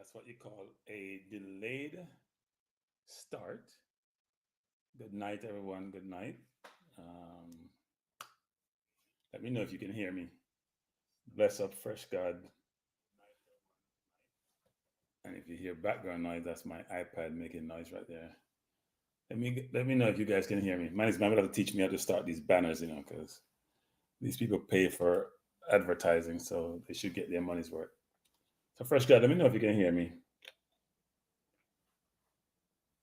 That's what you call a delayed start. Good night, everyone. Good night. Um, Let me know if you can hear me. Bless up, fresh God. And if you hear background noise, that's my iPad making noise right there. Let me know if you guys can hear me. Man will have to teach me how to start these banners, because these people pay for advertising, so they should get their money's worth. So, fresh God, let me know if you can hear me.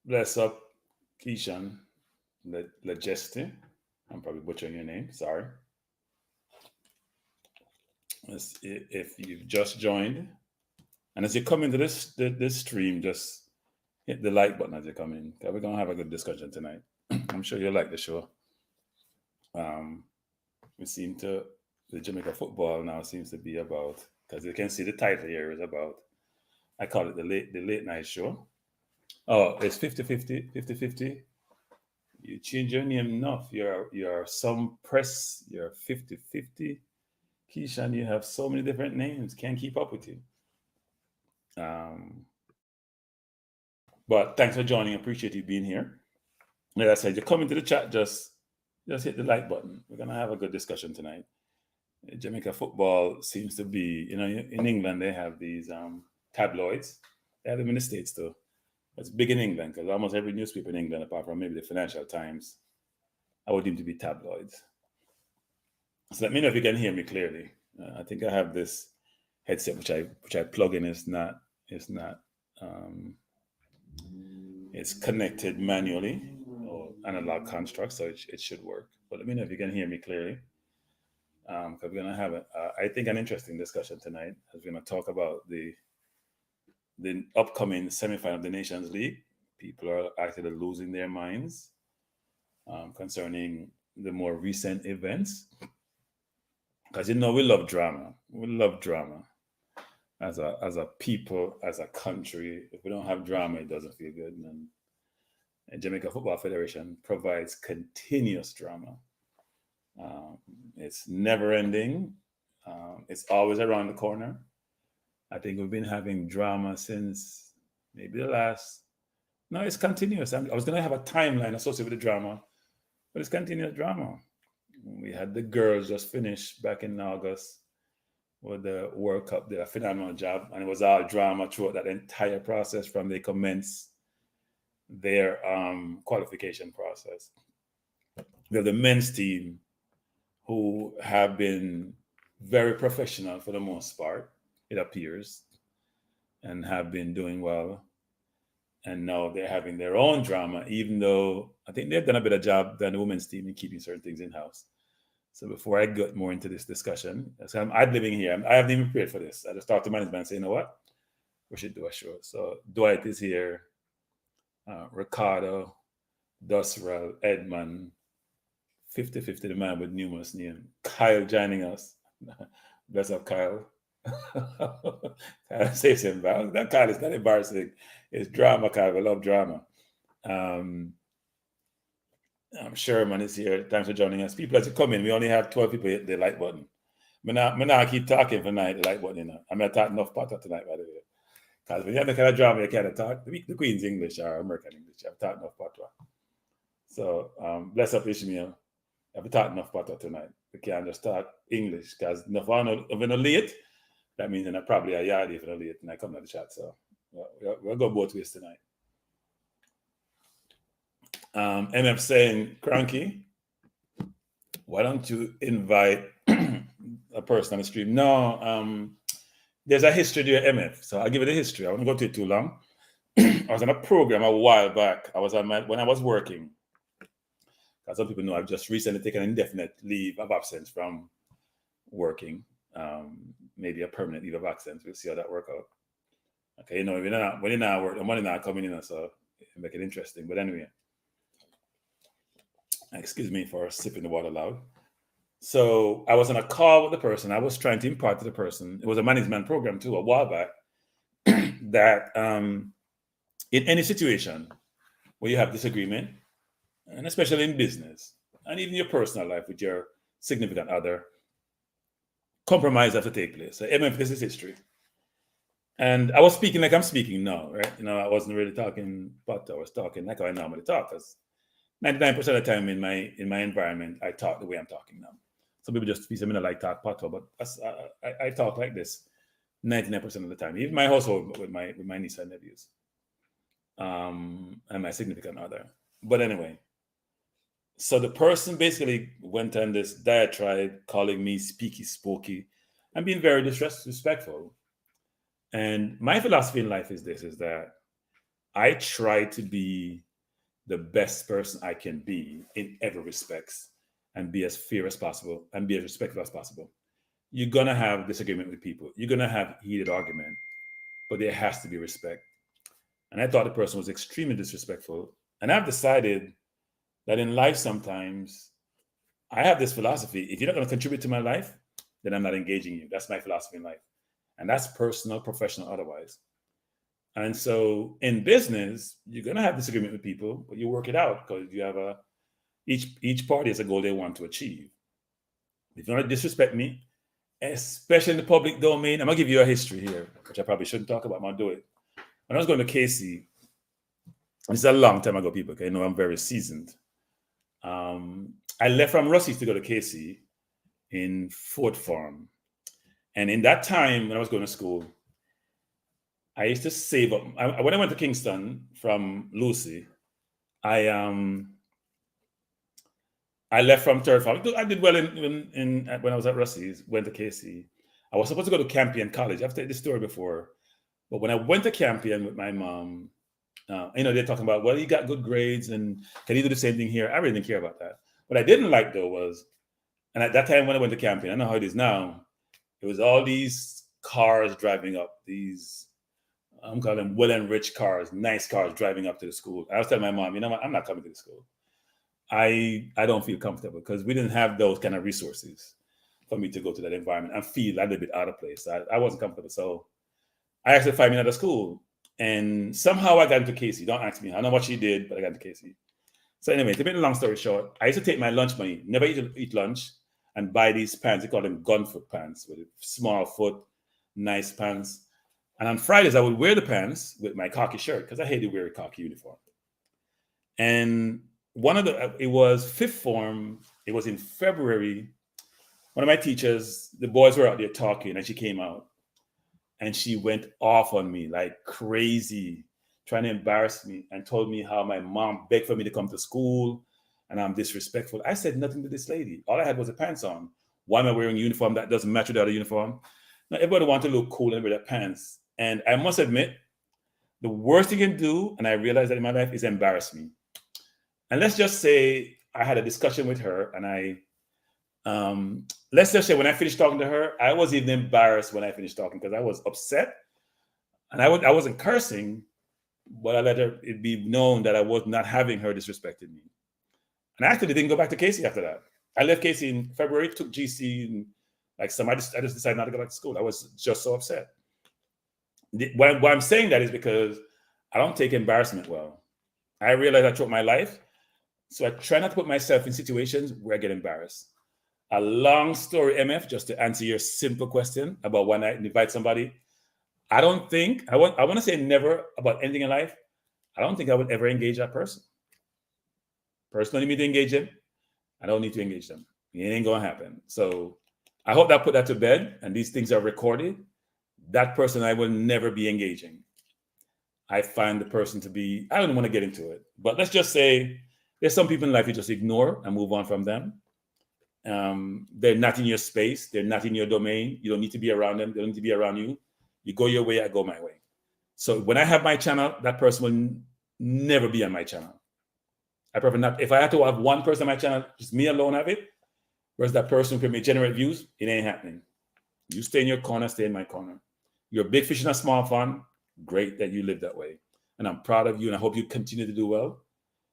Bless up, Keishan, Legesti. I'm probably butchering your name. Sorry. If you've just joined, and as you come into this stream, just hit the like button as you come in. We're gonna have a good discussion tonight. I'm sure you'll like the show. Um, we seem to the Jamaica football now seems to be about, because you can see the title here is about. I call it the late night show. Oh, it's 50-50, 50-50. You change your name enough. You're some press. You're 50-50. Keishan, you have so many different names. Can't keep up with you. But thanks for joining. Appreciate you being here. Like I said, you come into the chat, just hit the like button. We're gonna have a good discussion tonight. Jamaica football seems to be, in England they have these tabloids. They have them in the States too. It's big in England because almost every newspaper in England, apart from maybe the Financial Times, I would deem to be tabloids. So let me know if you can hear me clearly. I think I have this headset which I plug in. It's not. It's connected manually or analog construct, so it should work. But let me know if you can hear me clearly. Because we're gonna have I think an interesting discussion tonight. As we're gonna talk about the upcoming semifinal of the Nations League. People are actually losing their minds concerning the more recent events. Because we love drama. We love drama as a people, as a country. If we don't have drama, it doesn't feel good. And Jamaica Football Federation provides continuous drama. It's never ending. It's always around the corner. I think we've been having drama since maybe the last. No, it's continuous. I was going to have a timeline associated with the drama, but it's continuous drama. We had the girls just finished back in August with the World Cup, did a phenomenal job, and it was all drama throughout that entire process from they commence their qualification process. We have the men's team who have been very professional for the most part, it appears, and have been doing well. And now they're having their own drama, even though I think they've done a better job than the women's team in keeping certain things in-house. So before I get more into this discussion, so I'm ad-libbing here. I haven't even prepared for this. I just talked to management and say, you know what? We should do a show. So Dwight is here, Ricardo, Dusrell, Edmund, 50-50, the man with numerous names. Kyle joining us. Bless up, Kyle. Kyle says him, that Kyle is not embarrassing. It's drama, Kyle. I love drama. Sherman is here. Thanks for joining us. People, as you come in, we only have 12 people hit the like button. I'm not keep talking for night, the like button. I'm going to talk enough part tonight, by the way. Because when you have the kind of drama, you can't talk. The Queen's English or American English. I've taught enough part. So, bless up, Ishmael. I've taught enough part tonight. We can't just talk English because if we're not late, that means I'm probably a yard if I'm late and I come to the chat. So, we'll go both ways tonight. MF saying, Kranky, why don't you invite a person on the stream? No, there's a history there, MF. So I'll give you the history. I won't go to it too long. I was on a program a while back. I was when I was working. As some people know, I've just recently taken an indefinite leave of absence from working. Maybe a permanent leave of absence. We'll see how that works out. Okay, when you're not working, the money not coming in, so make it interesting. But anyway, excuse me for sipping the water loud. So I was on a call with the person. I was trying to impart to the person. It was a management program too, a while back. That in any situation where you have disagreement, and especially in business, and even your personal life with your significant other, compromise has to take place. So MF, this is history. And I was speaking like I'm speaking now, right? I wasn't really talking, but I was talking like I normally talk, because 99% of the time in my environment, I talk the way I'm talking now. Some people just feel me like talk patois, but I talk like this 99% of the time. Even my household with my niece and nephews, and my significant other. But anyway, so the person basically went on this diatribe, calling me speaky spooky, and being very disrespectful. And my philosophy in life is this: is that I try to be the best person I can be in every respects, and be as fair as possible and be as respectful as possible. You're gonna have disagreement with people. You're gonna have heated argument, but there has to be respect. And I thought the person was extremely disrespectful. And I've decided that in life sometimes I have this philosophy: if you're not gonna contribute to my life, then I'm not engaging you. That's my philosophy in life. And that's personal, professional, otherwise. And so in business, you're gonna have disagreement with people, but you work it out, because you have a each party has a goal they want to achieve. If you want to disrespect me, especially in the public domain, I'm gonna give you a history here, which I probably shouldn't talk about. I'm gonna do it. When I was going to KC, this is a long time ago, people. Okay, I'm very seasoned. I left from Rusty's to go to KC in Fort Farm, and in that time when I was going to school, I used to save up. When I went to Kingston from Lucy, I I left from third farm. I did well in when I was at Rusty's. Went to KC. I was supposed to go to Campion College. I've told this story before, but when I went to Campion with my mom, they're talking about, well, you got good grades, and can you do the same thing here? I really didn't care about that. What I didn't like though was, and at that time when I went to Campion, I know how it is now. It was all these cars driving up, these I'm calling them well and rich cars, nice cars driving up to the school. I was telling my mom, what, I'm not coming to the school. I don't feel comfortable, because we didn't have those kind of resources for me to go to that environment and feel a little bit out of place. I wasn't comfortable. So I actually 5 minutes out of school, and somehow I got into Casey. Don't ask me. I don't know what she did, but I got into Casey. So anyway, to make a long story short, I used to take my lunch money, never eat lunch, and buy these pants. They call them gunfoot pants, with a small foot, nice pants. And on Fridays, I would wear the pants with my khaki shirt, because I hated wearing khaki uniform. And it was fifth form. It was in February. One of my teachers, the boys were out there talking, and she came out, and she went off on me like crazy, trying to embarrass me, and told me how my mom begged for me to come to school, and I'm disrespectful. I said nothing to this lady. All I had was a pants on. Why am I wearing a uniform that doesn't match with the other uniform? Now, everybody wants to look cool and wear their pants. And I must admit, the worst you can do, and I realized that in my life, is embarrass me. And let's just say I had a discussion with her, and let's just say when I finished talking to her, I was even embarrassed when I finished talking, because I was upset, and I wasn't cursing, but I let it be known that I was not having her disrespecting me. And I actually didn't go back to Casey after that. I left Casey in February, took GC, and I just decided not to go back to school. I was just so upset. Why I'm saying that is because I don't take embarrassment well. I realize I throughout my life, so I try not to put myself in situations where I get embarrassed. A long story, MF, just to answer your simple question about when I invite somebody. I want to say never about anything in life. I don't think I would ever engage that person. Person don't need me to engage them. I don't need to engage them. It ain't gonna happen. So I hope that put that to bed, and these things are recorded. That person I will never be engaging. I find the person to be, I don't want to get into it, but let's just say there's some people in life you just ignore and move on from them. They're not in your space. They're not in your domain. You don't need to be around them. They don't need to be around you. You go your way, I go my way. So when I have my channel, that person will never be on my channel. I prefer not. If I had to have one person on my channel, just me alone have it, whereas that person who can generate views, it ain't happening. You stay in your corner, stay in my corner. You're a big fish in a small pond. Great that you live that way. And I'm proud of you, and I hope you continue to do well.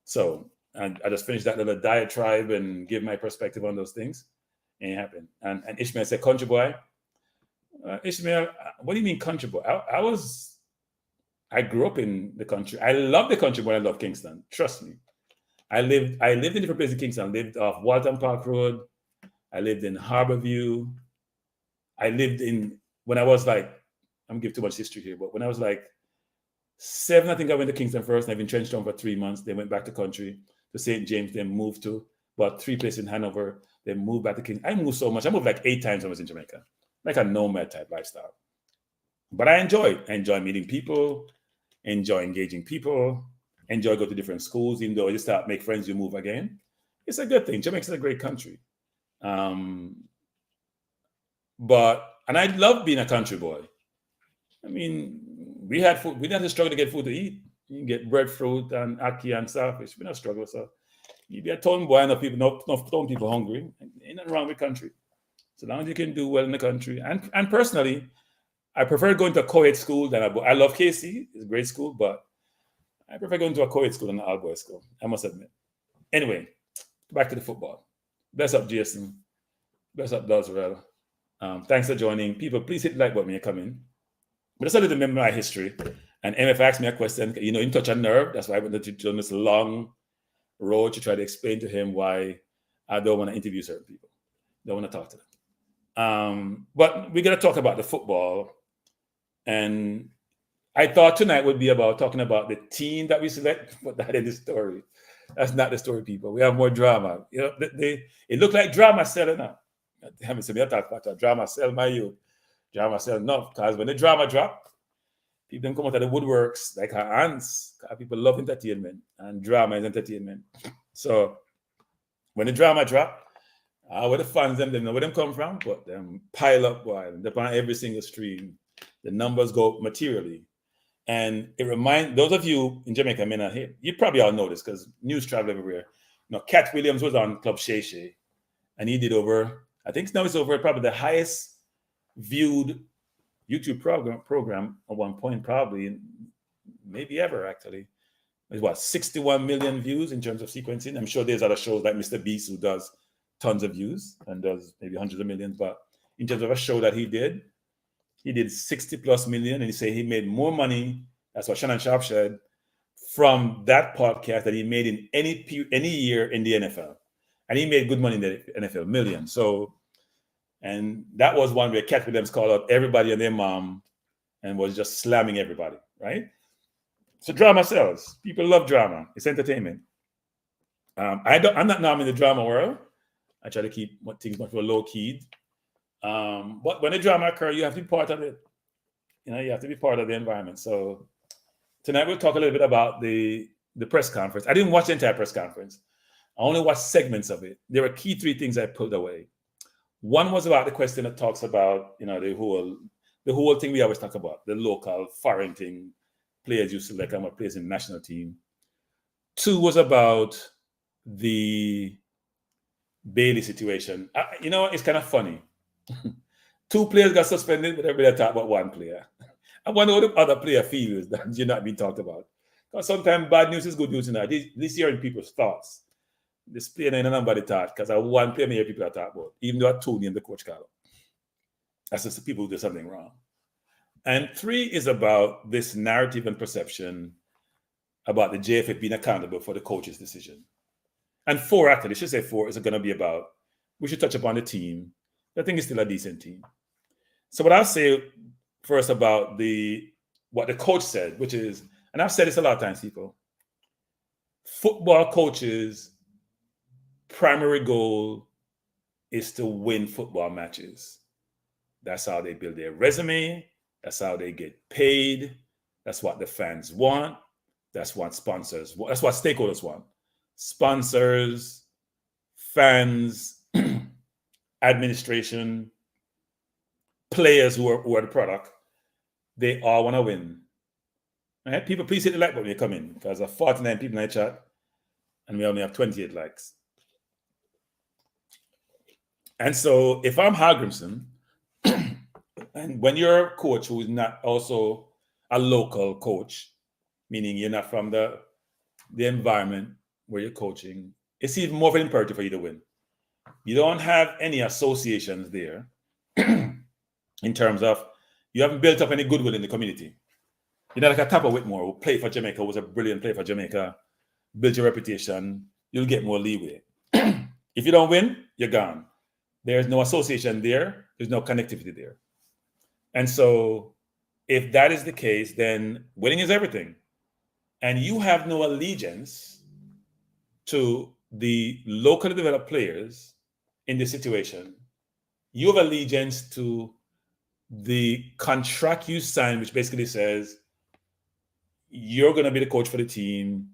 So I just finished that little diatribe and give my perspective on those things. Ain't happening. And Ishmael said, country boy. Ishmael, what do you mean country boy? I grew up in the country. I love the country, but I love Kingston. Trust me. I lived in different places in Kingston. I lived off Walton Park Road. I lived in Harborview. I lived in, when I was like, I'm giving too much history here, but when I was like 7, I think I went to Kingston first, and I've been trenched down for 3 months. They went back to country to St. James, then moved to about 3 places in Hanover, then moved back to Kingston. I moved so much. I moved like 8 times when I was in Jamaica, like a nomad type lifestyle. But I enjoy meeting people, enjoy engaging people, enjoy going to different schools. Even though you start make friends, you move again. It's a good thing. Jamaica's a great country. And I love being a country boy. I mean, we had food. We didn't have to struggle to get food to eat. You can get breadfruit and ackee and starfish. We don't struggle. So you be a town boy, enough town people hungry. Ain't nothing wrong with country. So long as you can do well in the country. And personally, I prefer going to a co-ed school than I love KC. It's a great school, but I prefer going to a co-ed school than an all-boys school, I must admit. Anyway, back to the football. Bless up, Jason. Bless up, Dosrell. Thanks for joining. People, please hit the like button when you come in. But just a little bit of my history. And MF asked me a question. You know, in touch a nerve. That's why I went on this long road to try to explain to him why I don't want to interview certain people. Don't want to talk to them. But we're going to talk about the football. And I thought tonight would be about talking about the team that we select, but that ain't the story. That's not the story, people. We have more drama. You know, it looked like drama selling up. I haven't seen me talk about that. Drama sell my youth. Drama sell enough. Because when the drama drop, people come out of the woodworks like our aunts. People love entertainment, and drama is entertainment. So when the drama drop, where the fans them know where them come from, but them pile up while they're on every single stream. The numbers go up materially. And it reminds those of you in Jamaica may not hear. You probably all know this because news travel everywhere. You know, Cat Williams was on Club Shay Shay, and he did over. I think now it's over probably the highest viewed YouTube program at one point, probably maybe ever actually. It's what 61 million views in terms of sequencing. I'm sure there's other shows like Mr. Beast who does tons of views and does maybe hundreds of millions. But in terms of a show that he did 60 plus million, and he said he made more money. That's what Shannon Sharp said from that podcast that he made in any year in the NFL, and he made good money in the NFL, millions. So, and that was one where Cat Williams called out everybody and their mom, and was just slamming everybody, right? So drama sells. People love drama. It's entertainment. I'm not now in the drama world. I try to keep things much more low keyed. But when the drama occurs, you have to be part of it. You know, you have to be part of the environment. So tonight we'll talk a little bit about the press conference. I didn't watch the entire press conference. I only watched segments of it. There were key 3 things I pulled away. One was about the question that talks about, you know, the whole thing we always talk about, the local foreign thing, players you select and what players in the national team. 2 was about the Bailey situation. You know, it's kind of funny. 2 players got suspended, but everybody talk about 1 player. I wonder what the other player feels that you're not being talked about. Because sometimes bad news is good news. At least hearing people's thoughts. This player ain't nobody thought because I 1 player may people are talk about, even though I told him the coach called. That's just the people who do something wrong. And 3 is about this narrative and perception about the JFF being accountable for the coach's decision. And 4, actually, I should say 4 is going to be about, we should touch upon the team. I think it's still a decent team. So what I'll say first about what the coach said, which is, and I've said this a lot of times, people, football coaches' primary goal is to win football matches. That's how they build their resume. That's how they get paid. That's what the fans want. That's what sponsors want. That's what stakeholders want. Sponsors, fans, administration, players who are the product, they all want to win. All right? People, please hit the like button when you come in, because there are 49 people in the chat, and we only have 28 likes. And so if I'm Hagrimson, and when you're a coach who is not also a local coach, meaning you're not from the environment where you're coaching, it's even more of an imperative for you to win. You don't have any associations there in terms of you haven't built up any goodwill in the community. You're not like a Tapper Whitmore who played for Jamaica, who was a brilliant player for Jamaica, build your reputation, you'll get more leeway. If you don't win, you're gone. There's no association there. There's no connectivity there. And so if that is the case, then winning is everything. And you have no allegiance to the locally developed players in this situation. You have allegiance to the contract you sign, which basically says you're going to be the coach for the team.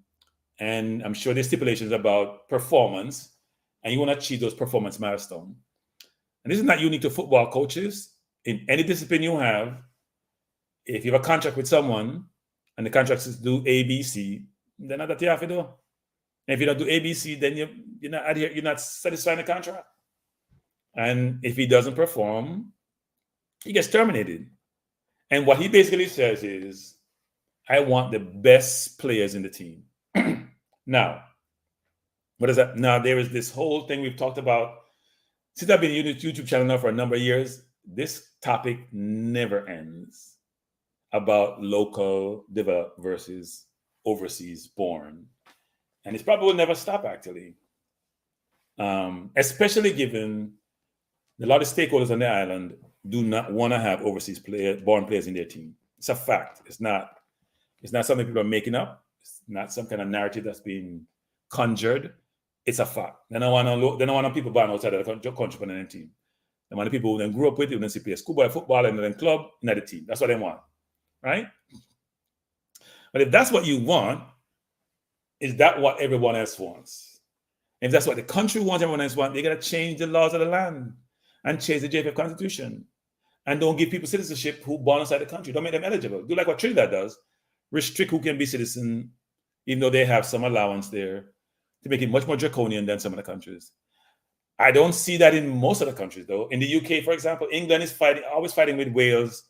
And I'm sure there's stipulations about performance, and you want to achieve those performance milestones. And this is not unique to football coaches. In any discipline you have, if you have a contract with someone and the contract says do A, B, C, then that's what you have to do. And if you don't do A, B, C, then you're not satisfying the contract. And if he doesn't perform, he gets terminated. And what he basically says is, I want the best players in the team. Now, what is that? Now, there is this whole thing we've talked about. Since I've been in YouTube channel now for a number of years, this topic never ends about local developed versus overseas born. And it's probably will never stop, actually. Especially given a lot of stakeholders on the island do not want to have overseas born players in their team. It's a fact. It's not something people are making up. It's not some kind of narrative that's being conjured. It's a fact. They don't want people born outside of the country on their team. They want the people who then grew up with, who then play schoolboy football and then club in the team. That's what they want, right? But if that's what you want, is that what everyone else wants? If that's what the country wants, everyone else wants, they got to change the laws of the land and change the JFF Constitution. And don't give people citizenship who born outside the country. Don't make them eligible. Do like what Trinidad does. Restrict who can be citizen, even though they have some allowance there, to make it much more draconian than some of the countries. I don't see that in most of the countries, though. In the UK, for example, England is always fighting with Wales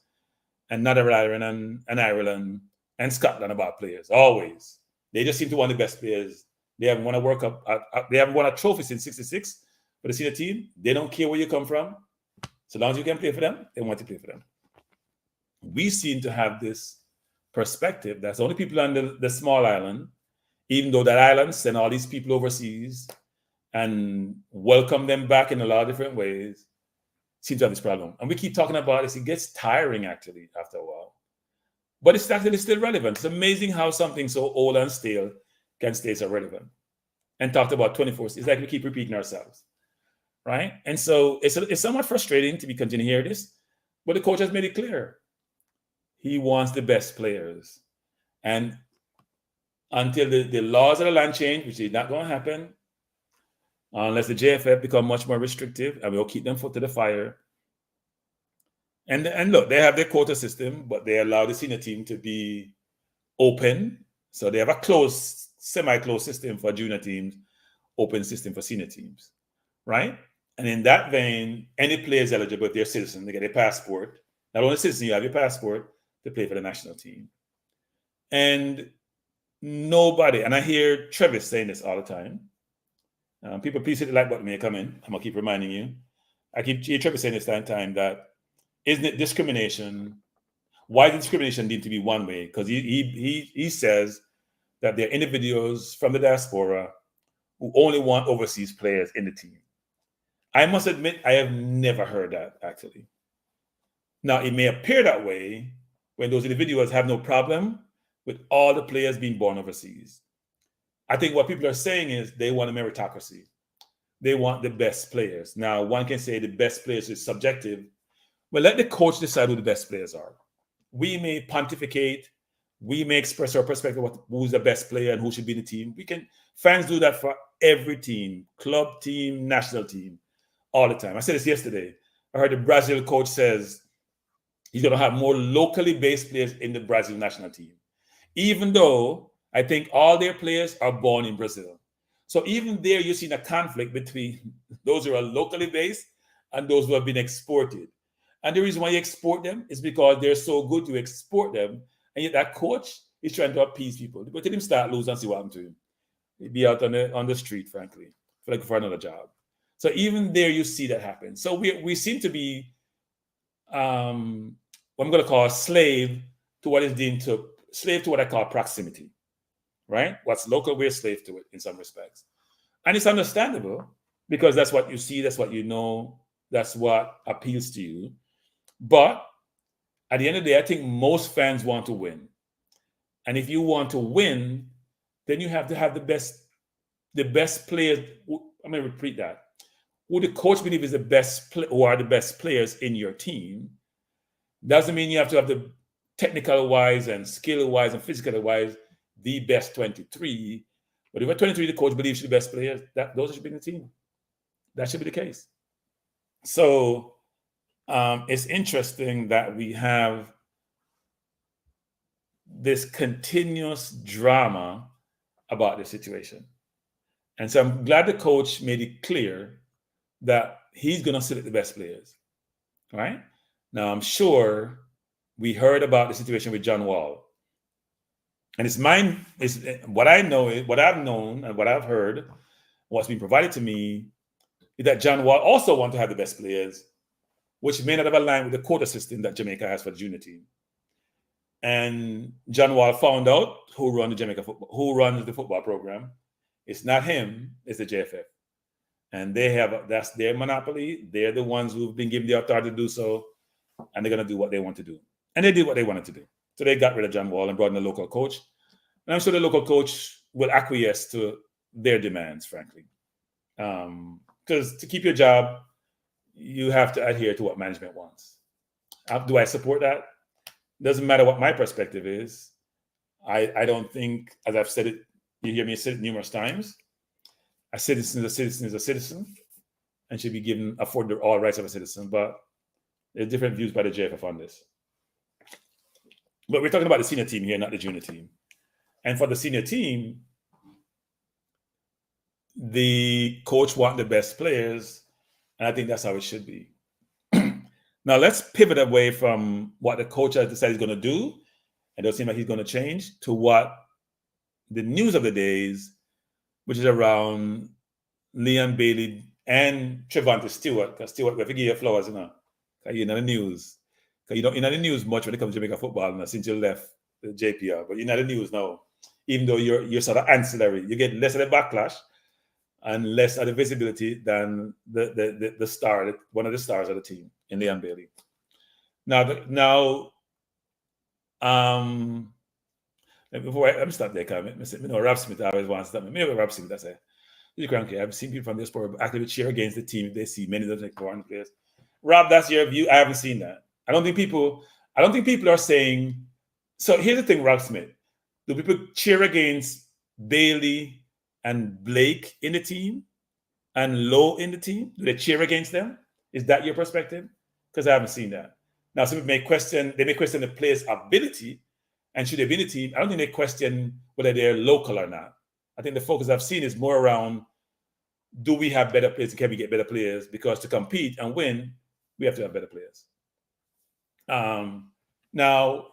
and Northern Ireland and Ireland and Scotland about players. Always. They just seem to want the best players. They haven't won a World Cup. They haven't won a trophy since '66 for the senior team. They don't care where you come from. So long as you can play for them, they want to play for them. We seem to have this perspective that's only people on the small island, even though that island send all these people overseas and welcome them back in a lot of different ways, seem to have this problem. And we keep talking about this. It gets tiring, actually, after a while. But it's actually still relevant. It's amazing how something so old and stale can stay so relevant. And talked about 24. It's like we keep repeating ourselves, right? And so it's somewhat frustrating to be continuing to hear this, but the coach has made it clear. He wants the best players. And until the laws of the land change, which is not going to happen, unless the JFF become much more restrictive, and we'll keep them foot to the fire. And look, they have their quota system, but they allow the senior team to be open. So they have a closed, semi-closed system for junior teams, open system for senior teams, right? And in that vein, any player is eligible if they're citizen. They get a passport. Not only citizen, you have your passport to play for the national team. And nobody, and I hear Travis saying this all the time. People, please hit the like button when you come in. I'm going to keep reminding you. I keep hear Travis saying this time that, isn't it discrimination? Why is discrimination deemed to be one way? Because he says that there are individuals from the diaspora who only want overseas players in the team. I must admit, I have never heard that, actually. Now, it may appear that way when those individuals have no problem with all the players being born overseas. I think what people are saying is they want a meritocracy. They want the best players. Now, one can say the best players is subjective. Well, let the coach decide who the best players are. We may pontificate. We may express our perspective of who's the best player and who should be in the team. Fans do that for every team, club team, national team, all the time. I said this yesterday. I heard the Brazil coach says he's going to have more locally based players in the Brazil national team, even though I think all their players are born in Brazil. So even there, you're seeing a conflict between those who are locally based and those who have been exported. And the reason why you export them is because they're so good to export them. And yet that coach is trying to appease people. But let him start losing and see what happens to him. He'd be out on the street, frankly, for another job. So even there, you see that happen. So we seem to be what I'm going to call a slave to what is deemed to slave to what I call proximity, right? What's local, we're slave to it in some respects. And it's understandable because that's what you see, that's what you know, that's what appeals to you. But At the end of the day, I think most fans want to win. And if you want to win, then you have to have the best players. I'm going to repeat that. Who the coach believes is the best, who are the best players in your team. Doesn't mean you have to have the technical wise and skill wise and physical wise the best 23. But if at 23 the coach believes you're the best players, those should be in the team. That should be the case. So it's interesting that we have this continuous drama about the situation. And so I'm glad the coach made it clear that he's going to select the best players, right? Now, I'm sure we heard about the situation with John Wall. And it's what I know, what I've known and what I've heard, what's been provided to me, is that John Wall also wants to have the best players, which may not have aligned with the quota system that Jamaica has for the junior team. And John Wall found out who runs the football program. It's not him, it's the JFF. And that's their monopoly. They're the ones who've been given the authority to do so, and they're going to do what they want to do. And they did what they wanted to do. So they got rid of John Wall and brought in a local coach. And I'm sure the local coach will acquiesce to their demands, frankly. Because to keep your job, you have to adhere to what management wants. Do I support that? Doesn't matter what my perspective is. I don't think, as I've said it, you hear me say it numerous times, a citizen is a citizen and should be afforded all rights of a citizen. But there's different views by the JFF on this. But we're talking about the senior team here, not the junior team. And for the senior team, the coach wants the best players, and I think that's how it should be. Now, let's pivot away from what the coach has decided he's going to do, and it doesn't seem like he's going to change, to what the news of the days, which is around Leon Bailey and Trevante Stewart, because Stewart, we have to give you flowers, because you're not in the news. Because you're not in the news much when it comes to Jamaica football since you left the JPR, but you're not in the news now. Even though you're sort of ancillary, you get less of the backlash and less of the visibility than the star, one of the stars of the team in Leon Bailey. Now, before let me stop there, because Rob Smith always wants to stop me. Maybe Rob Smith, that's it. Kranky, I've seen people from this sport actively cheer against the team if they see many of the foreign players. Rob, that's your view. I haven't seen that. I don't think people are saying. So here's the thing, Rob Smith. Do people cheer against Bailey and Blake in the team and Lowe in the team? Do they cheer against them? Is that your perspective? Because I haven't seen that. Now, some people may question the players' ability and should they be in the team. I don't think they question whether they're local or not. I think the focus I've seen is more around, do we have better players? Can we get better players? Because to compete and win, we have to have better players. Now,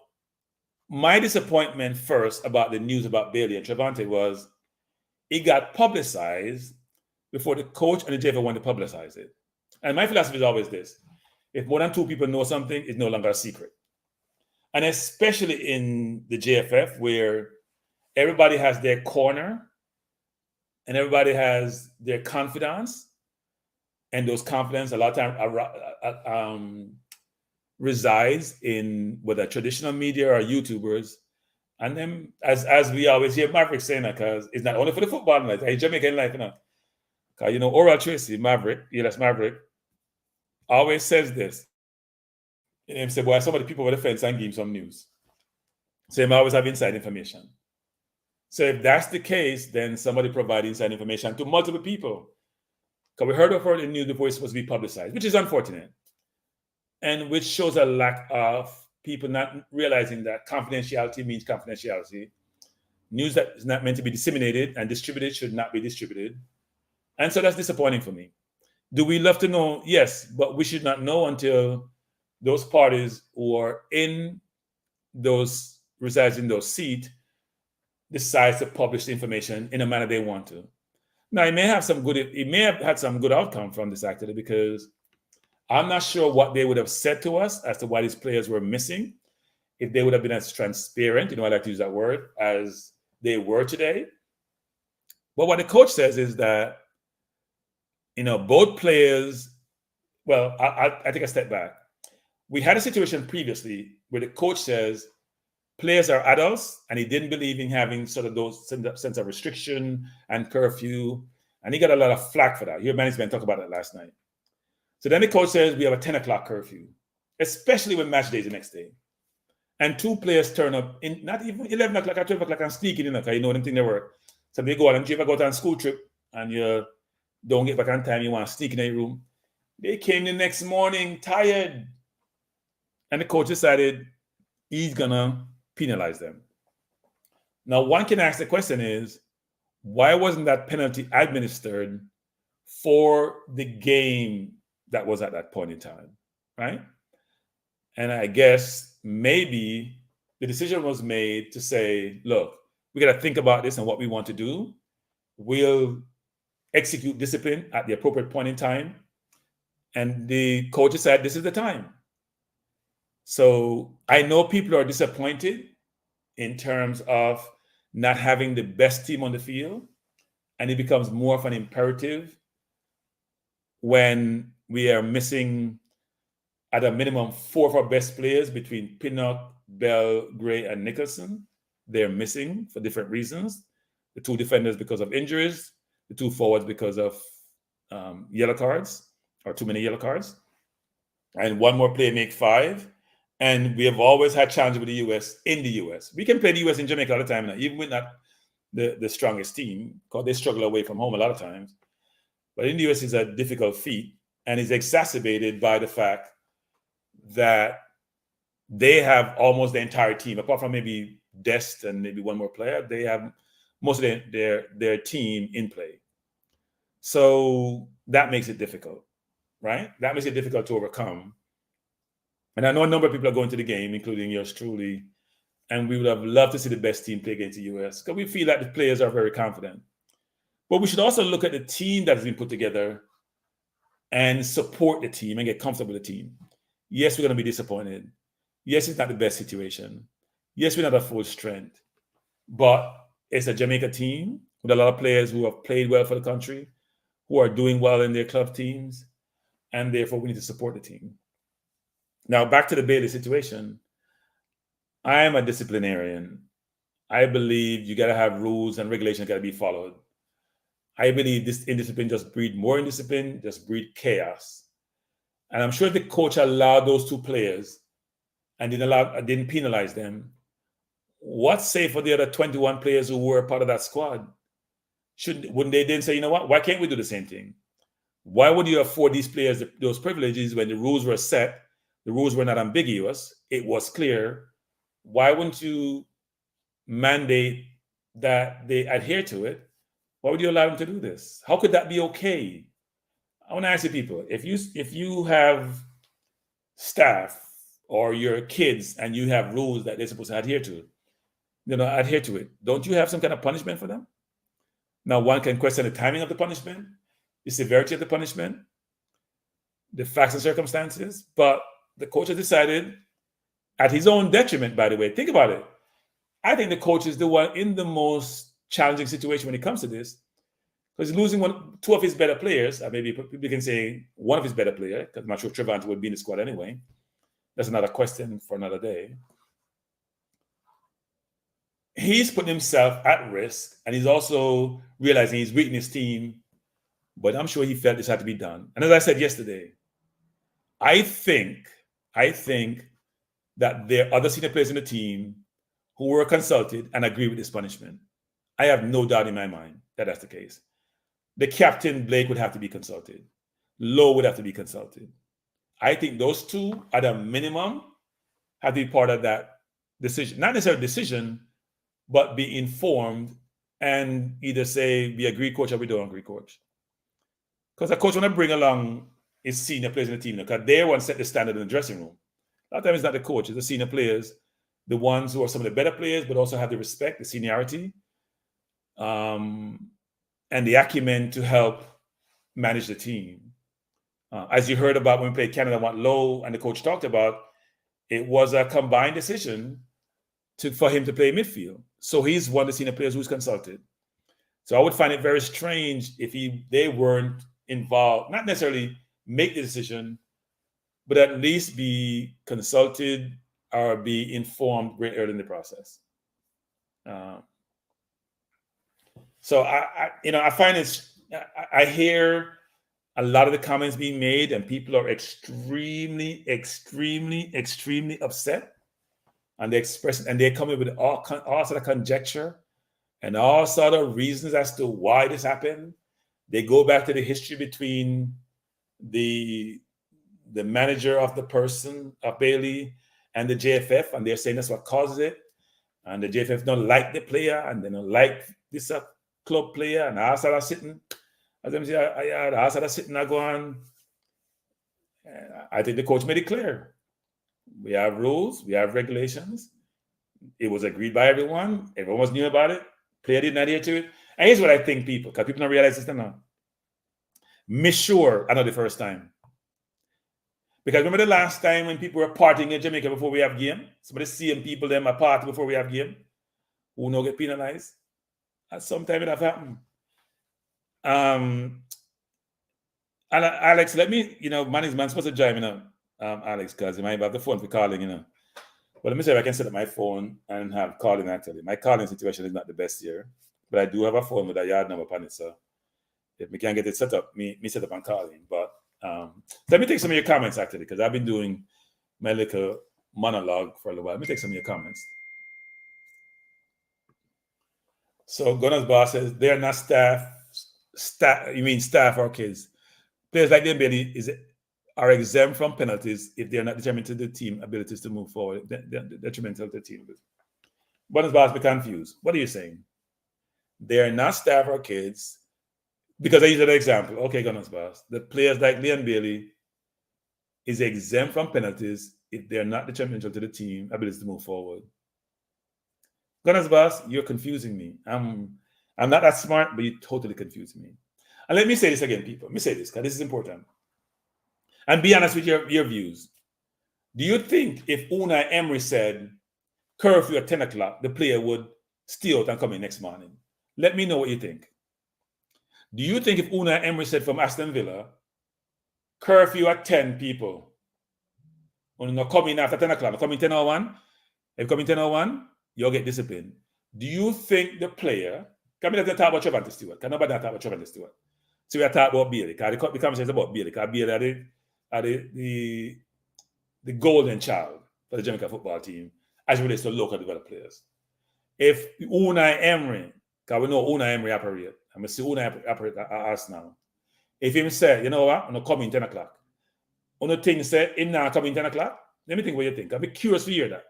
my disappointment first about the news about Bailey and Trevante was it got publicized before the coach and the JFF wanted to publicize it. And my philosophy is always this: if more than two people know something, it's no longer a secret. And especially in the JFF, where everybody has their corner and everybody has their confidence, and those confidence a lot of times resides in whether traditional media or YouTubers. And then, as we always hear Maverick saying that, because it's not only for the football night, it's Jamaican life, Because, Oral Tracy, Maverick, that's Maverick, always says this. And he said, boy, some of the people over the fence and give him some news. So he always have inside information. So if that's the case, then somebody provide inside information to multiple people. Because we heard before the news before it's supposed to be publicized, which is unfortunate. And which shows a lack of people not realizing that confidentiality means confidentiality. News that is not meant to be disseminated and distributed should not be distributed. And so that's disappointing for me. Do we love to know? Yes, but we should not know until those parties who are resides in those seats decides to publish the information in a manner they want to. Now, it may have had some good outcome from this actually, because I'm not sure what they would have said to us as to why these players were missing, if they would have been as transparent, I like to use that word, as they were today. But what the coach says is that, both players, well, I take a step back. we had a situation previously where the coach says players are adults, and he didn't believe in having sort of those sense of restriction and curfew, and he got a lot of flack for that. You heard management talk about that last night. So then the coach says we have a 10 o'clock curfew, especially when match day is the next day. And two players turn up in not even 11 o'clock or 12 o'clock and sneak in, because you know them think they work. So they go on, and if you ever go on a school trip and you don't get back on time, you want to sneak in your room. They came the next morning tired. And the coach decided he's going to penalize them. Now, one can ask the question is, why wasn't that penalty administered for the game that was at that point in time, right? And I guess maybe the decision was made to say, look, we got to think about this and what we want to do. We'll execute discipline at the appropriate point in time. And the coach said, this is the time. So I know people are disappointed in terms of not having the best team on the field. And it becomes more of an imperative when we are missing at a minimum 4 of our best players between Pinnock, Bell, Gray, and Nicholson. They're missing for different reasons. The 2 defenders because of injuries, the 2 forwards because of yellow cards or too many yellow cards, and 1 more player make 5. And we have always had challenges with the US in the US. We can play the US in Jamaica all the time now, even with not the strongest team, because they struggle away from home a lot of times. But in the US, it's a difficult feat, and it's exacerbated by the fact that they have almost the entire team, apart from maybe Dest and maybe 1 more player. They have most of their team in play. So that makes it difficult, right? That makes it difficult to overcome. And I know a number of people are going to the game, including yours truly, and we would have loved to see the best team play against the US, because we feel that the players are very confident. But we should also look at the team that has been put together and support the team and get comfortable with the team. Yes, we're going to be disappointed. Yes, it's not the best situation. Yes, we're not at full strength. But it's a Jamaica team with a lot of players who have played well for the country, who are doing well in their club teams, and therefore we need to support the team. Now, back to the Bailey situation. I am a disciplinarian. I believe you got to have rules and regulations got to be followed. I believe this indiscipline just breed more indiscipline, just breed chaos. And I'm sure if the coach allowed those 2 players and didn't penalize them, what's safe for the other 21 players who were part of that squad? Wouldn't they then say, you know what, why can't we do the same thing? Why would you afford these players those privileges when the rules were set? The rules were not ambiguous. It was clear. Why wouldn't you mandate that they adhere to it? Why would you allow them to do this? How could that be okay? I want to ask you people, if you have staff or your kids and you have rules that they're supposed to adhere to, adhere to it, don't you have some kind of punishment for them? Now, one can question the timing of the punishment, the severity of the punishment, the facts and circumstances, but the coach has decided, at his own detriment, by the way. Think about it. I think the coach is the one in the most challenging situation when it comes to this, because he's losing 2 of his better players. Maybe people can say 1 of his better players, because I'm not sure Trevante would be in the squad anyway. That's another question for another day. He's putting himself at risk, and he's also realizing he's weakening his team. But I'm sure he felt this had to be done. And as I said yesterday, I think that there are other senior players in the team who were consulted and agree with this punishment. I have no doubt in my mind that that's the case. The captain, Blake, would have to be consulted. Lowe would have to be consulted. I think those 2, at a minimum, have to be part of that decision. Not necessarily decision, but be informed and either say, we agree, coach, or we don't agree, coach. Because a coach want to bring along his senior players in the team, because they're one set the standard in the dressing room. A lot of times it's not the coach, it's the senior players, the ones who are some of the better players, but also have the respect, the seniority, and the acumen to help manage the team. As you heard about when we played Canada, what Lowe and the coach talked about, it was a combined decision for him to play midfield. So he's one of the senior players who's consulted. So I would find it very strange if they weren't involved, not necessarily make the decision, but at least be consulted or be informed very early in the process. So I find I hear a lot of the comments being made, and people are extremely, extremely, extremely upset, and they come in with all sort of conjecture and all sort of reasons as to why this happened. They go back to the history between the manager of the person of Bailey and the JFF, and they're saying that's what causes it. And the JFF don't like the player, and they don't like this club player, and I started sitting. As I say, I started sitting. I go on. I think the coach made it clear. We have rules, we have regulations. It was agreed by everyone. Everyone was knew about it. Player didn't adhere to it. And here's what I think, people, because people don't realize this now. Miss Sure, I know the first time. Because remember the last time when people were partying in Jamaica before we have game? Some of the same people them are party before we have game. Who no get penalized? At some time it have happened. Alex, let me, man's supposed to join me, Alex, because he might have the phone for calling, But let me see if I can set up my phone and have calling actually. My calling situation is not the best here, but I do have a phone with a yard number on it, so if we can get it set up, me set up and calling. But let me take some of your comments actually, because I've been doing my little monologue for a little while. Let me take some of your comments. So Gunners Boss says they're not staff. You mean staff or kids? Players like them are exempt from penalties if they are not determined to the team abilities to move forward. They're detrimental to the team. Gunners Boss be confused. What are you saying? They're not staff or kids. Because I use an example. Okay, Gunners Boss. The players like Leon Bailey is exempt from penalties if they're not detrimental to the team abilities to move forward. Gunners Boss, you're confusing me. I'm not that smart, but you're totally confusing me. And let me say this again, people. Let me say this, because this is important. And be honest with your views. Do you think if Unai Emery said curfew at 10 o'clock, the player would stay out and come in next morning? Let me know what you think. Do you think if Unai Emery said from Aston Villa, curfew at 10 people, when you come in after 10 o'clock, come in 10:01, if you come in 10:01, you'll get disciplined. Do you think the player, can we talk about Trevor Stewart? Can nobody talk about Trevor Stewart? So we are talking about Bailey, because the conversation is about Bailey, because Bailey are the golden child for the Jamaica football team as it relates to local developed players. If Unai Emery, because we know Unai Emery operate, and we see Unai operate at Arsenal. If him say, you know what, I'm going to come in 10 o'clock. On the thing say, him now come in 10 o'clock, let me think what you think. I'll be curious to hear that.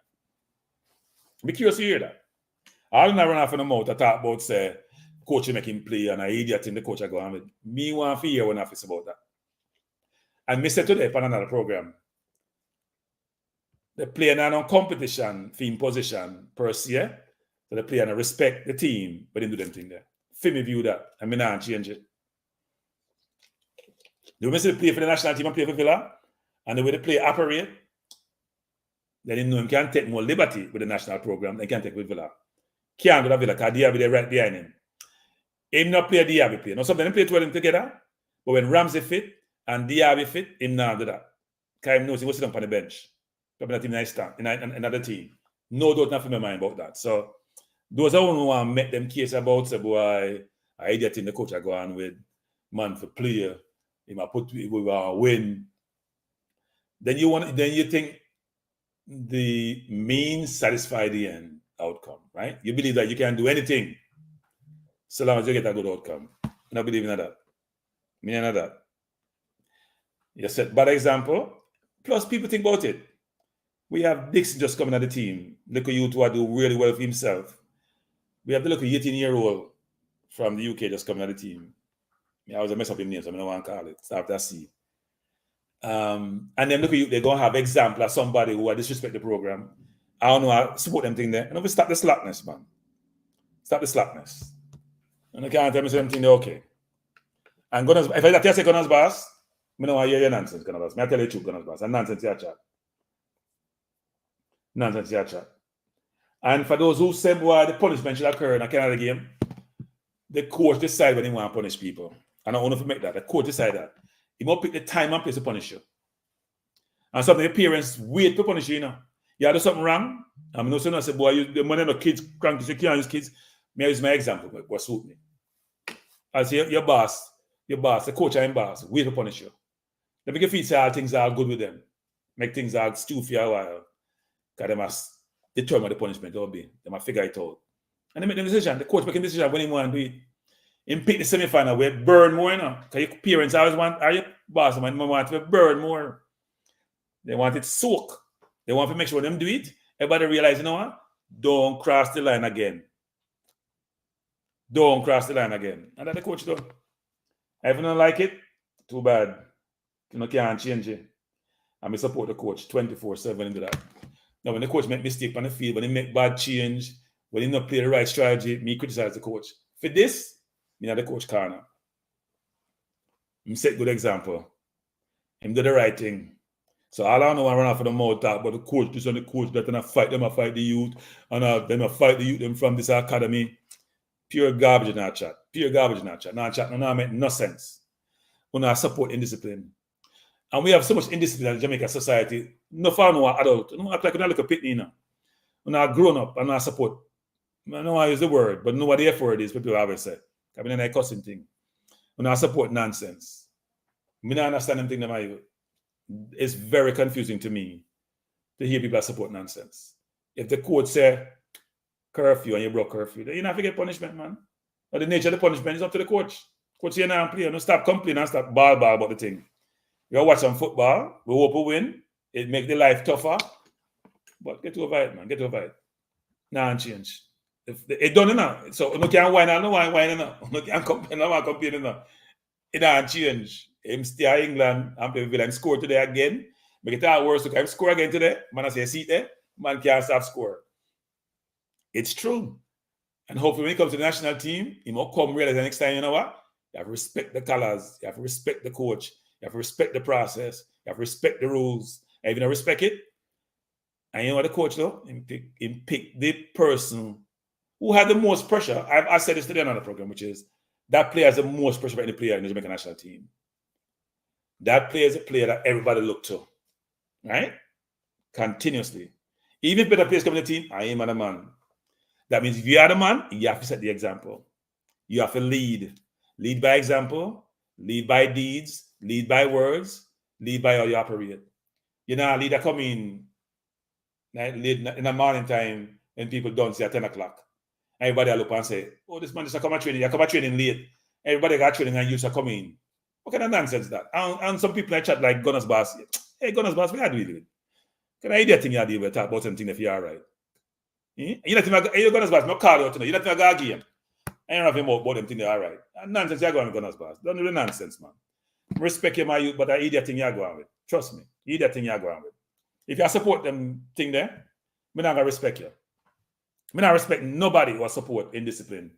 I don't run off in the mouth to talk about, say, coach make him play and I idiot in the coach I go on with. Me want to hear when I feel about that. And me said today on another program, the player now on competition, theme position per se, so the player now respect the team, but they do them thing there. For me view that, and me not change it. The way they play for the national team and play for Villa, and the way the player operate, then you know him can take more liberty with the national program than he can take with Villa. Can't do that Villa, because Diaby they right behind him. Him not play Diaby play. Now sometimes they play two of them together, but when Ramsey fit and Diaby fit, him not do that. Because he knows he will sit on the bench. Probably not in another team. No doubt not for my mind about that. So those are who want to make them case about, say, boy, I idiot in the coach I go on with, man for player, he might put we win. Then you think the means satisfy the end outcome, right? You believe that you can do anything so long as you get a good outcome. I believe in that. Me and that. You set bad example. Plus, people think about it. We have Dixon just coming at the team. Look at you two are do really well for himself. We have the little 18-year-old from the UK just coming at the team. I was a mess up in name, so I don't want to call it. Start that C. And then look at you, they're going to have example of somebody who disrespect the program. I don't know how to support them thing there. And we stop the slackness, man. Stop the slackness. And I can't tell me something they're okay. And Gunners, if I say Gunners Boss, I don't want to hear your nonsense, Gunners Boss. I tell you the truth, Gunners Boss. And nonsense here chat. Nonsense here chat. And for those who say, boy, the punishment should occur in a Canada game, the coach decide when he want to punish people. And I want to make that. The coach decide that. He must pick the time and place to punish you. And some of the parents wait to punish you, You do something wrong. I'm not saying I say, boy, you the money no kids, cranky, so you can't use kids. May I use my example, what suit me. I say your boss, the coach and boss, wait to punish you. Let me feel say all things are good with them. Make things are stew for a while. Because they must determine the punishment will be. They must figure it out. And they make the decision. The coach making the decision when he want to do it. He pick the semi-final where it burn more, Because your parents always want, or your boss want to burn more. They want it soak. They want to make sure them do it. Everybody realize, you know what? Don't cross the line again. Don't cross the line again. And that the coach do. If you don't like it, too bad. You can't change it. And I support the coach 24/7 into that. Now, when the coach make mistake on the field, when he make bad change, when he not play the right strategy, me criticize the coach. For this, me not the coach corner. Him set good example. Him do the right thing. So all I know I run off of the mouth talk, but the coach, this and the coach, that and I fight them, I fight the youth, and then I fight the youth them from this academy. Pure garbage in that chat. Pure garbage in that chat. Now chat, no make no sense. We not support indiscipline. And we have so much indiscipline in Jamaica society. No far no adult. No act like we look a pitney now. We not grown up and not support. I know I use the word, but know what the F word is, people always say. I mean, a cussing thing. We not support nonsense. We not understand them thing that I. It's very confusing to me to hear people that support nonsense. If the court say curfew and you broke curfew, then you not have to get punishment, man. But the nature of the punishment is up to the coach. Coach, you not play. Don't stop complaining and stop ball about the thing. You watch some football, we hope we win. It make the life tougher. But get over it, man. Get over it. Nah, and change. If it done enough. So you can't whine enough. You can't complain enough. It don't change. Him stay in England and play Villa and score today again. Make it all worse. So him score again today. Man, I say seat there. Man can't stop score. It's true. And hopefully when he comes to the national team, he will come realize the next time, you know what? You have to respect the colors. You have to respect the coach. You have to respect the process. You have to respect the rules. And if you don't respect it, and you know what the coach though? He pick the person who had the most pressure. I said this today on the program, which is that player has the most pressure by any player in the Jamaican national team. That player is a player that everybody look to, right? Continuously. Even if better players come in the team, I am the man. That means if you are the man, you have to set the example. You have to lead. Lead by example, lead by deeds, lead by words, lead by how you operate. You know, a leader come in the morning time when people don't see at 10 o'clock. Everybody look and say, oh, this man just come at training. You come at training late. Everybody got training and you just come in. What kind of nonsense is that? And some people in chat like Gunners Boss. Hey, Gunners Boss, what are you doing with? Can I idiot thing you deal with? Talk about something if you are right. You let him go, Gunners Boss, no call out tonight. You let him go again. I don't have him about them thing they are right. And nonsense you're going with Gunners Boss. Don't do the nonsense, man. Respect you, my youth, but I idiot thing you're going with. Trust me. Idiot thing you're going with. If you support them thing there, I'm not going to respect you. I'm not respect nobody who support indiscipline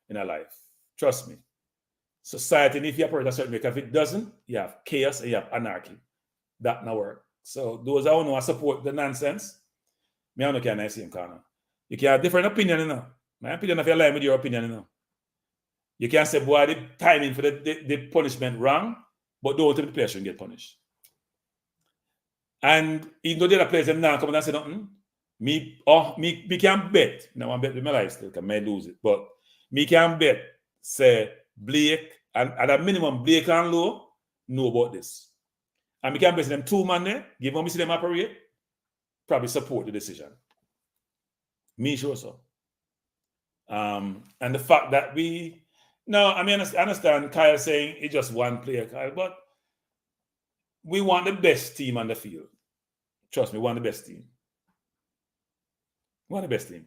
in their life. Trust me. Society, and if you operate a certain way, if it doesn't, you have chaos and you have anarchy. That not work. So those who want to support the nonsense, me I don't care nice him corner. You can have different opinion, you know. My opinion if you align with your opinion, you know. You can say, boy, the timing for the punishment wrong, but don't tell the player shouldn't get punished. And even though the other players them now come and say nothing, me can bet. Now I bet with my life still, I may lose it, but me can bet, say Blake, and at a minimum, Blake and Low know about this. And we can bet them two man there, give them see them operate, probably support the decision. Me sure so. And the fact that I understand Kyle saying it's just one player, Kyle, but we want the best team on the field. Trust me, we want the best team. We want the best team.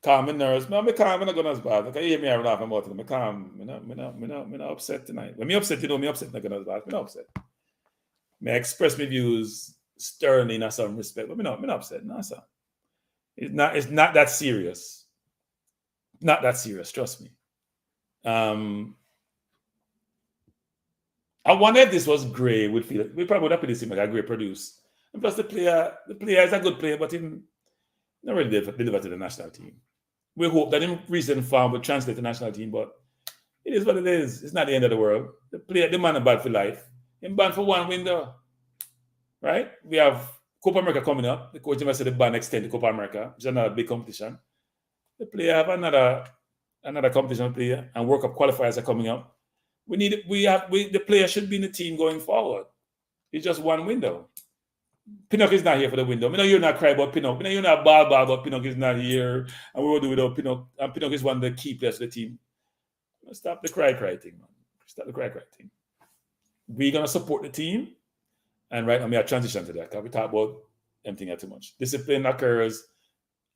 Calm my nerves. I'm calm, I'm not going as bad. Like, you hear me laughing about it. I'm calm. I'm not upset tonight. When I'm upset, I'm upset, not going as bad. I'm not upset. I express my views sternly in some respect, but I'm not upset. No, sir. It's not that serious. Not that serious, trust me. I wonder if this was Gray would feel. We probably would have put this in like a Gray produce. And plus the player is a good player, but he not really delivered to the national team. We hope that in recent form will translate to the national team, but it is what it is. It's not the end of the world. The man is bad for life. In ban for one window, right? We have Copa America coming up. The coach must say the ban extend to Copa America, which is another big competition. The player have another competition player, and World Cup qualifiers are coming up. The player should be in the team going forward. It's just one window. Pinnock is not here for the window. I know you're not cry about Pinnock. I know you're not ball but Pinnock is not here, and we will do without Pinnock. And Pinnock is one of the key players of the team. Stop the cry thing, man. Stop the cry thing. We're gonna support the team, and right now we are transition to that because we talk about everything too much. Discipline occurs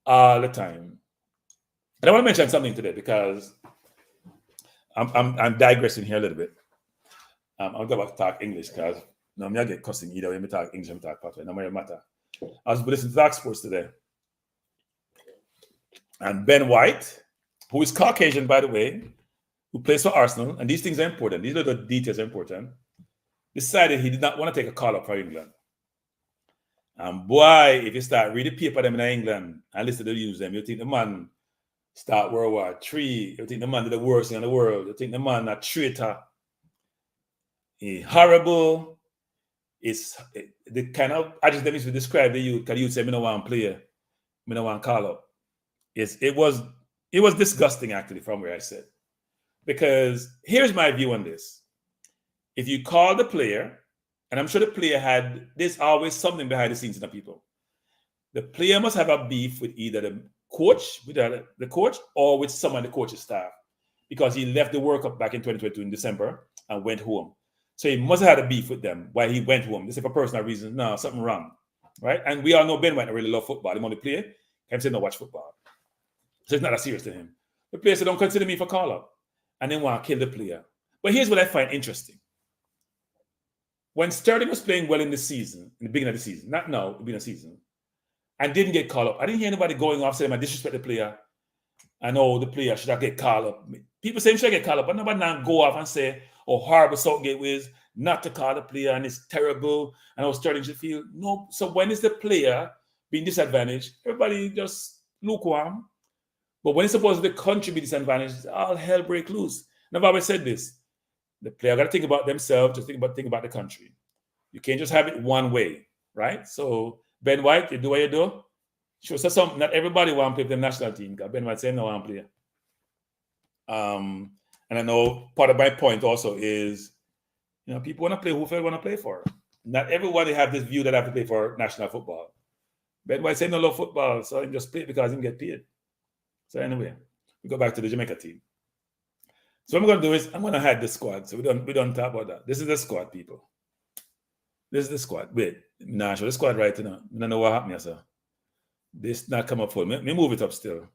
all the time. And I want to mention something today because I'm digressing here a little bit. I'm about to talk English because no, I get cussing either way. I talk English, I talk Patois. No matter. I was listening to Dark Sports today, and Ben White, who is Caucasian by the way, who plays for Arsenal, and these things are important. These little details are important. Decided he did not want to take a call up for England. And boy, if you start reading paper them in England and listen to the news them, you think the man start World War III. You think the man did the worst thing in the world. You think the man a traitor. He horrible. It's the kind of adjective used to describe the youth. Because the youth say, "Me no want play. Me no want call up." It was disgusting actually from where I sit. Because here's my view on this. If you call the player, and I'm sure the player there's always something behind the scenes in the people. The player must have a beef with either the coach, or with someone in the coach's staff, because he left the World Cup back in 2022 in December and went home. So he must have had a beef with them while he went home. This is for personal reasons. No, something wrong, right? And we all know Ben White really love football. He want to play. Him say no watch football. So it's not that serious to him. The player said, "Don't consider me for call up," and then want to kill the player. But here's what I find interesting. When Sterling was playing well in the season, in the beginning of the season, not now, the beginning of the season, and didn't get called up, I didn't hear anybody going off saying I disrespect the player. I know the player should have get called up. People say he should get called up, but nobody now go off and say, "Oh, horrible Southgate was not to call the player and it's terrible and how Sterling should feel." No. So when is the player being disadvantaged? Everybody just lukewarm. But when it's supposed to the country be disadvantaged, all hell break loose. And I've always said this. The player got to think about themselves, just think about the country. You can't just have it one way, right? So Ben White, you do what you do. Sure, so not everybody want to play for the national team. Ben White saying no want to play. And I know part of my point also is, people want to play who they want to play for. Not everybody have this view that I have to play for national football. Ben White saying no love football, so he just play because he can get paid. So anyway, we go back to the Jamaica team. So what I'm going to do is I'm going to hide the squad. So we don't talk about that. This is the squad, people. This is the squad. Wait, nah, show the squad right now. I don't know what happened here, sir. This not come up full. Let me move it up still.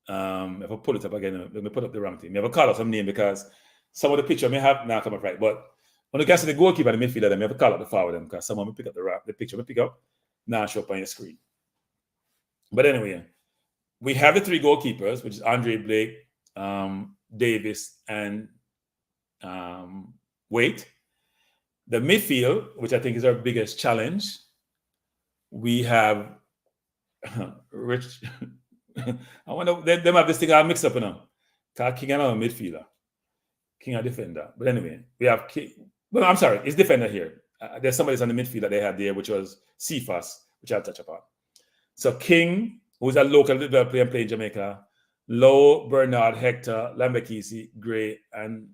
If I pull it up again, let me put up the wrong thing. Me have a call out some name because some of the picture may have not come up right. But when you can see the goalkeeper and the midfielder, them, you have a call out the forward them because someone will pick up the picture. We pick up now show up on your screen. But anyway, we have the three goalkeepers, which is Andre Blake, Davis, and Waite. The midfield, which I think is our biggest challenge, we have Rich. I wonder them have this thing all mixed up, King and our midfielder, King a defender. But anyway, we have King. Well, I'm sorry, it's defender here. There's somebody on the midfield that they had there, which was Cephas, which I'll touch upon. So King, who's a local player and playing Jamaica, Lowe, Bernard, Hector, Lambekisi, Gray, and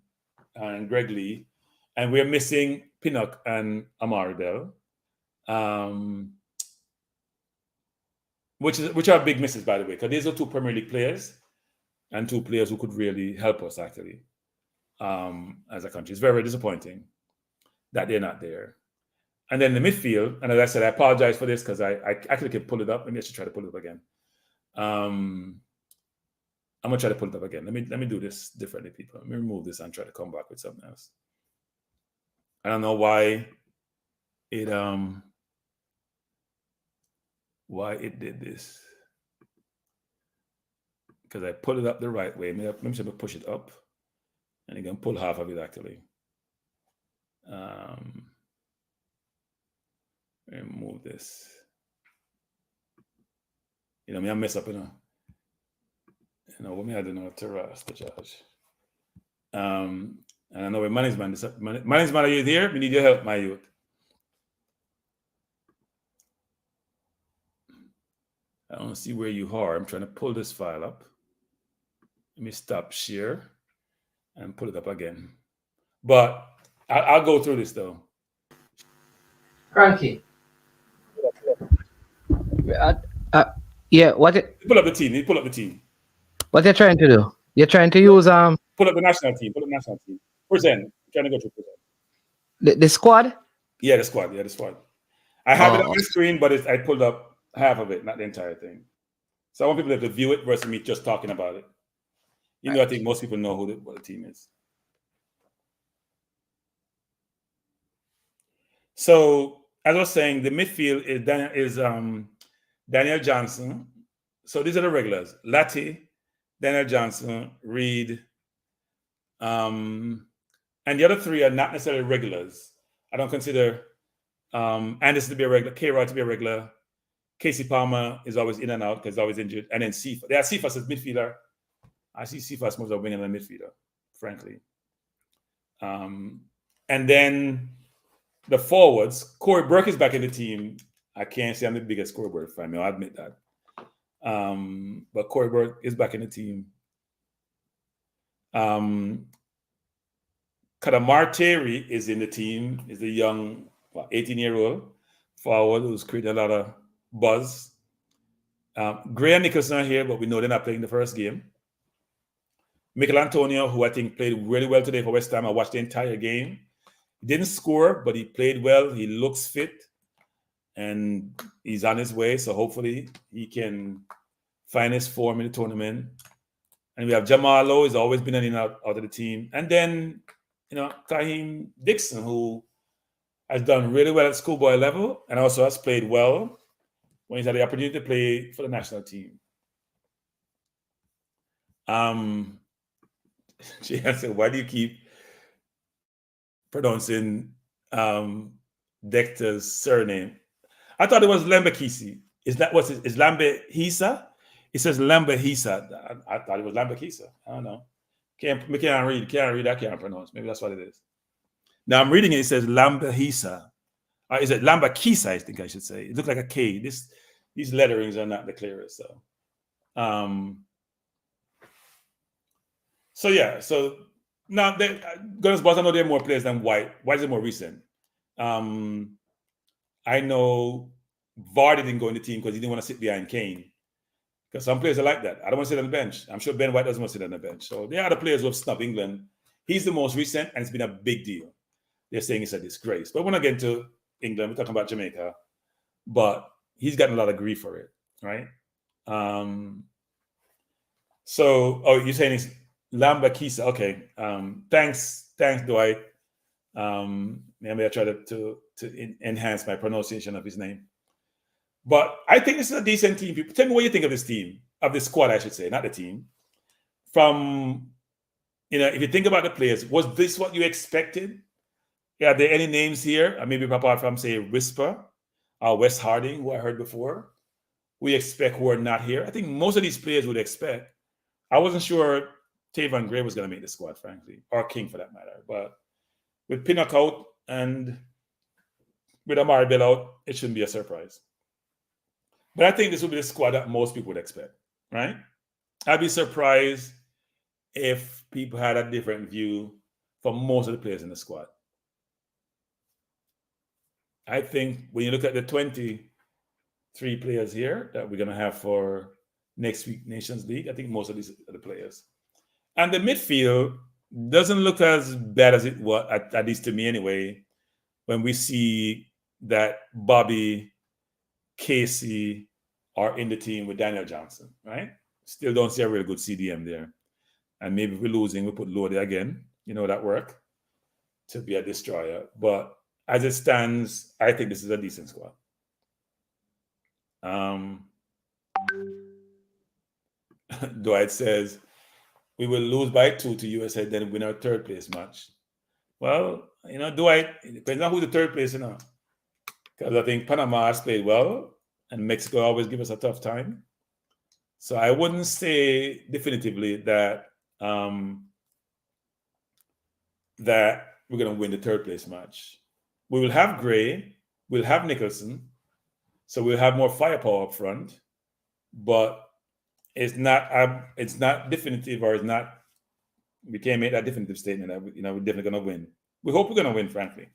Greg Lee. And we're missing Pinnock and Amari Bell. Which are big misses, by the way, because these are two Premier League players and two players who could really help us, actually, as a country. It's very, very disappointing that they're not there. And then the midfield, and as I said, I apologize for this because I actually can pull it up. Maybe I should try to pull it up again. I'm going to try to pull it up again. Let me do this differently, people. Let me remove this and try to come back with something else. I don't know why it did this. Because I pulled it up the right way. Maybe I'm going to push it up. And you can pull half of it, actually. Remove this. Me I mess up, what me I don't know to charge. And I know when management, are you there? We need your help, my youth. I don't see where you are. I'm trying to pull this file up. Let me stop share and pull it up again. But I'll go through this though. Kranky. Yeah, what Pull up the team. Pull up the team. what you're trying to do? You're trying to use Pull up the national team. Pull up the national team. Present. Trying to go through present. the squad. Yeah, the squad. Yeah, the squad. I have it on the screen, but I pulled up half of it, not the entire thing. So I want people to view it versus me just talking about it. You know, I think most people know what the team is. So as I was saying, the midfield is Daniel Johnson. So these are the regulars: Latti, Daniel Johnson, Reed, and the other three are not necessarily regulars. I don't consider Anderson to be a regular, K-Rod to be a regular. Casey Palmer is always in and out because he's always injured. And then Cephas. They have Cephas as midfielder. I see Cephas more as a winger than a midfielder, frankly. And then the forwards, Corey Burke is back in the team. I can't say I'm the biggest Corey Burke fan. I'll admit that. But Corey Burke is back in the team. Kadamar Terry is in the team. Is the young 18-year-old forward who's created a lot of buzz. Gray and Nicholson are here, but we know they're not playing the first game. Michael Antonio, who I think played really well today for West Ham. I watched the entire game. He didn't score, but he played well. He looks fit, and he's on his way. So hopefully he can find his form in the tournament. And we have Jamal Lowe, who's always been in and out of the team. And then, Kaheem Dixon, who has done really well at schoolboy level and also has played well when he's had the opportunity to play for the national team. She said, why do you keep pronouncing Dexter's surname? I thought it was Lambakisi. Is that what's it? Is Lambahisa? It says Lambahisa. I thought it was Lambakisa. I don't know. Can't read. I can't pronounce. Maybe that's what it is. Now I'm reading it. It says Lambahisa. Is it Lambakisa? I think I should say. It looks like a K. These letterings are not the clearest. So now Gunners Boss, I know there are more players than White. White is more recent. I know Vardy didn't go in the team because he didn't want to sit behind Kane. Because some players are like that. I don't want to sit on the bench. I'm sure Ben White doesn't want to sit on the bench. So there are the players who have snubbed England. He's the most recent, and it's been a big deal. They're saying it's a disgrace. But we're not getting to England. We're talking about Jamaica. But he's gotten a lot of grief for it, right? You're saying it's Lambakisa. Okay. Thanks, Dwight. Maybe I try to enhance my pronunciation of his name. But I think this is a decent team. People, tell me what you think of this team, of this squad, I should say, not the team. From, if you think about the players, was this what you expected? Are there any names here? Maybe apart from, say, Whisper or Wes Harding, who I heard before, we expect who are not here. I think most of these players would expect. I wasn't sure Tavon Gray was going to make the squad, frankly, or King for that matter. But with Pinnock out and with Amari Bell out, it shouldn't be a surprise. But I think this would be the squad that most people would expect, right? I'd be surprised if people had a different view for most of the players in the squad. I think when you look at the 23 players here that we're going to have for next week Nations League, I think most of these are the players. And the midfield doesn't look as bad as it was, at least to me anyway, when we see that Bobby, Casey are in the team with Daniel Johnson, right? Still don't see a really good CDM there. And maybe if we're losing, we put Lodi again, that work to be a destroyer. But as it stands, I think this is a decent squad. Dwight says, we will lose by 2 to USA, then win our third place match. Well, Dwight, it depends on who the third place is, Because I think Panama has played well, and Mexico always give us a tough time. So I wouldn't say definitively that that we're going to win the third place match. We will have Gray, we'll have Nicholson, so we'll have more firepower up front, but it's not definitive, or it's not. We can't make that definitive statement that we're definitely going to win. We hope we're going to win, frankly,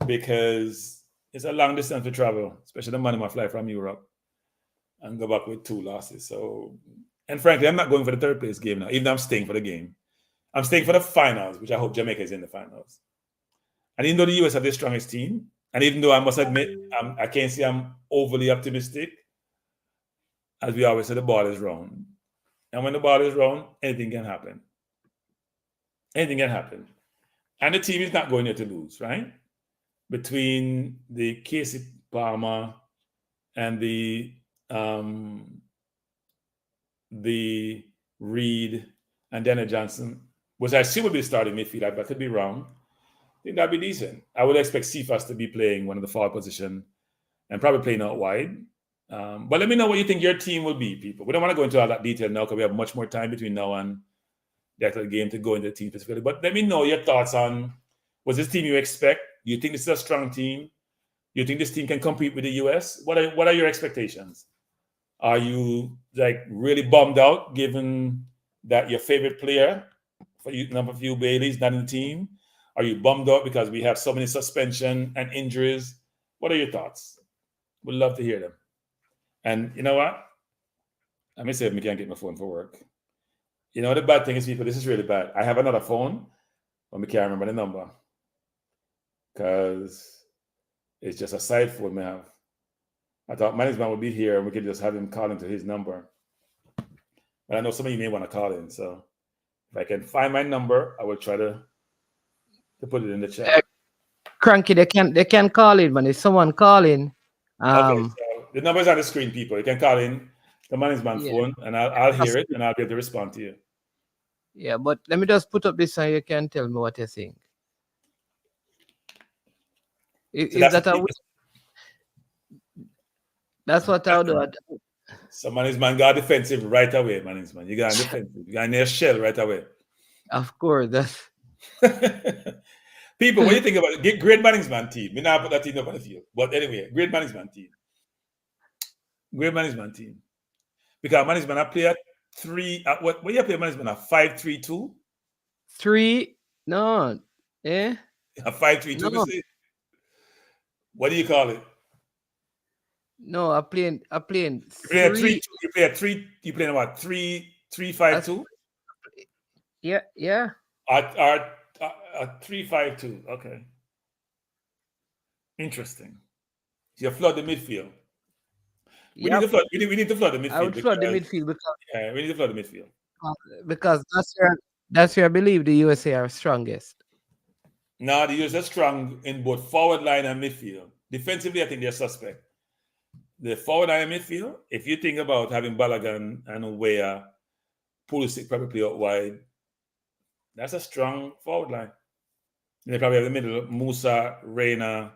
because it's a long distance to travel, especially the man who fly from Europe and go back with 2 losses. So, and frankly, I'm not going for the third place game now, even though I'm staying for the game. I'm staying for the finals, which I hope Jamaica is in the finals. And even though the US have the strongest team, and even though I must admit, I can't say I'm overly optimistic, as we always say, the ball is round. And when the ball is round, anything can happen. Anything can happen. And the team is not going there to lose, right? Between the Casey Palmer and the Reed and Daniel Johnson, which I assume would be the starting midfield, but I could be wrong. I think that'd be decent. I would expect Cephas to be playing one of the forward position and probably playing out wide. But let me know what you think your team will be, people. We don't want to go into all that detail now because we have much more time between now and the actual game to go into the team specifically. But let me know your thoughts on, was this team you expect? Do you think this is a strong team? Do you think this team can compete with the US? What are your expectations? Are you like really bummed out given that your favorite player for you, number few Bailey's not in the team? Are you bummed out because we have so many suspension and injuries? What are your thoughts? Would love to hear them. And you know what? Let me see if I can't get my phone for work. You know, the bad thing is, people, this is really bad. I have another phone, but I can't remember the number because it's just a side phone we have. I thought management would be here and we could just have him call into his number. But I know some of you may want to call in. So if I can find my number, I will try to put it in the chat. Kranky, they can call in, man. If someone calling. Okay, so the number's on the screen, people. You can call in the management phone and I'll hear it and I'll be able to respond to you. Yeah, but let me just put up this so you can tell me what you think. That's what I'll do. So management got defensive right away, management. You got defensive. You got near shell right away. Of course. That's people, what do you think about it? Great management team. We now put that team up on the field. But anyway, great management team. Great management team. Because management I play at 3 what you play management at 5-3-2? 3 no. Eh? A 5-3-2. No. What do you call it? No, I playing you play a 3. You play a 3. You play what? 3-5-2? Yeah. At 3-5-2. Okay. Interesting. You flood the midfield. We need to flood the midfield. I would flood the midfield because we need to flood the midfield. Because that's where I believe the USA are strongest. No, the USA are strong in both forward line and midfield. Defensively, I think they're suspect. The forward line and midfield, if you think about having Balogun and Weah, Pulisic probably play out wide, that's a strong forward line. And they probably have the middle, Musa, Reina,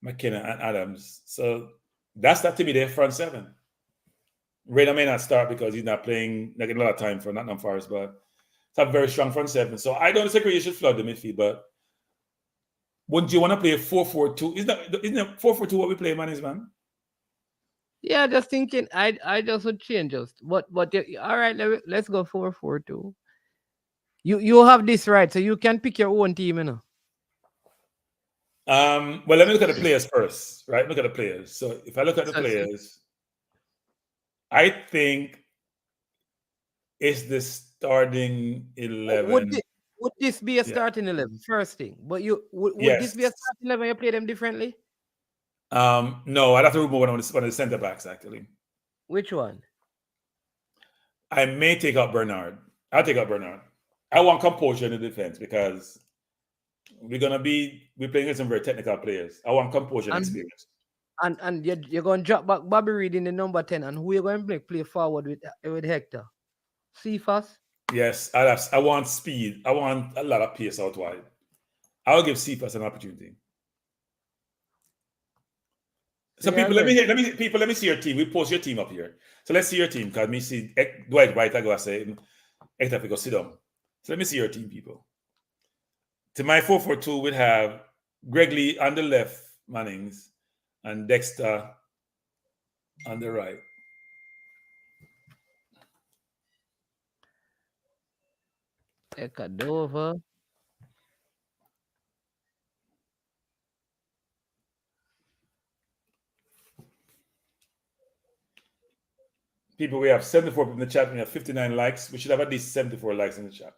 McKenna, and Adams. So that's that to me, their front seven. Reina may not start because he's not playing, not getting a lot of time for Nottingham Forest, but it's a very strong front seven. So I don't disagree you should flood the midfield, but wouldn't you want to play a 4-4-2? Isn't it 4-4-2 what we play, man? Yeah, just thinking. I just would change us. But all right, let's go 4-4-2. You have this right, so you can pick your own team, you know. Well, let me look at the players first, right? Look at the players. So if I look at the players, I think it's the starting 11. Would this be a starting 11? First thing, but would this be a starting 11? You play them differently? No, I'd have to remove one of the center backs actually. Which one? I may take out Bernard. I'll take out Bernard. I want composure in the defense because we're playing with some very technical players. I want composure and experience. And you're going to drop back Bobby Reed in the number 10, and who are you going to play forward with Hector? Cephas? Yes, I want speed. I want a lot of pace out wide. I'll give Cephas an opportunity. So people, let me see your team. We post your team up here. So let's see your team. Because me see Dwight White, I go say, Hector, go sit down. So let me see your team, people. To my 4-4-2 would have Greg Lee on the left, Mannings, and Dexter on the right. Ekadova. People, we have 74 people in the chat. We have 59 likes. We should have at least 74 likes in the chat.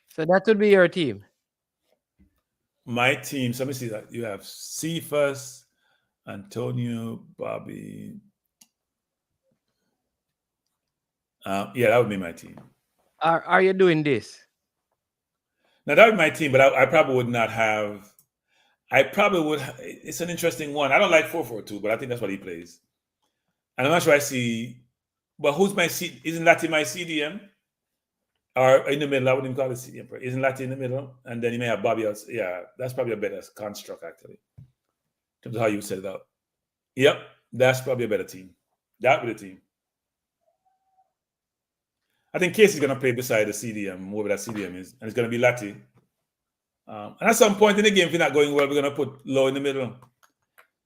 So that would be your team. My team. So let me see that. You have Cephas, Antonio, Bobby. Yeah, that would be my team. Are you doing this? Now that would be my team, but I probably would not have. I probably would. It's an interesting one. I don't like 4-4-2, but I think that's what he plays. And I'm not sure I see. But who's my C? Isn't Lati my CDM? Or in the middle? I wouldn't call it CDM. Isn't Lati in the middle? And then you may have Bobby else. Yeah, that's probably a better construct actually. In terms of how you set it up. Yep, that's probably a better team. That would be the team. I think Casey's going to play beside the CDM, whoever that CDM is, and it's going to be Lati. And at some point in the game, if you're not going well, we're going to put Low in the middle.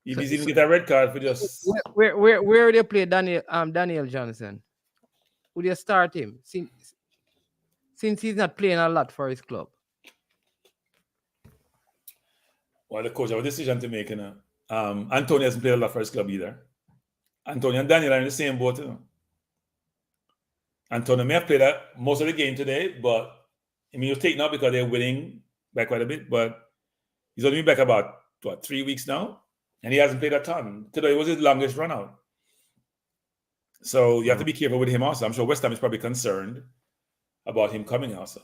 If he's even get a red card for just where would you play Daniel Johnson? Would you start him since he's not playing a lot for his club? Well, the coach have a decision to make. Antonio hasn't played a lot for his club either. Antonio and Daniel are in the same boat. Antonio may have played most of the game today, but I mean, he'll take now because they're winning by quite a bit. But he's only been back about 3 weeks now, and he hasn't played a ton. Today was his longest run out. So you have to be careful with him also. I'm sure West Ham is probably concerned about him coming also.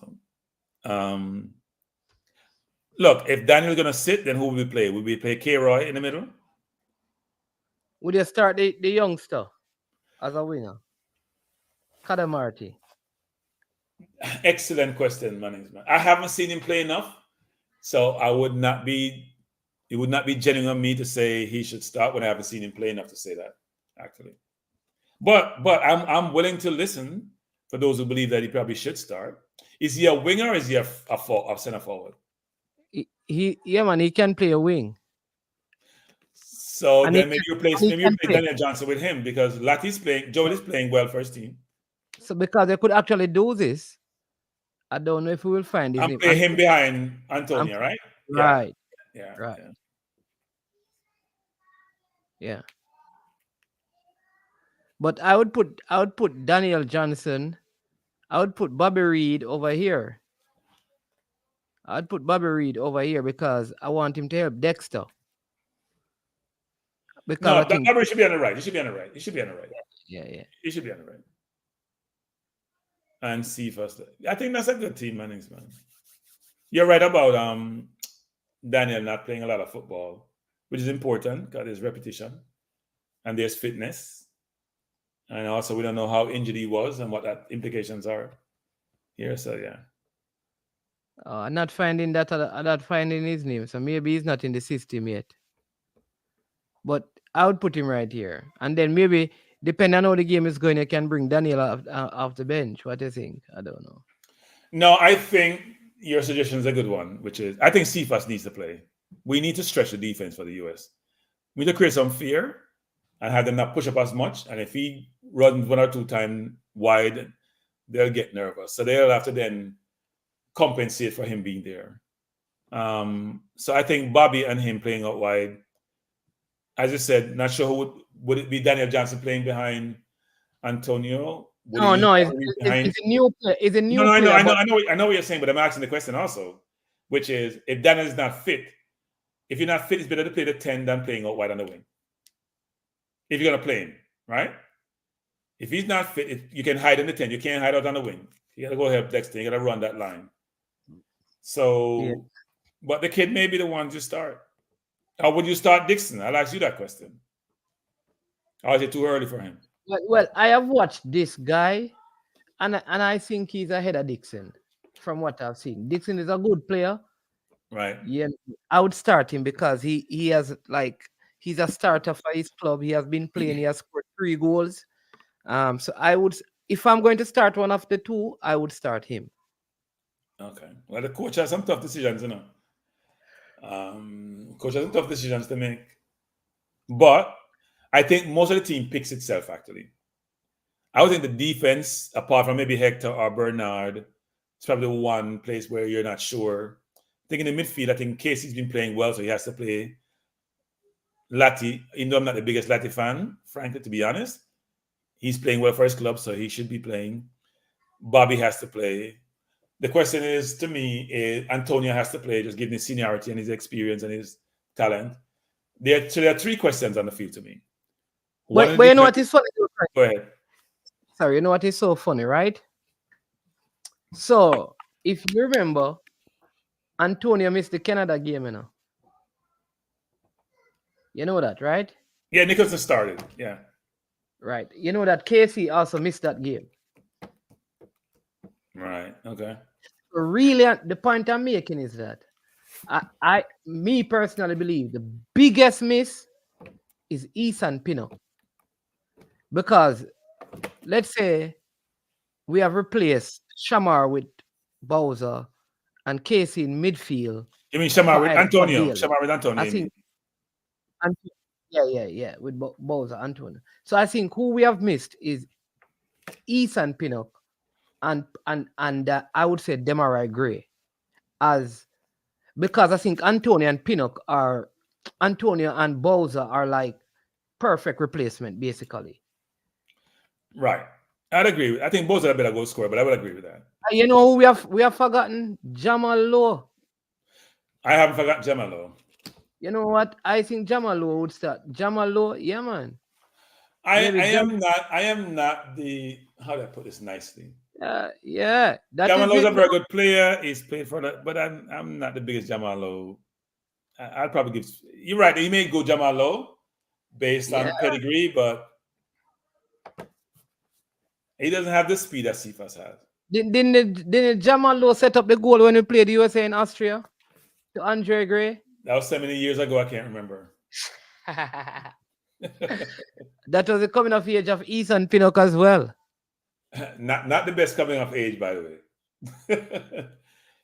Look, if Daniel's going to sit, then who will we play? Will we play K-Roy in the middle? Would you start the youngster as a winger? Kadamarti. Excellent question, Mannings. I haven't seen him play enough, so I would not be. It would not be genuine of me to say he should start when I haven't seen him play enough to say that, actually. But I'm willing to listen for those who believe that he probably should start. Is he a winger or is he a center forward? He can play a wing. So and then maybe you play Daniel Johnson with him because Lati's playing, Joel is playing well for his team. So because they could actually do this, I don't know if we will find his name. Play him behind Antonio, right? Right. Yeah. Right. Yeah. But I would put Daniel Johnson. I would put Bobby Reed over here. I'd put Bobby Reed over here because I want him to help Dexter. Because Bobby should be on the right. He should be on the right. Yeah. He should be on the right. And see first. I think that's a good team, Mannings, man. You're right about Daniel not playing a lot of football, which is important because there's repetition and there's fitness. And also we don't know how injured he was and what that implications are here. So yeah. I'm not finding that. I'm not finding his name. So maybe he's not in the system yet. But I would put him right here. And then maybe, depending on how the game is going, you can bring Daniel off the bench. What do you think? I don't know. No, I think your suggestion is a good one, which is I think Cephas needs to play. We need to stretch the defense for the US. We need to create some fear and have them not push up as much. And if he runs 1 or 2 times wide, they'll get nervous. So they'll have to then compensate for him being there. So I think Bobby and him playing out wide. As I said, not sure who would it be Daniel Johnson playing behind Antonio? No, it's a new player. It's a new player. No, I know what you're saying, but I'm asking the question also, which is if Daniel is not fit, if you're not fit, it's better to play the 10 than playing out wide on the wing. If you're gonna play him, right? If he's not fit, you can hide in the 10. You can't hide out on the wing. You gotta go help Dexter. You gotta run that line. So, but the kid may be the one to start. Or would you start Dixon? I'll ask you that question. Or is it too early for him? Well, I have watched this guy, and I think he's ahead of Dixon from what I've seen. Dixon is a good player. Right. Yeah, I would start him because he has he's a starter for his club. He has been playing. He has scored 3 goals. So I would, if I'm going to start one of the 2, I would start him. Okay. Well, the coach has some tough decisions, Coach has some tough decisions to make. But I think most of the team picks itself, actually. I would think the defense, apart from maybe Hector or Bernard, it's probably the one place where you're not sure. I think in the midfield, I think Casey's been playing well, so he has to play Lati. Even though I'm not the biggest Lati fan, frankly, to be honest, he's playing well for his club, so he should be playing. Bobby has to play. The question is, to me, is Antonio has to play, just given his seniority and his experience and his talent. So there are three questions on the field to me. One But you know what is funny? Go ahead. Sorry, you know what is so funny, right? So if you remember, Antonio missed the Canada game, You know that, right? Yeah, Nicholson started. Yeah. Right. You know that Casey also missed that game. Right. Okay. So really, the point I'm making is that me personally believe the biggest miss is Ethan Pinnock. Because let's say we have replaced Shamar with Bowser and Casey in midfield. You mean Shamar with Antonio? Shamar with Antonio. I think. Yeah, with Bowser, Antonio. So I think who we have missed is Ethan Pinnock and I would say Demarai Gray, because I think Antonio and Bowser are like perfect replacement, basically. Right. I'd agree. I think Bowser a better goal scorer, but I would agree with that. You know, we have forgotten Jamal Lowe. I haven't forgotten Jamal Lowe. You know what? I think Jamal Lowe would start. Jamal Lowe, yeah, man. I am not the, how do I put this nicely? Yeah. Jamal Lowe's a very good player. He's played for that, but I'm not the biggest Jamal Lowe. I'll probably give. You're right. He may go Jamal Lowe based on pedigree, but he doesn't have the speed that Cephas has. Didn't Jamal Lowe set up the goal when we played the USA in Austria to Andre Gray? That was so many years ago. I can't remember. That was the coming of age of Ethan Pinnock as well. Not the best coming of age, by the way.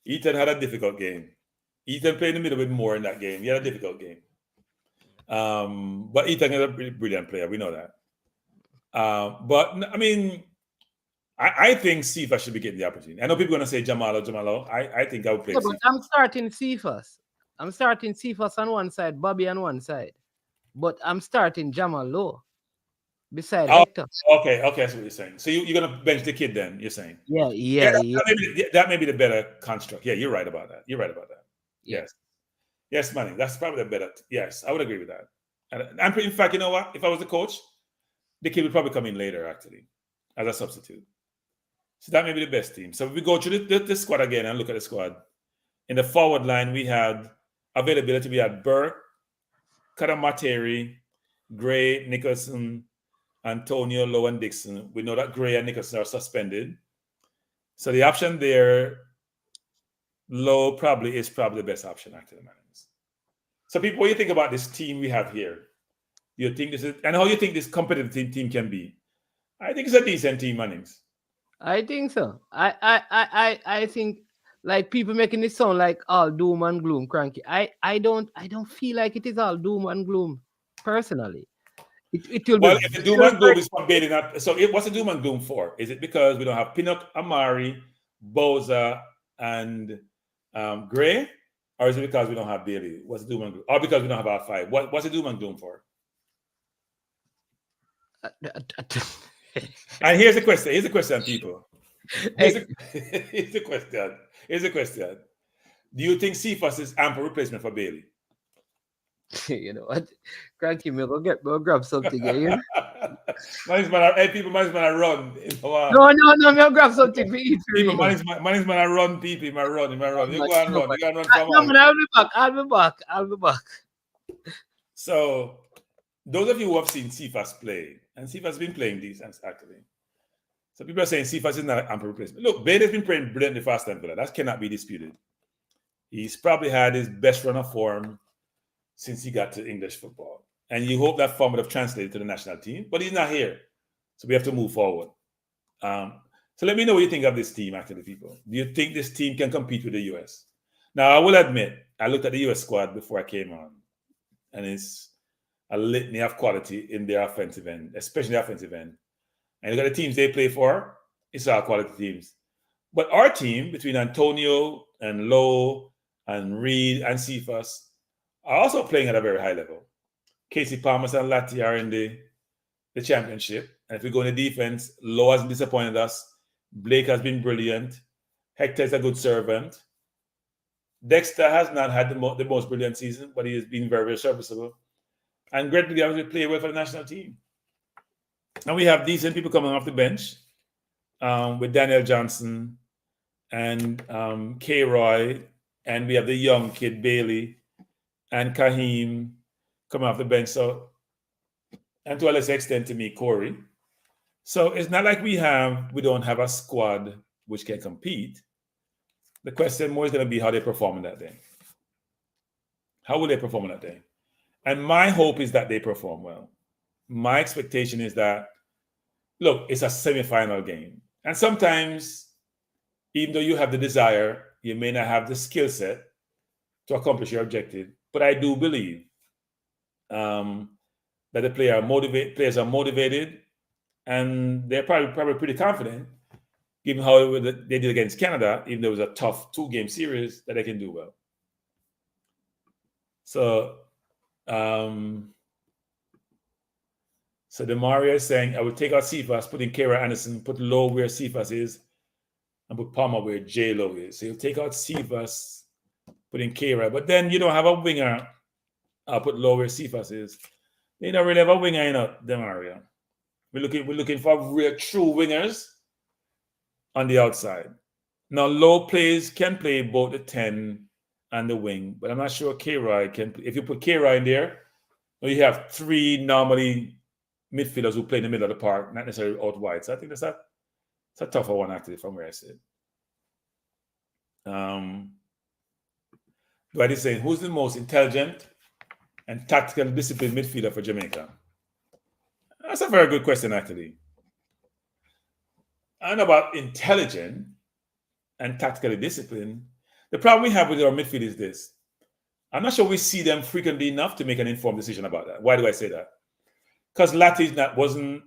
Ethan had a difficult game. Ethan played in the middle bit more in that game. He had a difficult game. But Ethan is a brilliant player. We know that. But I mean, I think Cephas should be getting the opportunity. I know people are going to say Jamalo. I think I would play Cephas. I'm starting Cephas. I'm starting Cephas on one side, Bobby on one side. But I'm starting Jamal Lowe beside Hector. Okay, that's what you're saying. So you're going to bench the kid then, you're saying? Yeah. That may be the better construct. Yeah, you're right about that. Yes, Manny. That's probably the better. Yes, I would agree with that. And in fact, you know what? If I was the coach, the kid would probably come in later, actually, as a substitute. So that may be the best team. So if we go through the squad again and look at the squad, in the forward line, we had availability. We had Burke, Karamateri, Gray, Nicholson, Antonio, Lowe, and Dixon. We know that Gray and Nicholson are suspended. So the option there, Lowe is probably the best option, actually. So people, what do you think about this team we have here? Do you think this is, and how you think this competitive team can be? I think it's a decent team, Mannings. I think so. I think, like, people making it sound like all doom and gloom, Kranky. I don't feel like it is all doom and gloom, personally. It will well, if the doom and gloom is from bailing out, so what's the doom and gloom for? Is it because we don't have Pinnock, Amari, Bowser, and Gray? Or is it because we don't have Bailey? What's the doom and gloom? Or because we don't have our five? What's the doom and gloom for? And here's the question. Here's the question, people. Here's the question. Do you think Cephas is ample replacement for Bailey? You know what? Kranky, we'll grab something here. People might run. No, we'll grab something for each. People, man is run, people, you run. You go and run. You go and run. I'll be back. So, those of you who have seen Cephas play, and Cephas has been playing decent, actually. So people are saying Cephas is not an ample replacement. Look, Bailey's been playing brilliantly for Aston Villa. That cannot be disputed. He's probably had his best run of form since he got to English football. And you hope that form would have translated to the national team, but he's not here. So we have to move forward. So let me know what you think of this team, actually, people. Do you think this team can compete with the US? Now, I will admit, I looked at the US squad before I came on, and it's a litany of quality in their offensive end, especially the offensive end. And look at the teams they play for, it's all quality teams. But our team, between Antonio and Lowe and Reed and Cephas, are also playing at a very high level. Casey Palmas and Latti are in the championship. And if we go in the defense, Lowe hasn't disappointed us. Blake has been brilliant. Hector is a good servant. Dexter has not had the most brilliant season, but he has been very, very serviceable. And Greg Williams will play well for the national team. And we have decent people coming off the bench with Daniel Johnson and K. Roy, and we have the young kid Bailey and Kahim coming off the bench. So, and to a lesser extent to me, Corey. So it's not like we don't have a squad which can compete. The question more is going to be how they perform on that day. How will they perform on that day? And my hope is that they perform well. My expectation is that, look, it's a semi-final game. And sometimes, even though you have the desire, you may not have the skill set to accomplish your objective. But I do believe that the players are motivated, and they're probably pretty confident, given how they did against Canada, even though it was a tough 2-game series, that they can do well. So, so Demaria is saying, I would take out Cephas, put in Kara Anderson, put Lowe where Cephas is, and put Palmer where J. Lowe is. So you'll take out Cephas, put in Kara, but then you don't have a winger. I'll put Lowe where Cephas is. They don't really have a winger in Demaria. We're looking for real true wingers on the outside. Now, Lowe can play both the 10 and the wing, but I'm not sure K-Roy can play. If you put K-Roy in there, you have 3 normally midfielders who play in the middle of the park, not necessarily out wide. So I think it's a tougher one, actually, from where I sit. Dwight is saying, who's the most intelligent and tactical disciplined midfielder for Jamaica? That's a very good question, actually. I don't know about intelligent and tactically disciplined. The problem we have with our midfield is this. I'm not sure we see them frequently enough to make an informed decision about that. Why do I say that? Because Latti wasn't,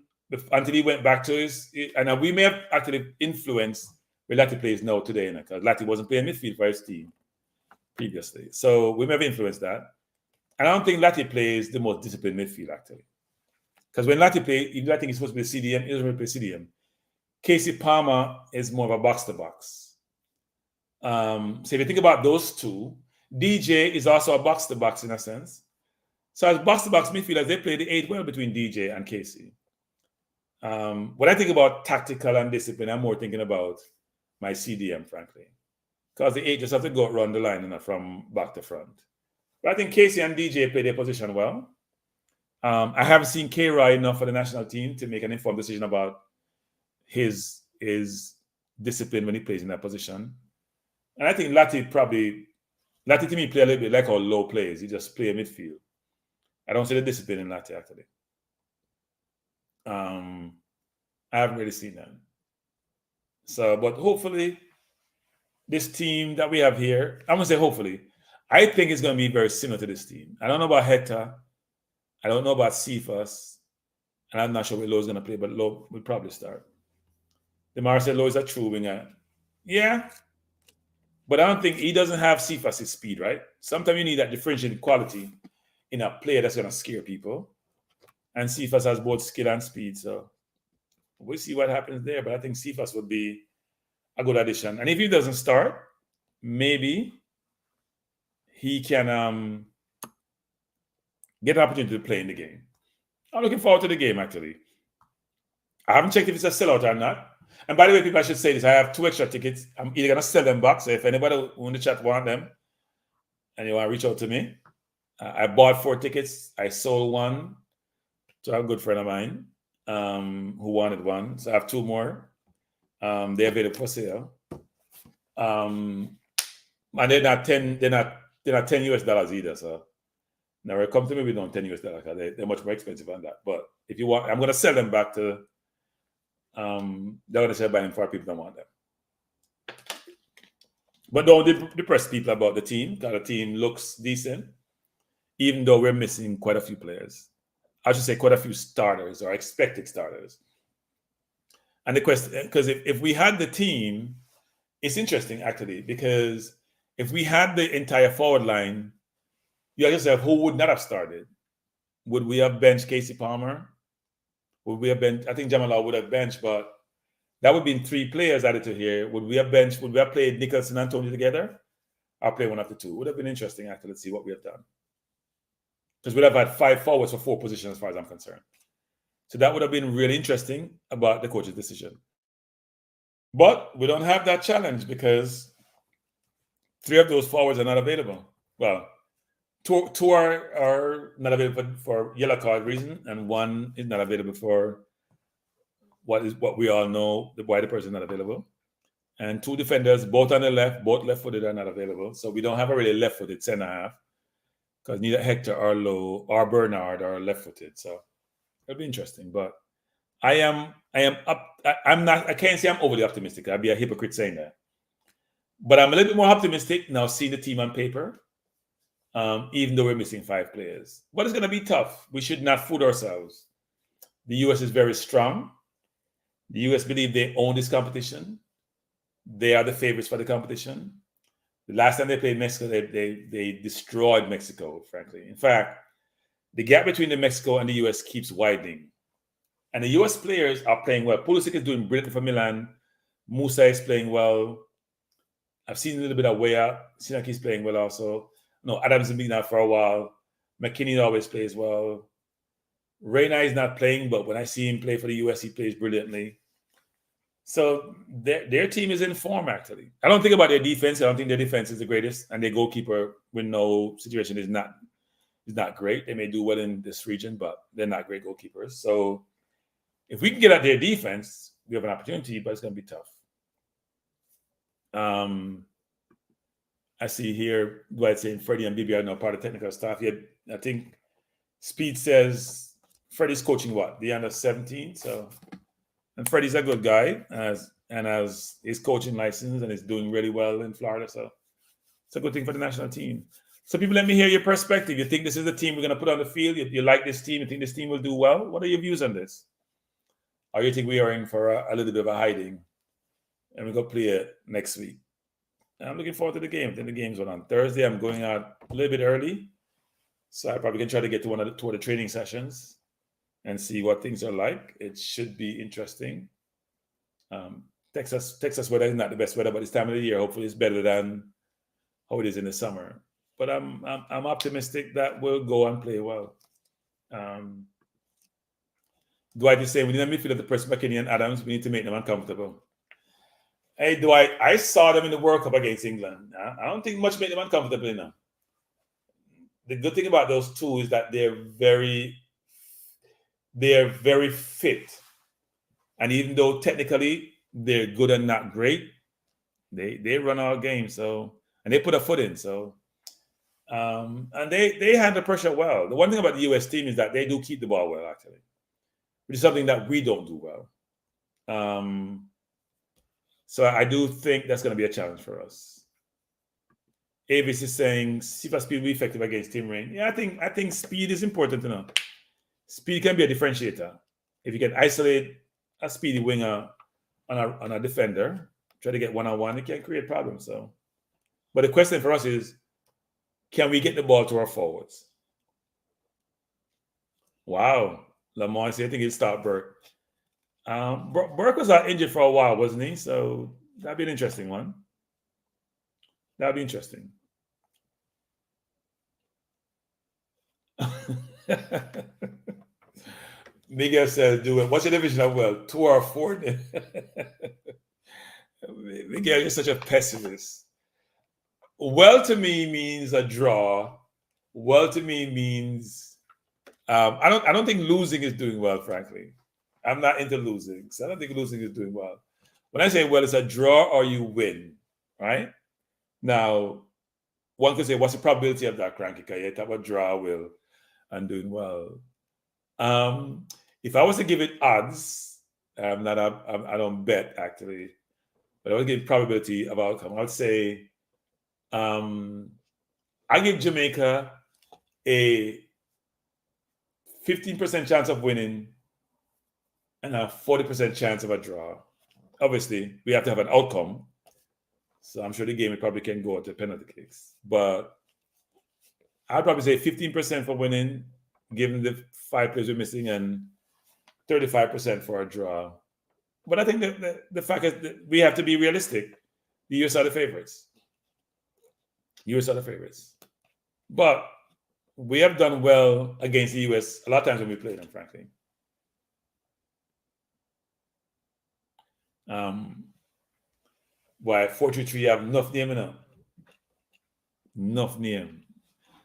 until he went back to his, and we may have actually influenced where Latti plays now today, because Latti wasn't playing midfield for his team previously. So we may have influenced that. And I don't think Latti plays the most disciplined midfield, actually. Because when Latti plays, even I think he's supposed to play CDM, he doesn't really play CDM. Casey Palmer is more of a box-to-box. So if you think about those two, DJ is also a box-to-box in a sense. So as box-to-box midfielders, they play the 8 well between DJ and Casey. When I think about tactical and discipline, I'm more thinking about my CDM, frankly. Because the 8 just have to go run the line from back to front. But I think Casey and DJ play their position well. I haven't seen K-Roy enough for the national team to make an informed decision about his discipline when he plays in that position. And I think Latti to me play a little bit like how Lowe plays. He just play a midfield. I don't see the discipline in Latti, actually. I haven't really seen that. So, but hopefully, this team that we have here, I'm going to say hopefully, I think it's going to be very similar to this team. I don't know about Hector. I don't know about Cephas. And I'm not sure where Lowe's going to play, but Lowe will probably start. DeMar said Lowe is a true winger. Yeah. But I don't think he doesn't have Cephas' speed, right? Sometimes you need that differentiated quality in a player that's going to scare people. And Cephas has both skill and speed. So we'll see what happens there. But I think Cephas would be a good addition. And if he doesn't start, maybe he can get an opportunity to play in the game. I'm looking forward to the game, actually. I haven't checked if it's a sellout or not. And by the way, people, I should say this. I have 2 extra tickets. I'm either going to sell them back. So if anybody in the chat want them and you want to reach out to me, I bought 4 tickets. I sold 1 to a good friend of mine who wanted 1. So I have 2 more. They're available for sale. And they're not $10 US either. So never come to me with $10 US because they're much more expensive than that. But if you want, I'm going to sell them back to they're going to say buying for people that want them. But don't depress people about the team, because the team looks decent, even though we're missing quite a few players. I should say quite a few starters or expected starters. And the question, because if we had the team, it's interesting actually, because if we had the entire forward line, you ask yourself, who would not have started? Would we have benched Casey Palmer? Would we have benched? I think Jamal would have benched, but that would have been 3 players added to here. Would we have benched? Would we have played Nicholson and Antonio together? I'll play one of the two. Would have been interesting actually to see what we have done. Because we'd have had 5 forwards for 4 positions as far as I'm concerned. So that would have been really interesting about the coach's decision. But we don't have that challenge because 3 of those forwards are not available. Well, 2 are not available for yellow card reason, and 1 is not available for what we all know, why the person is not available. And 2 defenders, both on the left, both left-footed, are not available. So we don't have a really left-footed center half, because neither Hector or Lowe or Bernard are left-footed. So it'll be interesting. But I can't say I'm overly optimistic. I'd be a hypocrite saying that. But I'm a little bit more optimistic now seeing the team on paper, even though we're missing 5 players. But it's going to be tough. We should not fool ourselves. The U.S. is very strong. The U.S. believe they own this competition. They are the favorites for the competition. The last time they played Mexico, they destroyed Mexico, frankly. In fact, the gap between the Mexico and the U.S. keeps widening. And the U.S. players are playing well. Pulisic is doing brilliant for Milan. Musa is playing well. I've seen a little bit of Weah. Sinaki's playing well also. No, Adams has been out for a while. McKinney always plays well. Reyna is not playing, but when I see him play for the U.S., he plays brilliantly. So their team is in form, actually. I don't think about their defense. I don't think their defense is the greatest. And their goalkeeper, with no situation, is not great. They may do well in this region, but they're not great goalkeepers. So if we can get at their defense, we have an opportunity, but it's going to be tough. I see here Dwight saying Freddie and Bibi are now part of technical staff. Yeah, I think Speed says Freddie's coaching what? The under 17. So, and Freddie's a good guy, has his coaching license and is doing really well in Florida. So it's a good thing for the national team. So people, let me hear your perspective. You think this is the team we're going to put on the field? You like this team? You think this team will do well? What are your views on this? Or you think we are in for a little bit of a hiding and we're going to play it next week? I'm looking forward to the game. I think the game's on Thursday. I'm going out a little bit early, so I probably can try to get to two of the training sessions and see what things are like. It should be interesting. Texas weather is not the best weather, but this time of the year, hopefully, it's better than how it is in the summer. But I'm optimistic that we'll go and play well. Dwight is saying we need a midfield of the person McKinney and Adams. We need to make them uncomfortable. Hey, Dwight, I saw them in the World Cup against England. I don't think much made them uncomfortable enough. The good thing about those 2 is that they're very fit. And even though technically they're good and not great, they run our game. So, and they put a foot in. So, and they handle pressure well. The one thing about the US team is that they do keep the ball well, actually, which is something that we don't do well. So I do think that's going to be a challenge for us. Avis is saying Sifa speed will be effective against Team Rain. Yeah, I think speed is important to know. Speed can be a differentiator. If you can isolate a speedy winger on a defender, try to get one-on-one, it can create problems. So, but the question for us is, can we get the ball to our forwards? Wow, Lamar said I think he'll start Burke. Burke was out injured for a while, wasn't he? So that'd be an interesting one. That'd be interesting. Miguel says, do it. What's your division of well? 2 or 4? Miguel, you're such a pessimist. Well to me means a draw. Well to me means I don't think losing is doing well, frankly. I'm not into losing, so I don't think losing is doing well. When I say well, it's a draw or you win, right? Now, one could say, what's the probability of that, Kranky? Because you talk about draw, will, and doing well. If I was to give it odds, I don't bet actually, but I would give probability of outcome. I would say I give Jamaica a 15% chance of winning and a 40% chance of a draw. Obviously, we have to have an outcome. So I'm sure the game probably can go to penalty kicks. But I'd probably say 15% for winning, given the 5 players we're missing, and 35% for a draw. But I think that the fact is that we have to be realistic. The US are the favorites. US are the favorites. But we have done well against the US a lot of times when we play them, frankly. Why 4-3-3 have enough name enough. Enough name.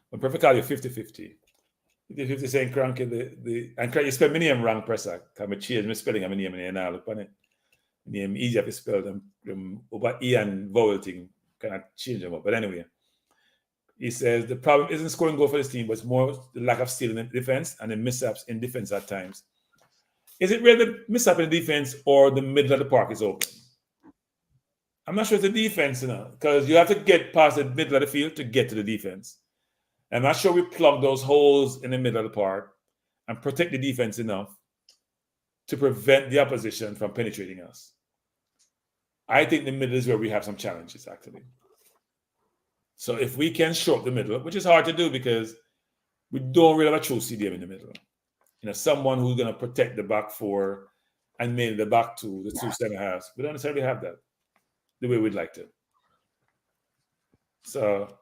When perfect call you 50-50. 50-50 saying Kranky and Kranky spell my name wrong, Pressa. Because I change my spelling of my name and I look on it. Name easier to spell them over E and vowel thing. Kind of change them up. But anyway. He says the problem isn't scoring goal for this team, but it's more the lack of stealing in defense and the mishaps in defense at times. Is it really the mishap in defense or the middle of the park is open? I'm not sure it's the defense, because you have to get past the middle of the field to get to the defense. I'm not sure we plug those holes in the middle of the park and protect the defense enough to prevent the opposition from penetrating us. I think the middle is where we have some challenges, actually. So if we can shore up the middle, which is hard to do because we don't really have a true CDM in the middle. Someone who's going to protect the back four and maybe the back two, the two center halves. We don't necessarily have that the way we'd like to. So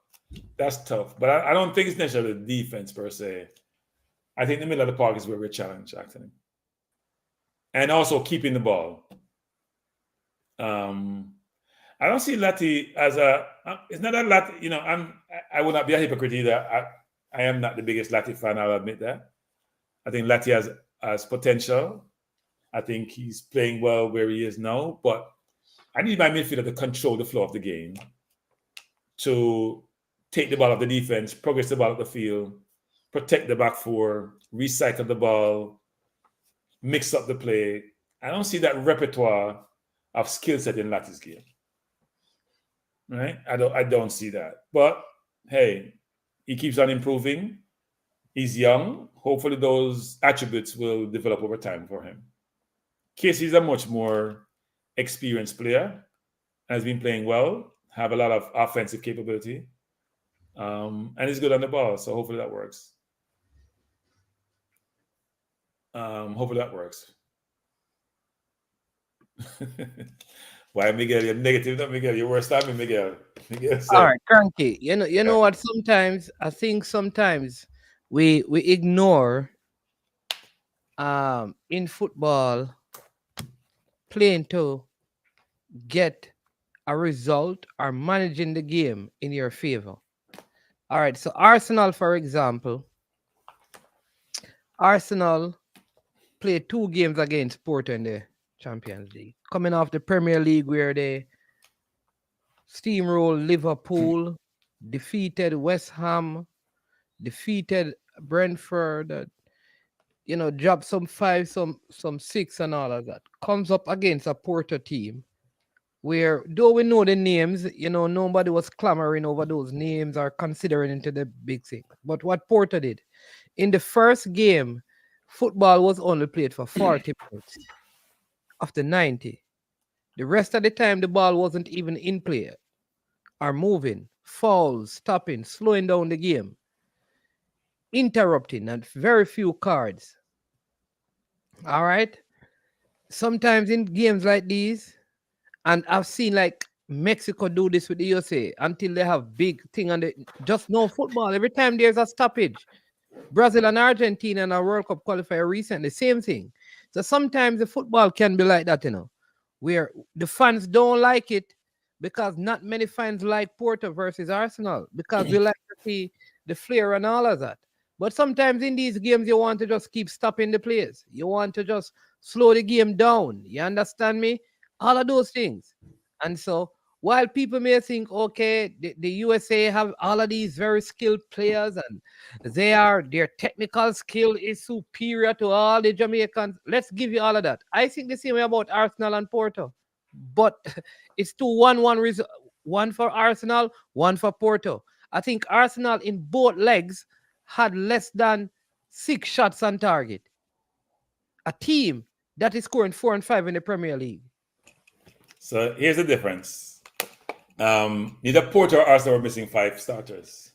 that's tough. But I don't think it's necessarily the defense per se. I think the middle of the park is where we're challenged, actually. And also keeping the ball. I don't see Lati as it's not a Lati, I will not be a hypocrite either. I am not the biggest Lati fan, I'll admit that. I think Lati has potential. I think he's playing well where he is now, but I need my midfielder to control the flow of the game, to take the ball off the defense, progress the ball up the field, protect the back four, recycle the ball, mix up the play. I don't see that repertoire of skill set in Lati's game. Right? I don't see that. But hey, he keeps on improving. He's young. Hopefully those attributes will develop over time for him. Casey's a much more experienced player, has been playing well, have a lot of offensive capability, and he's good on the ball. So hopefully that works. Hopefully that works. Why, Miguel? You're negative, not Miguel. You're worse than me, Miguel. All right, Kranky. You know what? Sometimes I think we ignore in football playing to get a result or managing the game in your favor. All right, so Arsenal, for example, Arsenal played 2 games against Porto in the Champions League, coming off the Premier League where they steamrolled Liverpool, defeated West Ham, defeated Brentford, dropped some 5, some 6 and all of that. Comes up against a Porto team where, though we know the names, nobody was clamoring over those names or considering into the big thing. But what Porto did, in the first game, football was only played for 40 minutes of the 90. The rest of the time, the ball wasn't even in play or moving, fouls, stopping, slowing down the game, interrupting, and very few cards. All right? Sometimes in games like these, and I've seen like Mexico do this with the USA until they have big thing and just no football. Every time there's a stoppage. Brazil and Argentina in a World Cup qualifier recently, same thing. So sometimes the football can be like that, where the fans don't like it because not many fans like Porto versus Arsenal because we like to see the flair and all of that. But sometimes in these games, you want to just keep stopping the players. You want to just slow the game down. You understand me? All of those things. And so while people may think, okay, the USA have all of these very skilled players and their technical skill is superior to all the Jamaicans. Let's give you all of that. I think the same way about Arsenal and Porto. But it's 2-1-1 one for Arsenal, one for Porto. I think Arsenal in both legs had less than 6 shots on target. A team that is scoring 4 and 5 in the Premier League. So here's the difference. Neither Porto or Arsenal were missing 5 starters.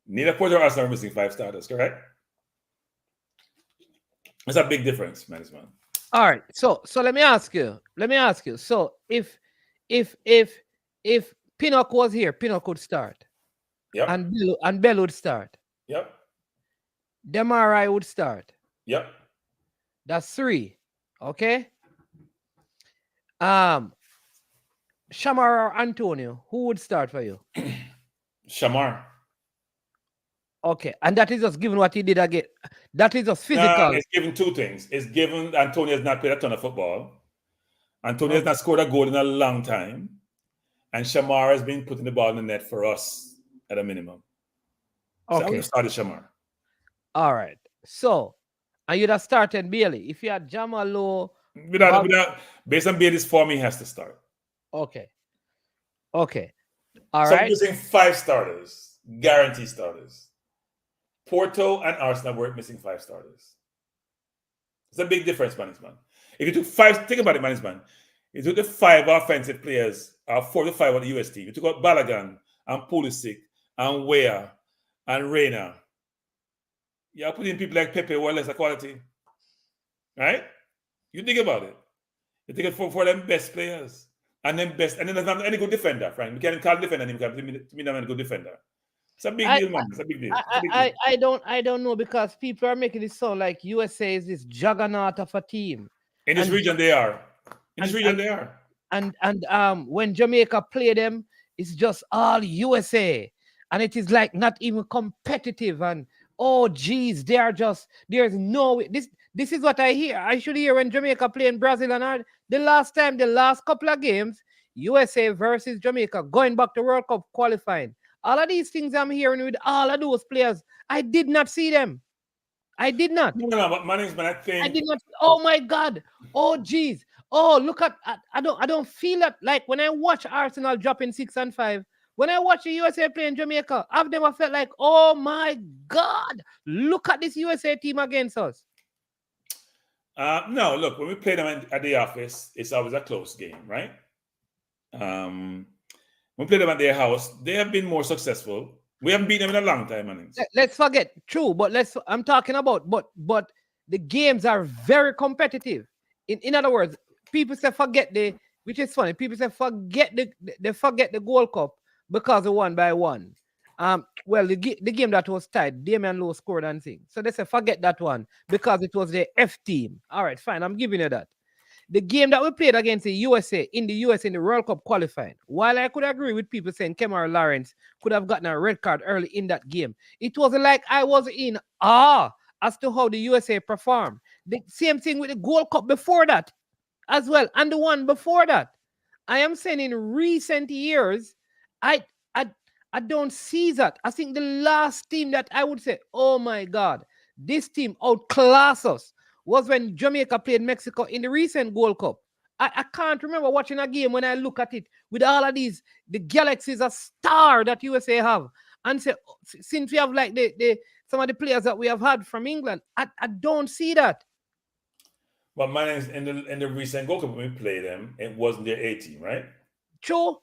Neither Porto or Arsenal were missing 5 starters, correct? It's a big difference, man. All right. So let me ask you. So if Pinnock was here, Pinnock would start. Yep. And Bell would start. Yep. Demarai would start. Yep. That's 3. Okay. Shamar or Antonio, who would start for you? Shamar. Okay, and that is just given what he did again. That is just physical. It's given 2 things. It's given Antonio has not played a ton of football. Antonio has not scored a goal in a long time. And Shamar has been putting the ball in the net for us at a minimum. So I would have started Shamar. All right. So, and you'd have started Bailey. If you had Jamalo. Based on Bailey's form, he has to start. Okay. All right. So I'm using 5 starters, guaranteed starters. Porto and Arsenal were missing 5 starters. It's a big difference, man. If you took 5, think about it, man. You took the 5 offensive players, 4 to 5 on the US team. You took out Balogun and Pulisic and Weah and Reina. You're putting people like Pepe who are lesser quality. Right? You think about it. You think it for them best players. And then there's not any good defender, Frank. We can't call defender him because to me, not a good defender. It's a big deal, man. It's a big deal. I don't know, because people are making it sound like USA is this juggernaut of a team. In this region, they are. And when Jamaica play them, it's just all USA. And it is like not even competitive. And oh geez, there's no way. This is what I hear. I should hear when Jamaica playing Brazil and the last couple of games, USA versus Jamaica, going back to World Cup qualifying. All of these things I'm hearing with all of those players, I did not see them. I did not. No, but my name's man, I think. I did not. Oh my God. Oh geez. Oh, look at. I don't feel that. Like when I watch Arsenal dropping 6 and 5. When I watch the USA playing Jamaica, I've never felt like, oh my God, look at this USA team against us. No, look, when we play them at the office, it's always a close game, right? When we play them at their house, they have been more successful. We haven't beaten them in a long time, man. Let's forget, true, but I'm talking about, but the games are very competitive. In other words, people say which is funny. People say forget the Gold Cup because of 1-1. Well, the game that was tied, Damian Lowe scored and things. So they say forget that one because it was the F team. All right, fine. I'm giving you that. The game that we played against the USA in the World Cup qualifying, while I could agree with people saying Kemar Lawrence could have gotten a red card early in that game, it wasn't like I was in awe as to how the USA performed. The same thing with the Gold Cup before that as well, and the one before that. I am saying in recent years, I don't see that. I think the last team that I would say, oh my God, this team outclassed us was when Jamaica played Mexico in the recent Gold Cup. I can't remember watching a game when I look at it with all of these, the galaxies of star that USA have. And say, since we have like some of the players that we have had from England, I don't see that. Well, mine is in the recent Gold Cup when we played them, it wasn't their A team, right? True.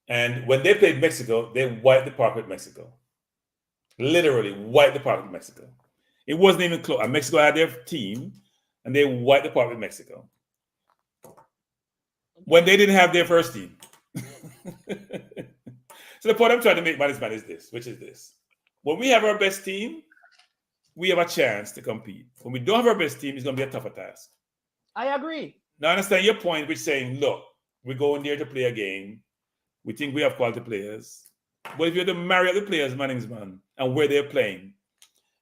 And when they played Mexico, they wiped the park with Mexico. Literally wiped the park with Mexico. It wasn't even close. And Mexico had their team, and they wiped the park with Mexico. When they didn't have their first team. So the point I'm trying to make, man, is this, which is this. When we have our best team, we have a chance to compete. When we don't have our best team, it's going to be a tougher task. I agree. Now, I understand your point, which is saying, look, we're going there to play a game. We think we have quality players. But if you're to marry up the players, man, and where they're playing,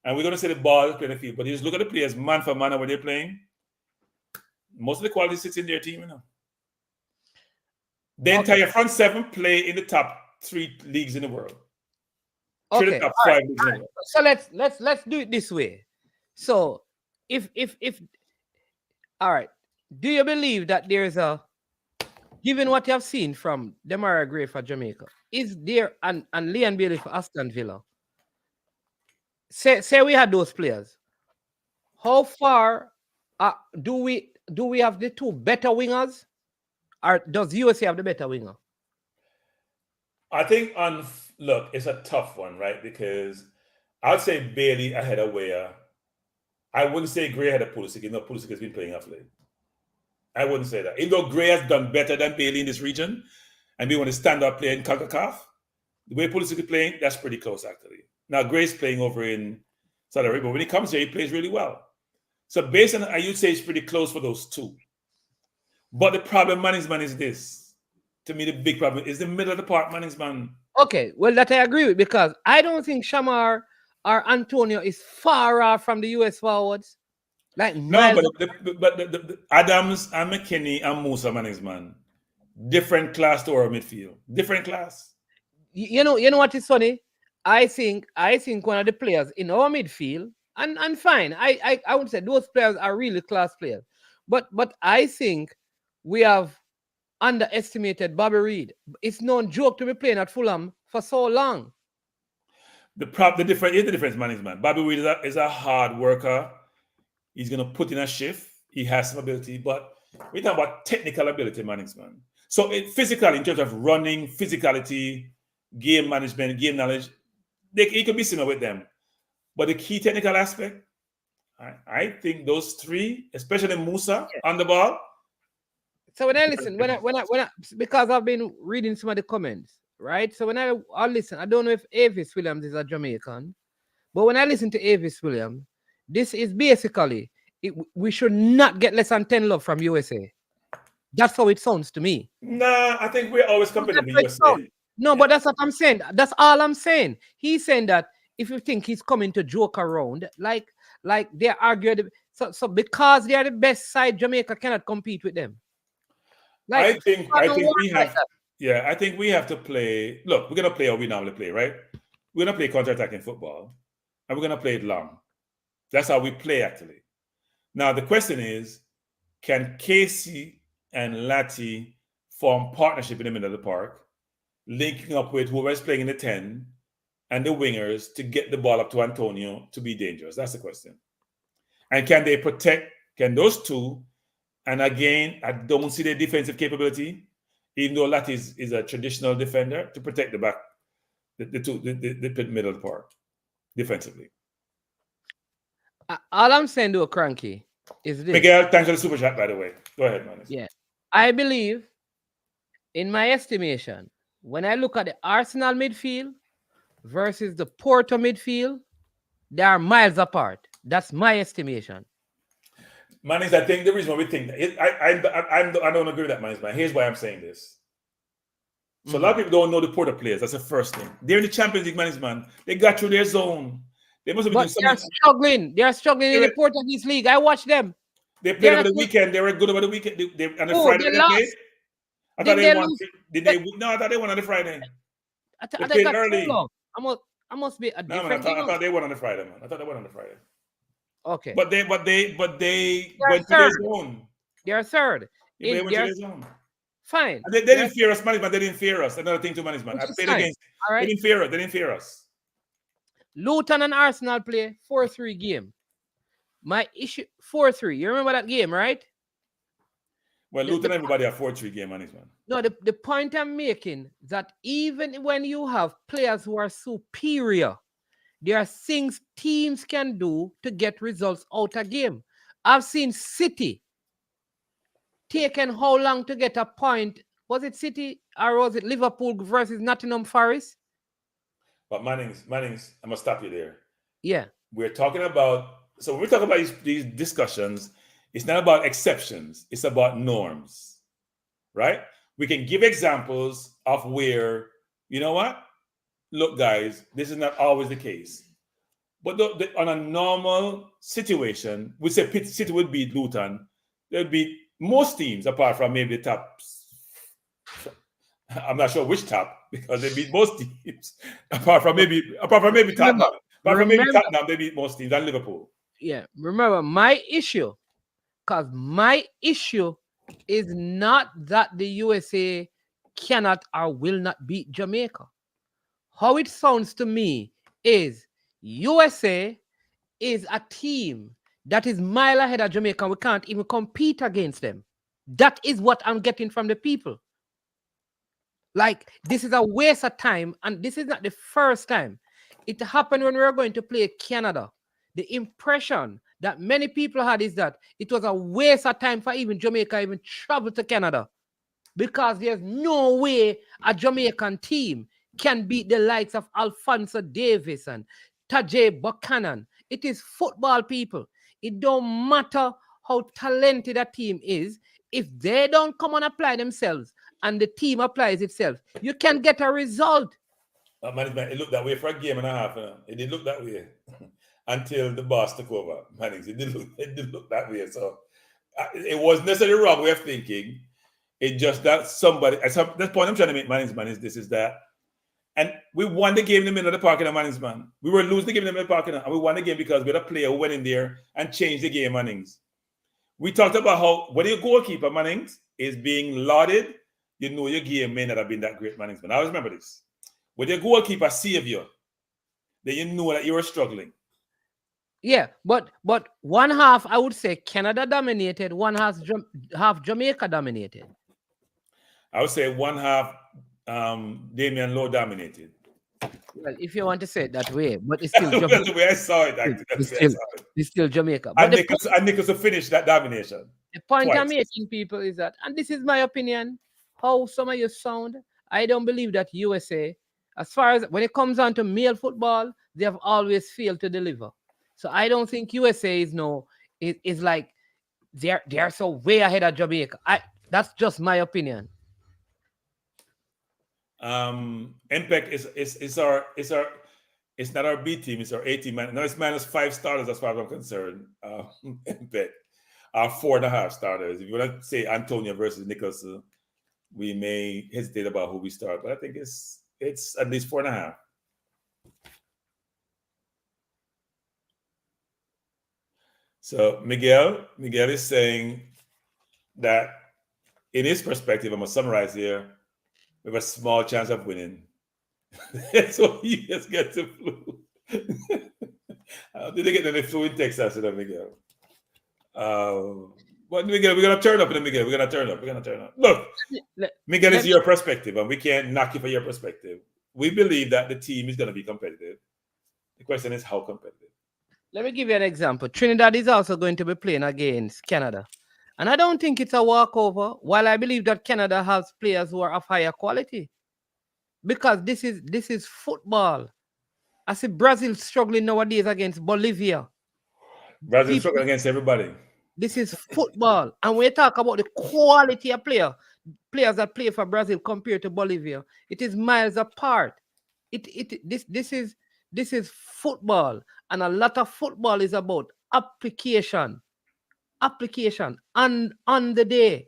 and we're going to say the ball is playing the field, but you just look at the players man for man and where they're playing, most of the quality sits in their team, you know. The entire front seven play in the top 3 leagues in the world. Okay. The top 5 leagues in the world. So let's do it this way. So if all right, do you believe that there's given what you have seen from Demarai Gray for Jamaica, is there and Leon Bailey for Aston Villa? Say we had those players. How far do we have the 2 better wingers, or does USA have the better winger? I think look, it's a tough one, right? Because I'd say Bailey ahead of Weah. I wouldn't say Gray ahead of Pulisic. You know, Pulisic has been playing off late. I wouldn't say that. Even though Gray has done better than Bailey in this region, and we want to stand up playing CONCACAF, the way Pulisic is playing, that's pretty close actually. Now Gray's playing over in Saudi Arabia, but when he comes here, he plays really well. So based on, I would say it's pretty close for those 2. But the problem, management, is this. To me, the big problem is the middle of the park management. Okay, well, that I agree with, because I don't think Shamar or Antonio is far off from the US forwards. Like no, but the Adams and McKinney and Musa management, different class to our midfield, different class. You know what is funny? I think one of the players in our midfield, and fine, I would say those players are really class players, but I think we have underestimated Bobby Reid. It's no joke to be playing at Fulham for so long. The difference management. Bobby Reid is a hard worker. He's going to put in a shift. He has some ability, but we talk about technical ability management. So physically, in terms of running, physicality, game management, game knowledge, it could be similar with them. But the key technical aspect, I think those 3, especially Musa on the ball. So when I listen, because I've been reading some of the comments, right? So when I listen, I don't know if Avis Williams is a Jamaican, but when I listen to Avis Williams, this is basically, we should not get less than 10 love from USA. That's how it sounds to me. Nah, I think we're always competing with USA. No, but that's what I'm saying. That's all I'm saying. He's saying that if you think he's coming to joke around, like they argued, so because they are the best side, Jamaica cannot compete with them. Like, I think we have. Yeah, I think we have to play. Look, we're gonna play how we normally play, right? We're gonna play counter-attacking football, and we're gonna play it long. That's how we play, actually. Now the question is, can Casey and Lati form partnership in the middle of the park, linking up with whoever's playing in the 10 and the wingers to get the ball up to Antonio to be dangerous? That's the question. And can they protect? Can those 2? And again, I don't see the defensive capability, even though Lati is a traditional defender, to protect the back, the middle of the park defensively. All I'm saying to Kranky is this. Miguel, thanks for the super chat, by the way. Go ahead, man. Yeah. I believe, in my estimation, when I look at the Arsenal midfield versus the Porto midfield, they are miles apart. That's my estimation. Mannings, I think the reason why we think that, I don't agree with that, Mannings, man. Here's why I'm saying this. So a lot of people don't know the Porto players. That's the first thing. They're in the Champions League, Mannings, man. They got through their zone. They must have been doing something. Struggling. They are struggling in the Portuguese league. I watched them. They played over the weekend. They were good over the weekend. On the Friday they played. I thought they won. Did they? No, I thought they won on the Friday. They played early. I must be a different. I thought they won on the Friday, man. I thought they won on the Friday. Okay. But they went to their zone. They are third. They went to their zone. Fine. They didn't fear us, management. They didn't fear us. Another thing to management. I played against. All right. They didn't fear us. Luton and Arsenal play 4-3 game. My issue 4-3. You remember that game, right? Well, Luton, everybody have 4-3 game management. No, the point I'm making that even when you have players who are superior, there are things teams can do to get results out of game. I've seen City taken how long to get a point? Was it City or was it Liverpool versus Nottingham Forest? But Mannings, I must stop you there. Yeah. We're talking about, so when we're talking about these discussions, it's not about exceptions, it's about norms, right? We can give examples of where, you know what? Look, guys, this is not always the case. But on a normal situation, we say City would beat Luton. There would be most teams, apart from maybe the top I'm not sure which top because they beat most teams, apart from maybe Tottenham. Apart from maybe Tottenham, they beat most teams than Liverpool. Yeah, remember my issue, because my issue is not that the USA cannot or will not beat Jamaica. How it sounds to me is USA is a team that is mile ahead of Jamaica. We can't even compete against them. That is what I'm getting from the people. Like, this is a waste of time, and this is not the first time. It happened when we were going to play Canada. The impression that many people had is that it was a waste of time for even Jamaica even travel to Canada, because there's no way a Jamaican team can beat the likes of Alphonso Davis and Tajay Buchanan. It is football, people. It don't matter how talented a team is. If they don't come and apply themselves and the team applies itself, you can get a result. Management, it looked that way for a game and a half. It did look that way until the boss took over. Mannings, it did look that way. So it wasn't necessarily the wrong way of thinking. It just that somebody, at this point I'm trying to make Mannings, this is that. And we won the game in the middle of the parking lot, Mannings, man. We were losing the game in the middle of the parking lot, and we won the game because we had a player who went in there and changed the game, Mannings. We talked about how when your goalkeeper, Mannings, is being lauded, you know your game may not have been that great, Mannings. But I always remember this. When your goalkeeper save you, then you know that you were struggling. Yeah, but one half, I would say Canada dominated, one half Jamaica dominated. I would say one half Damian Lowe dominated. Well, if you want to say it that way, but it's still Jamaica. That's the way I saw it. It's still Jamaica. But and Nicholson finished that domination. The point I'm making, people, is that, and this is my opinion, how some of you sound, I don't believe that USA, as far as when it comes on to male football, they have always failed to deliver. So I don't think USA is like they're so way ahead of Jamaica. That's just my opinion. Impact is our it's not our B team, it's our A team. No, it's minus 5 starters as far as I'm concerned. Impact. 4.5 starters. If you want to say Antonio versus Nicholson, we may hesitate about who we start, but I think it's at least 4.5. So Miguel is saying that in his perspective, I'm gonna summarize here, we have a small chance of winning. So he just gets the flu. Did they get any flu in Texas, Miguel? But Miguel, we're gonna turn up, Miguel. We're gonna turn up. Look, Miguel, is your perspective, and we can't knock you for your perspective. We believe that the team is gonna be competitive. The question is how competitive. Let me give you an example. Trinidad is also going to be playing against Canada. And I don't think it's a walkover, while I believe that Canada has players who are of higher quality. Because this is football. I see Brazil struggling nowadays against Bolivia. Brazil struggling against everybody. This is football. And when you talk about the quality of players that play for Brazil compared to Bolivia, it is miles apart. This is football. And a lot of football is about application on the day.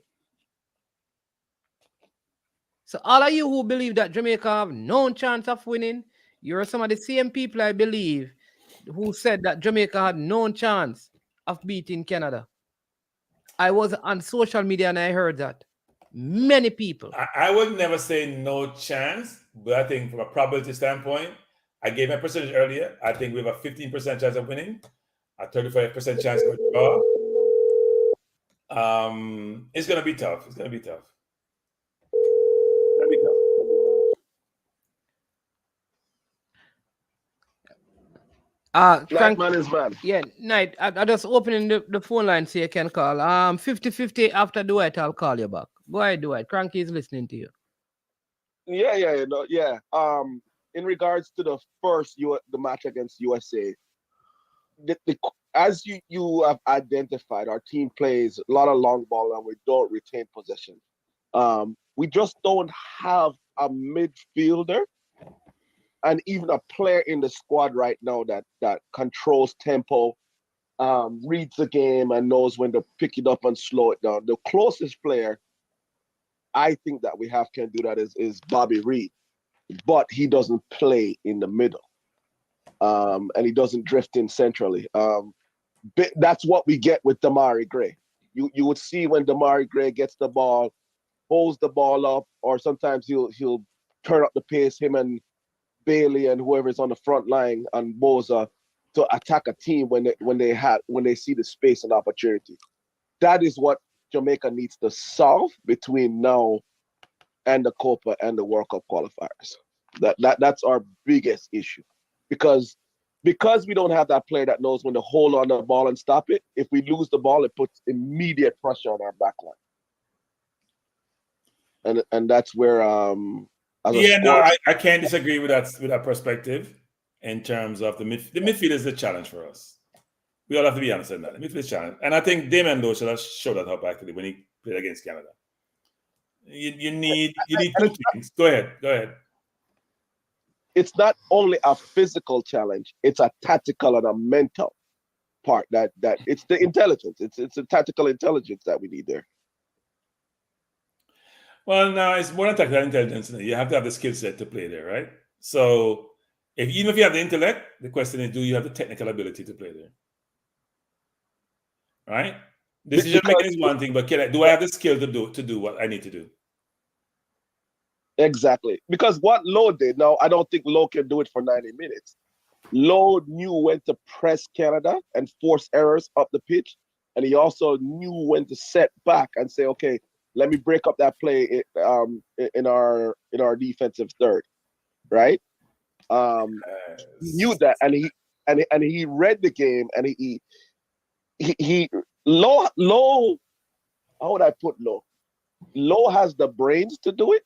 So all of you who believe that Jamaica have no chance of winning, you're some of the same people, I believe, who said that Jamaica had no chance of beating Canada. I was on social media and I heard that. Many people. I would never say no chance, but I think from a probability standpoint, I gave my percentage earlier. I think we have a 15% chance of winning, a 35% chance of a draw. It's going to be tough. Frank, man is bad. Yeah, Night. I just opening the phone line so you can call. 50-50 after Dwight, I'll call you back. Go ahead, Dwight. Kranky is listening to you. Yeah. In regards to the match against USA, as you have identified, our team plays a lot of long ball and we don't retain possession. We just don't have a midfielder and even a player in the squad right now that controls tempo, reads the game and knows when to pick it up and slow it down. The closest player I think that we have can do that is Bobby Reed, but he doesn't play in the middle, and he doesn't drift in centrally. That's what we get with Damari Gray. You would see when Damari Gray gets the ball, holds the ball up, or sometimes he'll turn up the pace, him and Bailey and whoever's on the front line and Boza, to attack a team when they see the space and opportunity. That is what Jamaica needs to solve between now and the Copa and the World Cup qualifiers. That's our biggest issue, because we don't have that player that knows when to hold on the ball and stop it. If we lose the ball, it puts immediate pressure on our back line, and that's where I can't disagree with that perspective in terms of the midfield is a challenge for us. We all have to be honest in that. The midfield is a challenge, and I think Damon Lowe should have showed that up actually when he played against Canada. You need two things. Go ahead. It's not only a physical challenge; it's a tactical and a mental part. That it's the intelligence. It's a tactical intelligence that we need there. Well, no, it's more than tactical intelligence. You have to have the skill set to play there, right? So, even if you have the intellect, the question is, do you have the technical ability to play there? Right? Decision making is one thing, but do I have the skill to do what I need to do? Exactly. Because what Lowe did, now I don't think Lowe can do it for 90 minutes. Lowe knew when to press Canada and force errors up the pitch. And he also knew when to set back and say, okay, let me break up that play in our defensive third. Right? He knew that, and he read the game, and he Lowe, how would I put Lowe? Lowe has the brains to do it.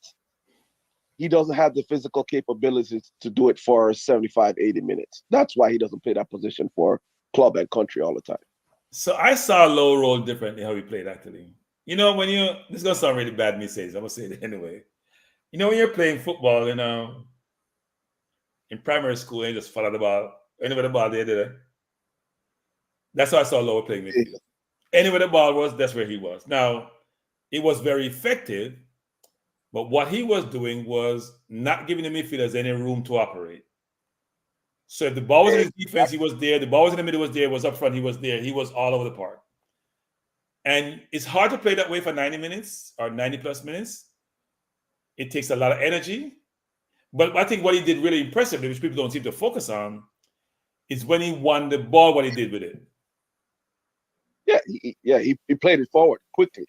He doesn't have the physical capabilities to do it for 75, 80 minutes. That's why he doesn't play that position for club and country all the time. So I saw Lowe roll differently how he played, actually. You know, this is going to sound really bad, me saying, I'm going to say it anyway. You know, when you're playing football, in primary school, and you just follow the ball, anywhere the ball there. That's how I saw Lowe playing midfield. Anywhere the ball was, that's where he was. Now, it was very effective, but what he was doing was not giving the midfielders any room to operate. So if the ball was in his defense, he was there. The ball was in the middle, was there. Was up front, he was there. He was all over the park. And it's hard to play that way for 90 minutes or 90 plus minutes. It takes a lot of energy. But I think what he did really impressively, which people don't seem to focus on, is when he won the ball, what he did with it. He played it forward quickly.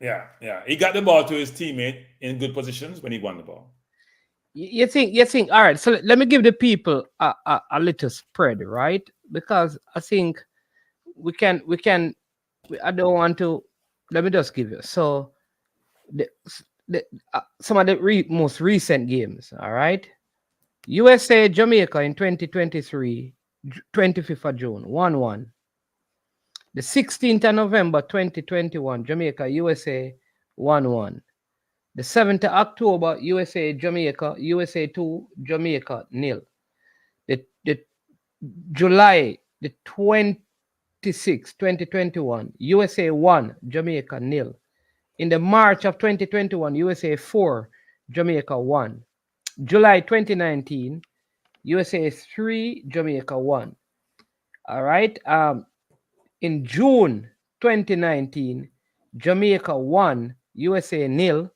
Yeah. He got the ball to his teammate in good positions when he won the ball. You think, all right, so let me give the people a little spread, right? Because I think we can, I don't want to, let me just give you. So some of the most recent games, all right? USA, Jamaica in 2023, 25th of June, 1-1. The 16th of November 2021, Jamaica, USA, 1-1. The 7th of October, USA, Jamaica, USA 2, Jamaica, 0. The July the 26th, 2021, USA 1, Jamaica, 0. In the March of 2021, USA 4, Jamaica 1. July 2019, USA 3, Jamaica 1. All right. In June 2019, Jamaica 1, USA 0.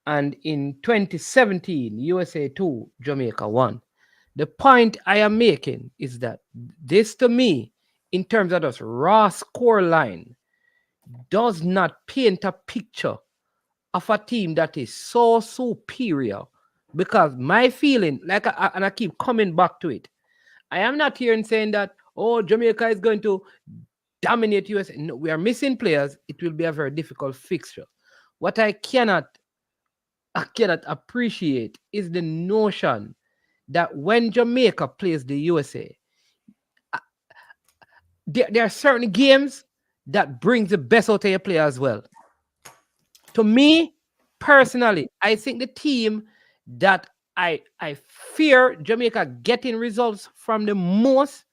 And in 2017, USA 2, Jamaica 1. The point I am making is that this, to me, in terms of this raw score line, does not paint a picture of a team that is so superior. Because my feeling, and I keep coming back to it, I am not here and saying that, Jamaica is going to dominate USA. No, we are missing players. It will be a very difficult fixture. What I cannot appreciate is the notion that when Jamaica plays the USA, there are certain games that brings the best out of your player as well. To me, personally, I think the team that I fear Jamaica getting results from the most,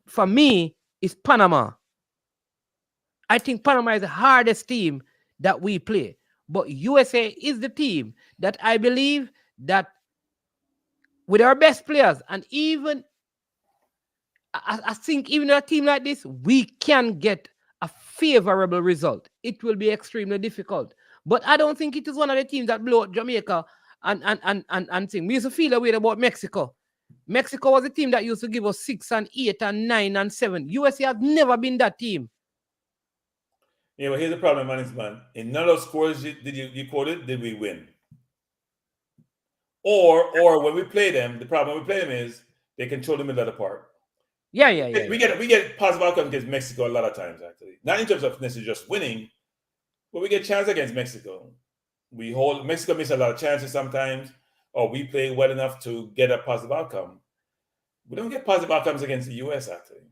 for me, is Panama. I think Panama is the hardest team that we play. But USA is the team that I believe that with our best players, and even I think even a team like this, we can get a favorable result. It will be extremely difficult. But I don't think it is one of the teams that blow out Jamaica and thing. We used to feel a way about Mexico. Mexico was a team that used to give us 6 and 8 and 9 and 7. USA has never been that team. Yeah, but here's the problem, man. In none of those scores you quoted, did we win? Or when we play them, the problem when we play them is they control the middle of the park. Yeah. We get positive outcomes against Mexico a lot of times, actually. Not in terms of necessarily just winning, but we get chances against Mexico. Mexico miss a lot of chances sometimes, or we play well enough to get a positive outcome. We don't get positive outcomes against the US, actually.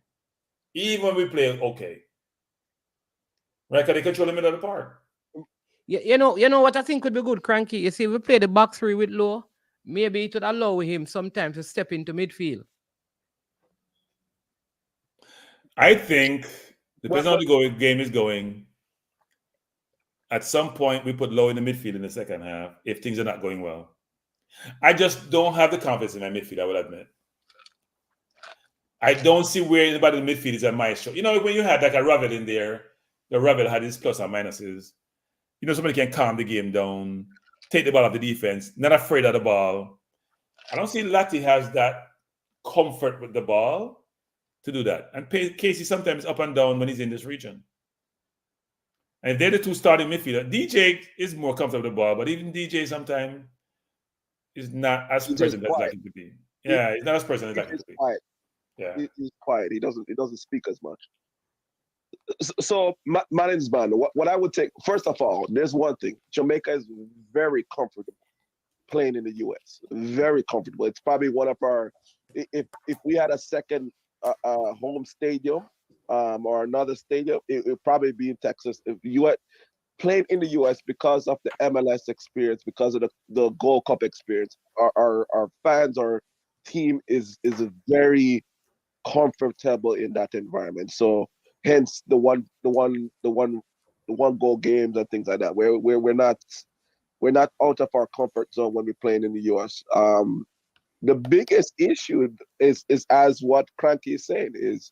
Even when we play okay. Right? Because they control the middle of the park. You know what I think would be good, Kranky? You see, if we play the box three with Low, maybe it would allow him sometimes to step into midfield. I think, depending on how the game is going, at some point we put Low in the midfield in the second half if things are not going well. I just don't have the confidence in my midfield, I will admit. I don't see where anybody in the midfield is a maestro. You know, when you had like a Ravel in there, the Ravel had his plus and minuses. You know, somebody can calm the game down, take the ball off the defense, not afraid of the ball. I don't see Lati has that comfort with the ball to do that. And Casey sometimes up and down when he's in this region. And if they're the two starting midfielder, DJ is more comfortable with the ball, but even DJ sometimes is not as present as like him to be. Yeah, he's not as present as like him to be. Quiet. Yeah, he's quiet. He doesn't speak as much. So, management, what I would take, first of all, there's one thing. Jamaica is very comfortable playing in the U.S. Very comfortable. It's probably one of our, if we had a second home stadium or another stadium, it would probably be in Texas. If you had playing in the U.S. because of the MLS experience, because of the Gold Cup experience, our fans, our team is very comfortable in that environment. So hence the one goal games and things like that, where we're not out of our comfort zone when we're playing in the US. The biggest issue is as what Kranky is saying, is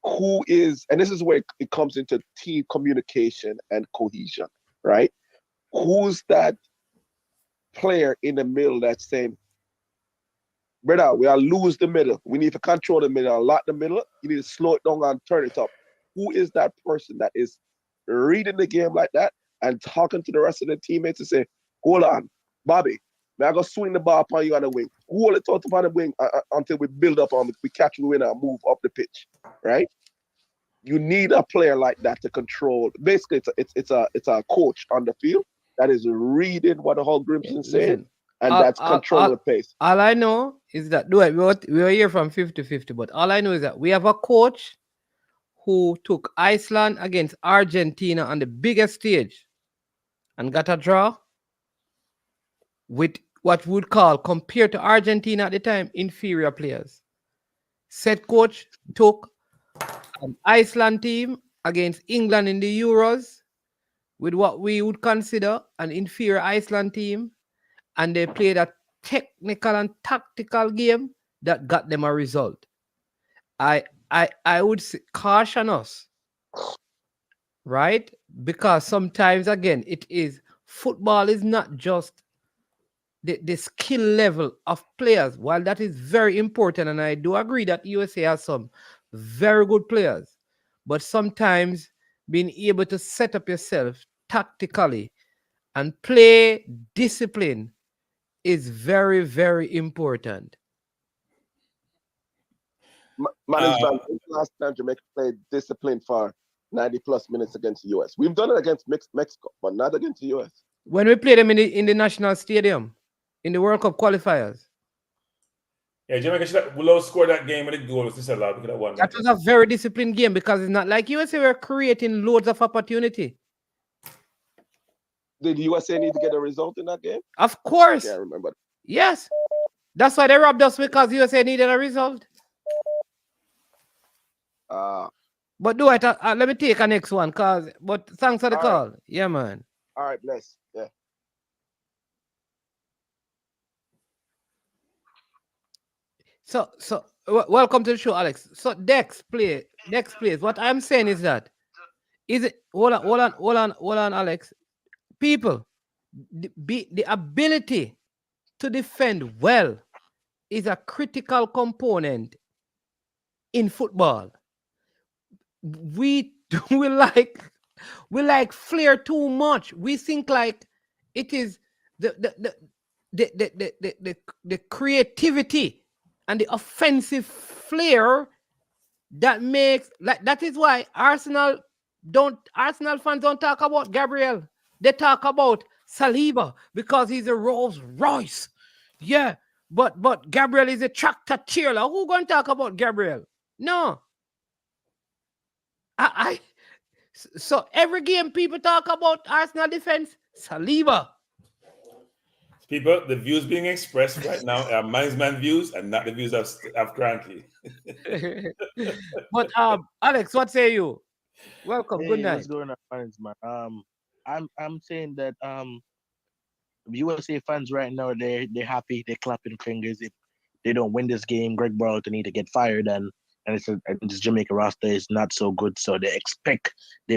who is, and this is where it comes into team communication and cohesion, right? Who's that player in the middle that's saying, brother, we are lose the middle. We need to control the middle, lock the middle. You need to slow it down and turn it up. Who is that person that is reading the game like that and talking to the rest of the teammates to say, hold on, Bobby, I'm going to swing the ball upon you on the wing. Hold it out upon the wing until we build up on it. We catch the winner and move up the pitch, right? You need a player like that to control. Basically, it's a coach on the field that is reading what the whole Grimson is saying. And that's controlling the pace. All I know is that, we were here from 50-50, but all I know is that we have a coach who took Iceland against Argentina on the biggest stage and got a draw with what we would call, compared to Argentina at the time, inferior players. Said coach took an Iceland team against England in the Euros with what we would consider an inferior Iceland team, and they played a technical and tactical game that got them a result. I would caution us, right? Because sometimes, again, football is not just the skill level of players. While that is very important, and I do agree that USA has some very good players, but sometimes being able to set up yourself tactically and play discipline is very, very important. Management, last time Jamaica played discipline for 90 plus minutes against the US. We've done it against Mexico, but not against the US. When we played them in the national stadium, in the World Cup qualifiers. Yeah, Jamaica should have scored that game with the goal. That was a very disciplined game, because it's not like USA were creating loads of opportunity. Did USA need to get a result in that game? Of course. Yeah, I remember. Yes. That's why they robbed us, because USA needed a result. But let me take a next one, but thanks for the call. Right. Yeah, man. All right, bless. Yeah. So welcome to the show, Alex. So Dex, please. What I'm saying is that is it hold on, Alex. People, the ability to defend well is a critical component in football. We we like flair too much. We think like it is the creativity and the offensive flair that makes, like, that is why Arsenal fans don't talk about Gabriel. They talk about Saliba because he's a Rolls Royce. Yeah, but Gabriel is a tractor cheerler. Who gonna talk about Gabriel? No. I so every game people talk about Arsenal defense, Saliba. People, the views being expressed right now are management views and not the views of Kranky. But Alex, what say you? Welcome. Good Hey, night. what's going on, fans, man? I'm saying that USA fans right now they're happy, they're clapping fingers. If they don't win this game, Greg Berhalter need to get fired, and and this Jamaica roster is not so good, so they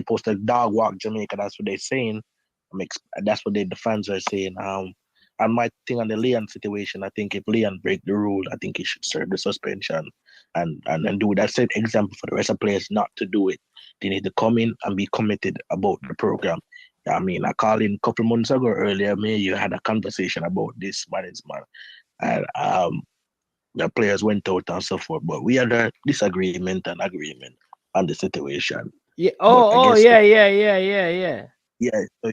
post a dog walk Jamaica. That's what they're saying. That's what the fans are saying. And my thing on the Leon situation, I think if Leon break the rule, I think he should serve the suspension and do that. Set example for the rest of players not to do it. They need to come in and be committed about the program. I mean, I called in a couple months ago earlier, me, you had a conversation about this management. And the players went out and so forth. But we had a disagreement and agreement on the situation. Yeah. But I guess Yeah. yeah, so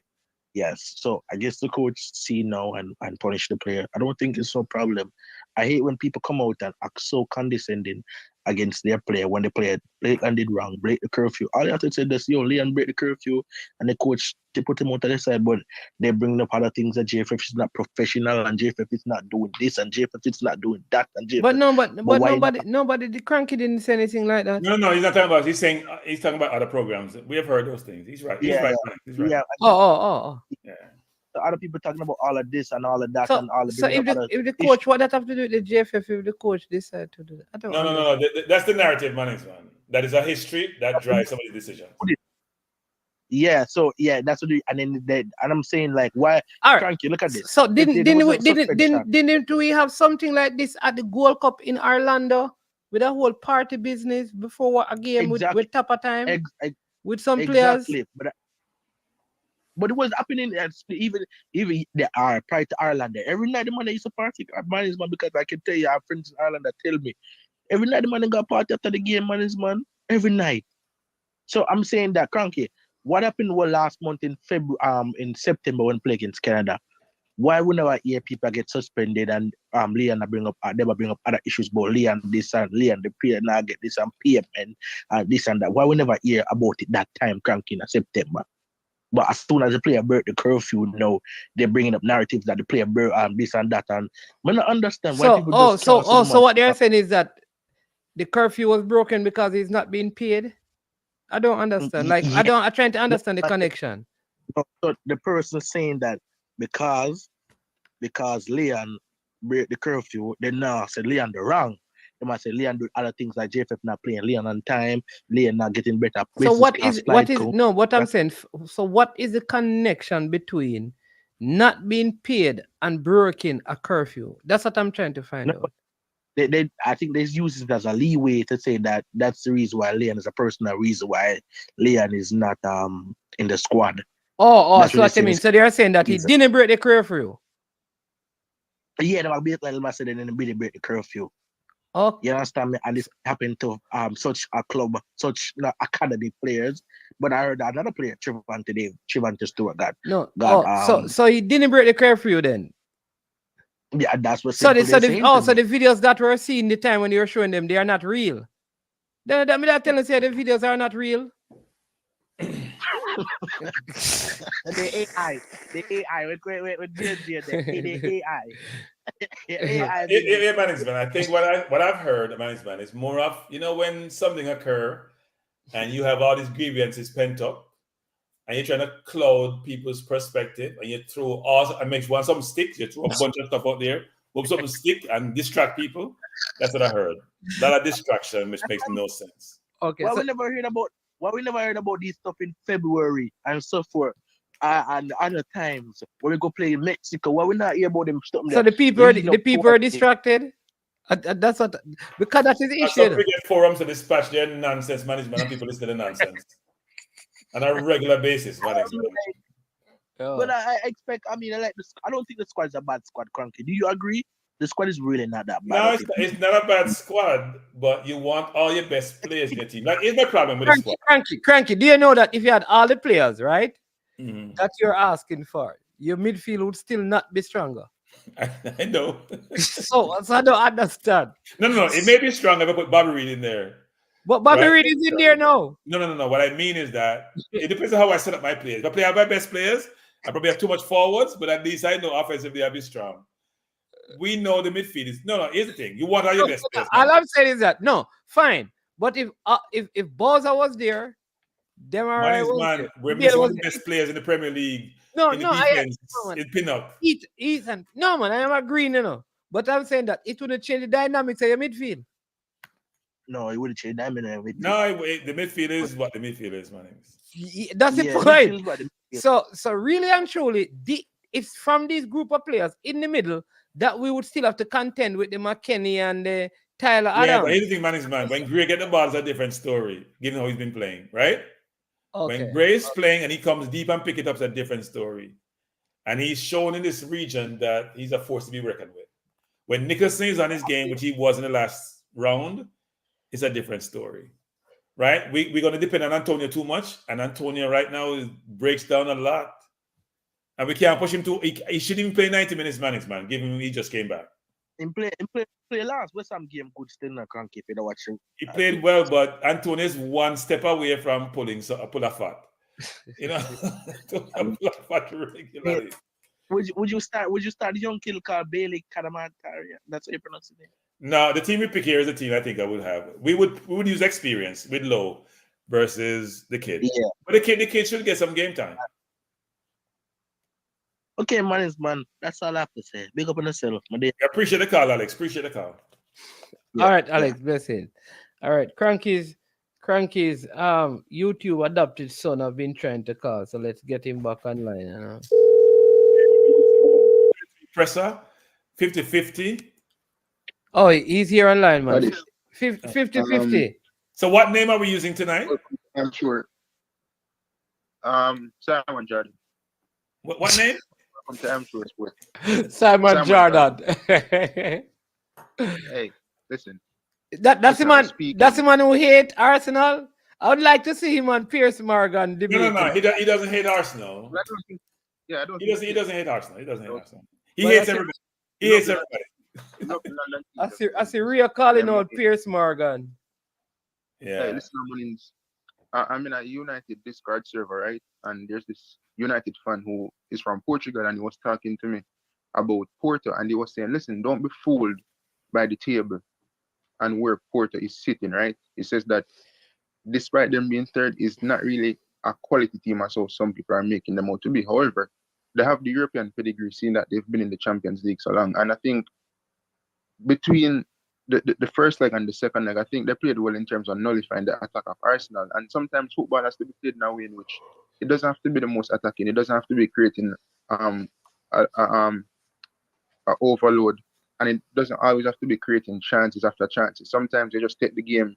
yes. So I guess the coach see now and punish the player. I don't think it's no problem. I hate when people come out and act so condescending against their player when the player and did wrong, break the curfew. All you have to say is, yo, Leon break the curfew, and the coach they put him out of the side, but they're bringing up other things that JFF is not professional and JFF is not doing this and JFF is not doing that and JFF. But no, but why not? nobody, the Cranky didn't say anything like that. No, he's not talking about. He's saying he's talking about other programs. We have heard those things. He's right. He's Yeah, right. He's right. yeah. Oh. Yeah. The other people talking about all of this and all of that So, and all of so bringing up other if the issues. coach, what that have to do with the JFF if the coach decide to do that? I don't understand. No. That's the narrative, management. That is a history that drives some of the decisions. Yeah, so yeah, that's what and then and I'm saying like why All right. Cranky, look at this. So There was no didn't suspension. we have something like this at the Gold Cup in Orlando with a whole party business before a game Exactly. with Tapa time with some players? Exactly. But it was happening even the prior to Ireland. Every night the man used to party management because I can tell you I have friends in Ireland that tell me every night the man got party after the game management. Every night. So I'm saying that Cranky, what happened was last month in in September when play against Canada? Why whenever I hear people get suspended and Leon bring up other issues about Leon this and Leon the player now get this and payment and this and that? Why we never hear about it that time, Cranky, in September? But as soon as the player broke the curfew, now they're bringing up narratives that the player broke this and that. And I don't understand why people just so what they're saying is that the curfew was broken because he's not being paid. I don't understand. Like yeah. I'm trying to understand the connection. So the person saying that because Leon break the curfew, they now say Leon the wrong. They might say Leon do other things like JFF not playing Leon on time, Leon not getting better. So what is what I'm saying? So what is the connection between not being paid and breaking a curfew? That's what I'm trying to find out. I think they use it as a leeway to say that that's the reason why Leon is a personal reason why Leon is not in the squad. That's so what I mean. So they're saying that he didn't break the curfew. Yeah, they might be like I said, they didn't really break the curfew. Oh, you understand me? And this happened to such a club, such academy players. But I heard another player, Trevante Stewart, so he didn't break the curfew then. Yeah, that's what. So the videos that were seen the time when you were showing them, they are not real. Then that mean telling say the videos are not real. The AI, the AI. Yeah, management. I think what I've heard, management, is more of when something occur, and you have all these grievances pent up, and you're trying to cloud people's perspective, and you throw all and makes one some sticks, you throw a bunch of stuff out there, hope something stick and distract people. That's what I heard. That a distraction, which makes no sense. Okay, Why so we never heard about this stuff in February and so forth, and other times when we go play in Mexico? Why we not hear about them stuff? so the people are distracted. That's what, because that is the Some issue. cricket forums to dispatch their nonsense management and people listen to nonsense on a regular basis. But I expect. I mean, I like this. I don't think the squad is a bad squad, Kranky. Do you agree? The squad is really not that bad. No, it's not a bad squad, but you want all your best players in your team. Like, here's my problem with the squad. Cranky, do you know that if you had all the players, right, Mhm. that you're asking for, your midfield would still not be stronger? I know. so I don't understand. No. It may be strong if I put Bobby Reed in there. But Bobby Right. Reed is in there now. No. What I mean is that it depends on how I set up my players. If I play out my best players, I probably have too much forwards, but at least I know offensively I'll be strong. We know the midfield is no. Here's the thing: you want all your best players. All I'm saying is that no, fine. But if Bowser was there, them are right. Man, we're missing one of the best players in the Premier League. In the defense, in pin-up. Ethan, no man, I am agreeing, But I'm saying that it wouldn't change the dynamics of your midfield. No, it wouldn't change the dynamics. No, the midfield is what the midfield is, man. That's the point. So really and truly, it's from this group of players in the middle that we would still have to contend with the McKennie and the Tyler Adams. Yeah, but here's the thing, man. When Gray get the ball, it's a different story, given how he's been playing, right? Okay. When Gray is playing and he comes deep and pick it up, it's a different story. And he's shown in this region that he's a force to be reckoned with. When Nicholson is on his game, which he was in the last round, it's a different story, right? We're going to depend on Antonio too much, and Antonio right now breaks down a lot. And we can't push him to. He shouldn't even play 90 minutes, man. Give him. He just came back. In play last West Ham game good still not Kranky if you're watching. He played well, but Antonio is one step away from pull a fat. Pull a fat regularly. Would you start the young kid called Bailey Kadamataria? That's how you pronounce it. No, the team we pick here is the team I think I would have. We would use experience with Low versus the kid. Yeah. But the kid should get some game time. Okay, man. That's all I have to say. Big up on yourself, my dear. I appreciate the call, Alex. Appreciate the call. Yeah. All right, Alex, bless it. All right, Cranky's YouTube adopted son have been trying to call, so let's get him back online. Presser, 50-50. Oh, he's here online, man. 50-50. So what name are we using tonight? I'm sure. Simon Jordan. What name? Welcome to I'm Sure Sport. Simon Jordan. Hey, listen. That's the man. That's the man who hate Arsenal. I would like to see him on Piers Morgan debate. No. He doesn't hate Arsenal. He doesn't hate Arsenal. He doesn't hate Arsenal. He hates everybody. He hates everybody. I see Ria calling out Piers Morgan. Yeah. Hey, listen, I'm in a United Discord server, right? And there's this United fan who is from Portugal, and he was talking to me about Porto, and he was saying, listen, don't be fooled by the table and where Porto is sitting, right? He says that despite them being third, is not really a quality team as so some people are making them out to be. However, they have the European pedigree, seeing that they've been in the Champions League so long. And I think between the first leg and the second leg, I think they played well in terms of nullifying the attack of Arsenal. And sometimes football has to be played in a way in which it doesn't have to be the most attacking. It doesn't have to be creating a overload, and it doesn't always have to be creating chances after chances. Sometimes you just take the game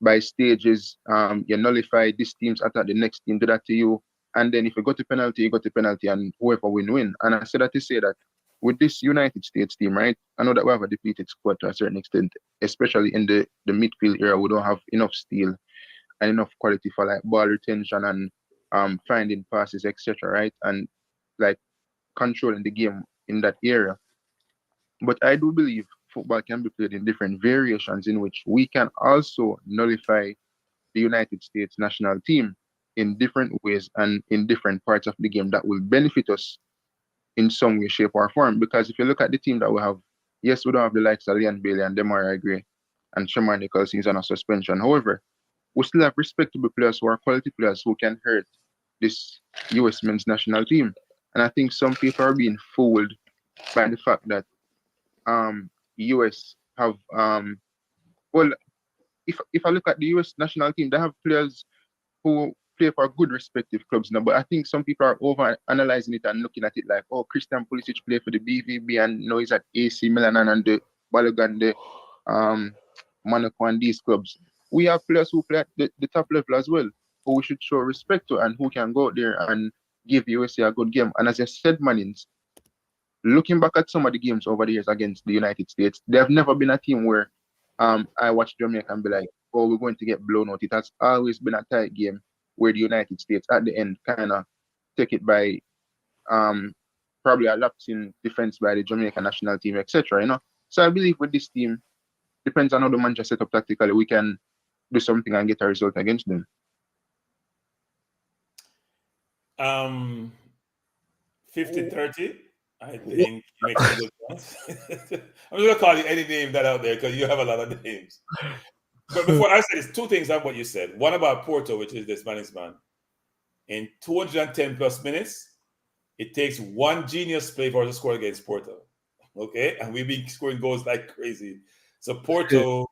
by stages. You nullify this team's attack, the next team do that to you, and then if you go to penalty, you go to penalty, and whoever win. And I said that to say that with this United States team, right? I know that we have a depleted squad to a certain extent, especially in the midfield area. We don't have enough steel and enough quality for like ball retention and finding passes, etc. Right? And like controlling the game in that area. But I do believe football can be played in different variations in which we can also nullify the United States national team in different ways and in different parts of the game that will benefit us in some way, shape, or form. Because if you look at the team that we have, yes, we don't have the likes of Leon Bailey and Demarai Gray and Shamar Nicholson is on a suspension. However, we still have respectable players who are quality players who can hurt this US men's national team. And I think some people are being fooled by the fact that US have well, if I look at the US national team, they have players who play for good respective clubs now. But I think some people are over analyzing it and looking at it like, oh, Christian Pulisic play for the BVB and now he's at AC Milan and the Balogun, the Monaco and these clubs. We have players who play at the top level as well, who we should show respect to and who can go out there and give USA a good game. And as I said, Mannings, looking back at some of the games over the years against the United States, there have never been a team where I watch Jamaica and be like, oh, we're going to get blown out. It has always been a tight game where the United States at the end kind of take it by probably a lapse in defense by the Jamaican national team, etc. You know, so I believe with this team, depends on how the manager set up tactically, we can do something and get a result against them. 50-30, I think makes a good chance. I'm just gonna call you any name that out there because you have a lot of names. But before I say this, two things on what you said. One about Porto, which is the Spanish man. In 210 plus minutes, it takes one genius play for us to score against Porto. Okay? And we've been scoring goals like crazy. So Porto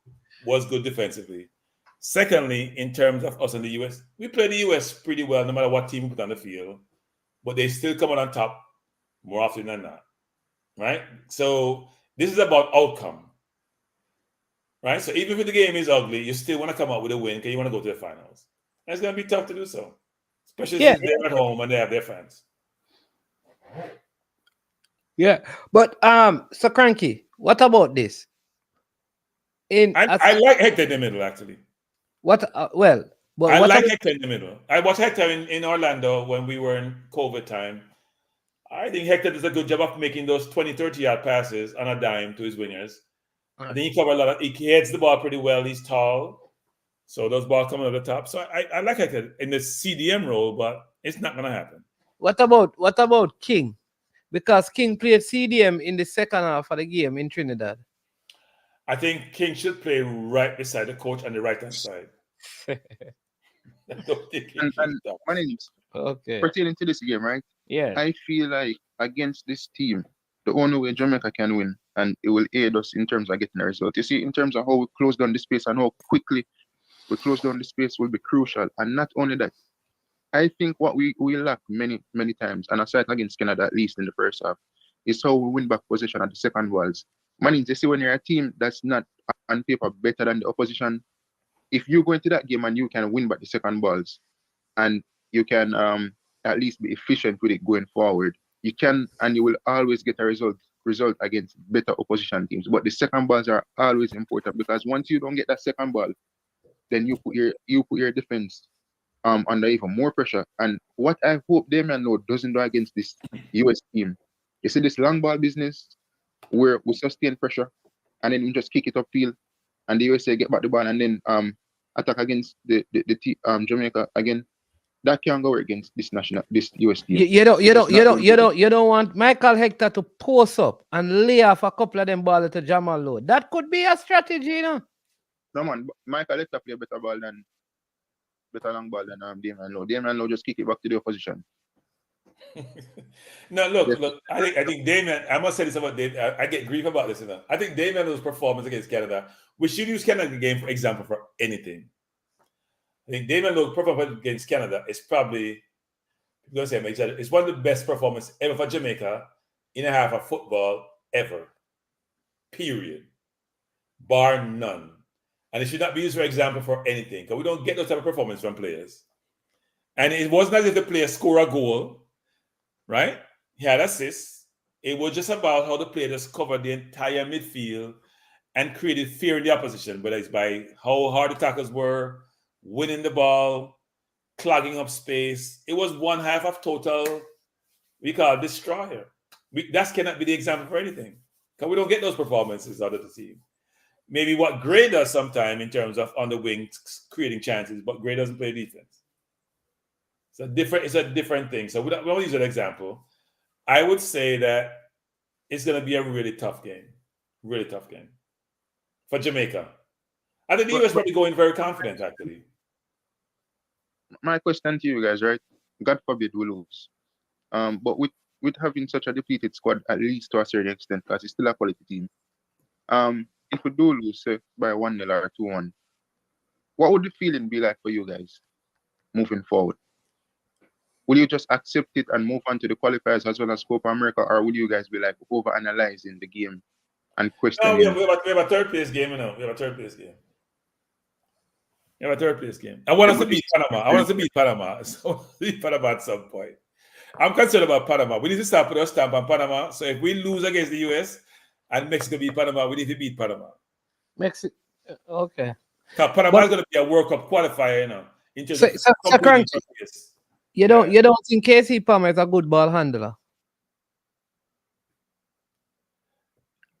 was good defensively. Secondly, in terms of us in the US, we play the US pretty well no matter what team we put on the field. But they still come out on top more often than not. Right? So this is about outcome. Right? So even if the game is ugly, you still want to come out with a win because you want to go to the finals. And it's going to be tough to do so. Especially since they're at home and they have their fans. Yeah. But so Kranky, what about this? I like Hector in the middle, actually. What I like Hector in the middle. I watched Hector in Orlando when we were in COVID time. I think Hector does a good job of making those 20, 30-yard passes on a dime to his wingers. I think he covers a lot of. He heads the ball pretty well. He's tall, so those balls coming over the top. So I like Hector in the CDM role, but it's not going to happen. What about King? Because King played CDM in the second half of the game in Trinidad. I think King should play right beside the coach on the right-hand side. Okay. Pertaining to this game, right? Yeah. I feel like against this team, the only way Jamaica can win, and it will aid us in terms of getting a result. You see, in terms of how we close down the space and how quickly we close down the space will be crucial. And not only that, I think what we lack many, many times, and aside against Canada, at least in the first half, is how we win back possession at the second balls. Meaning, you see, when you're a team that's not on paper better than the opposition, if you go into that game and you can win back the second balls, and you can at least be efficient with it going forward, you can, and you will always get a result against better opposition teams. But the second balls are always important because once you don't get that second ball, then you put your defense under even more pressure. And what I hope Damian Lord doesn't do against this US team, you see this long ball business where we sustain pressure and then we just kick it upfield and the USA get back the ball and then attack against the Jamaica again. That can't go against this US team. You don't want Michael Hector to post up and lay off a couple of them balls to Jamal Lowe. That could be a strategy, you know. No man, Michael Hector play better long ball than Damian Lowe. Damian Lowe just kick it back to the opposition. No, look. I think Damian. I must say this about Damian. I get grief about this. I think Damian Lowe's performance against Canada. We should use Canada game for example for anything. I think Damian Lowe's performance against Canada is probably it's one of the best performances ever for Jamaica in a half of football ever. Period. Bar none. And it should not be used for example for anything because we don't get those type of performance from players. And it wasn't as if the player scored a goal, right? He had assists. It was just about how the player just covered the entire midfield and created fear in the opposition, whether it's by how hard the tackles were, winning the ball, clogging up space. It was one half of total, we call it destroyer. That cannot be the example for anything because we don't get those performances out of the team. Maybe what Gray does sometime in terms of on the wing creating chances, but Gray doesn't play defense. It's a different thing. So we don't use an example. I would say that it's going to be a really tough game. Really tough game for Jamaica. I think the US probably going very confident, actually. My question to you guys, right? God forbid we lose. But with having such a depleted squad, at least to a certain extent, because it's still a quality team. If we do lose, say, by 1-0 or 2-1, what would the feeling be like for you guys moving forward? Will you just accept it and move on to the qualifiers as well as Copa America, or will you guys be like over-analyzing the game and No, questioning? we have a third place game, you know. We have a third place game. We have a third place game. I want us to beat Panama. I want us to beat Panama. So beat Panama at some point. I'm concerned about Panama. We need to start putting a stamp on Panama. So if we lose against the US and Mexico beat Panama, we need to beat Panama. Mexico. Okay. Because Panama is going to be a World Cup qualifier, you know. In terms of Kranky, yes. you don't think KC Palmer is a good ball handler?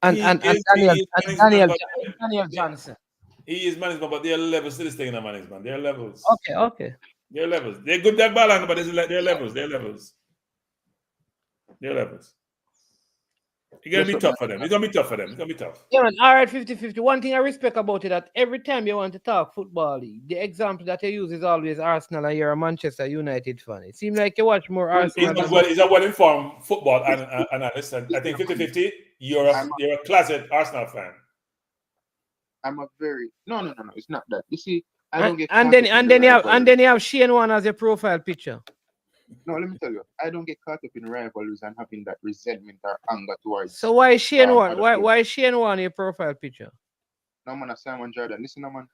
And Daniel Johnson. He is management, but there are levels to this thing in the management. There are levels. Okay. There are levels. They're good at ball handler, but there are levels. There are levels. It's going to be tough for them. It's going to be tough. Yeah, man. All right, 50-50. One thing I respect about it that every time you want to talk football, the example that you use is always Arsenal and you're a Manchester United fan. It seems like you watch more Arsenal. He's a well-informed football analyst. And I think 50-50, you're a closet Arsenal fan. I'm a very no. It's not that. You see, I don't get. And then you have Shane Warne as your profile picture. No, let me tell you, I don't get caught up in rivalries and having that resentment or anger towards. So why is Shane Warne? Why is Shane Warne your profile picture? No man, Simon Jordan. Listen, no man.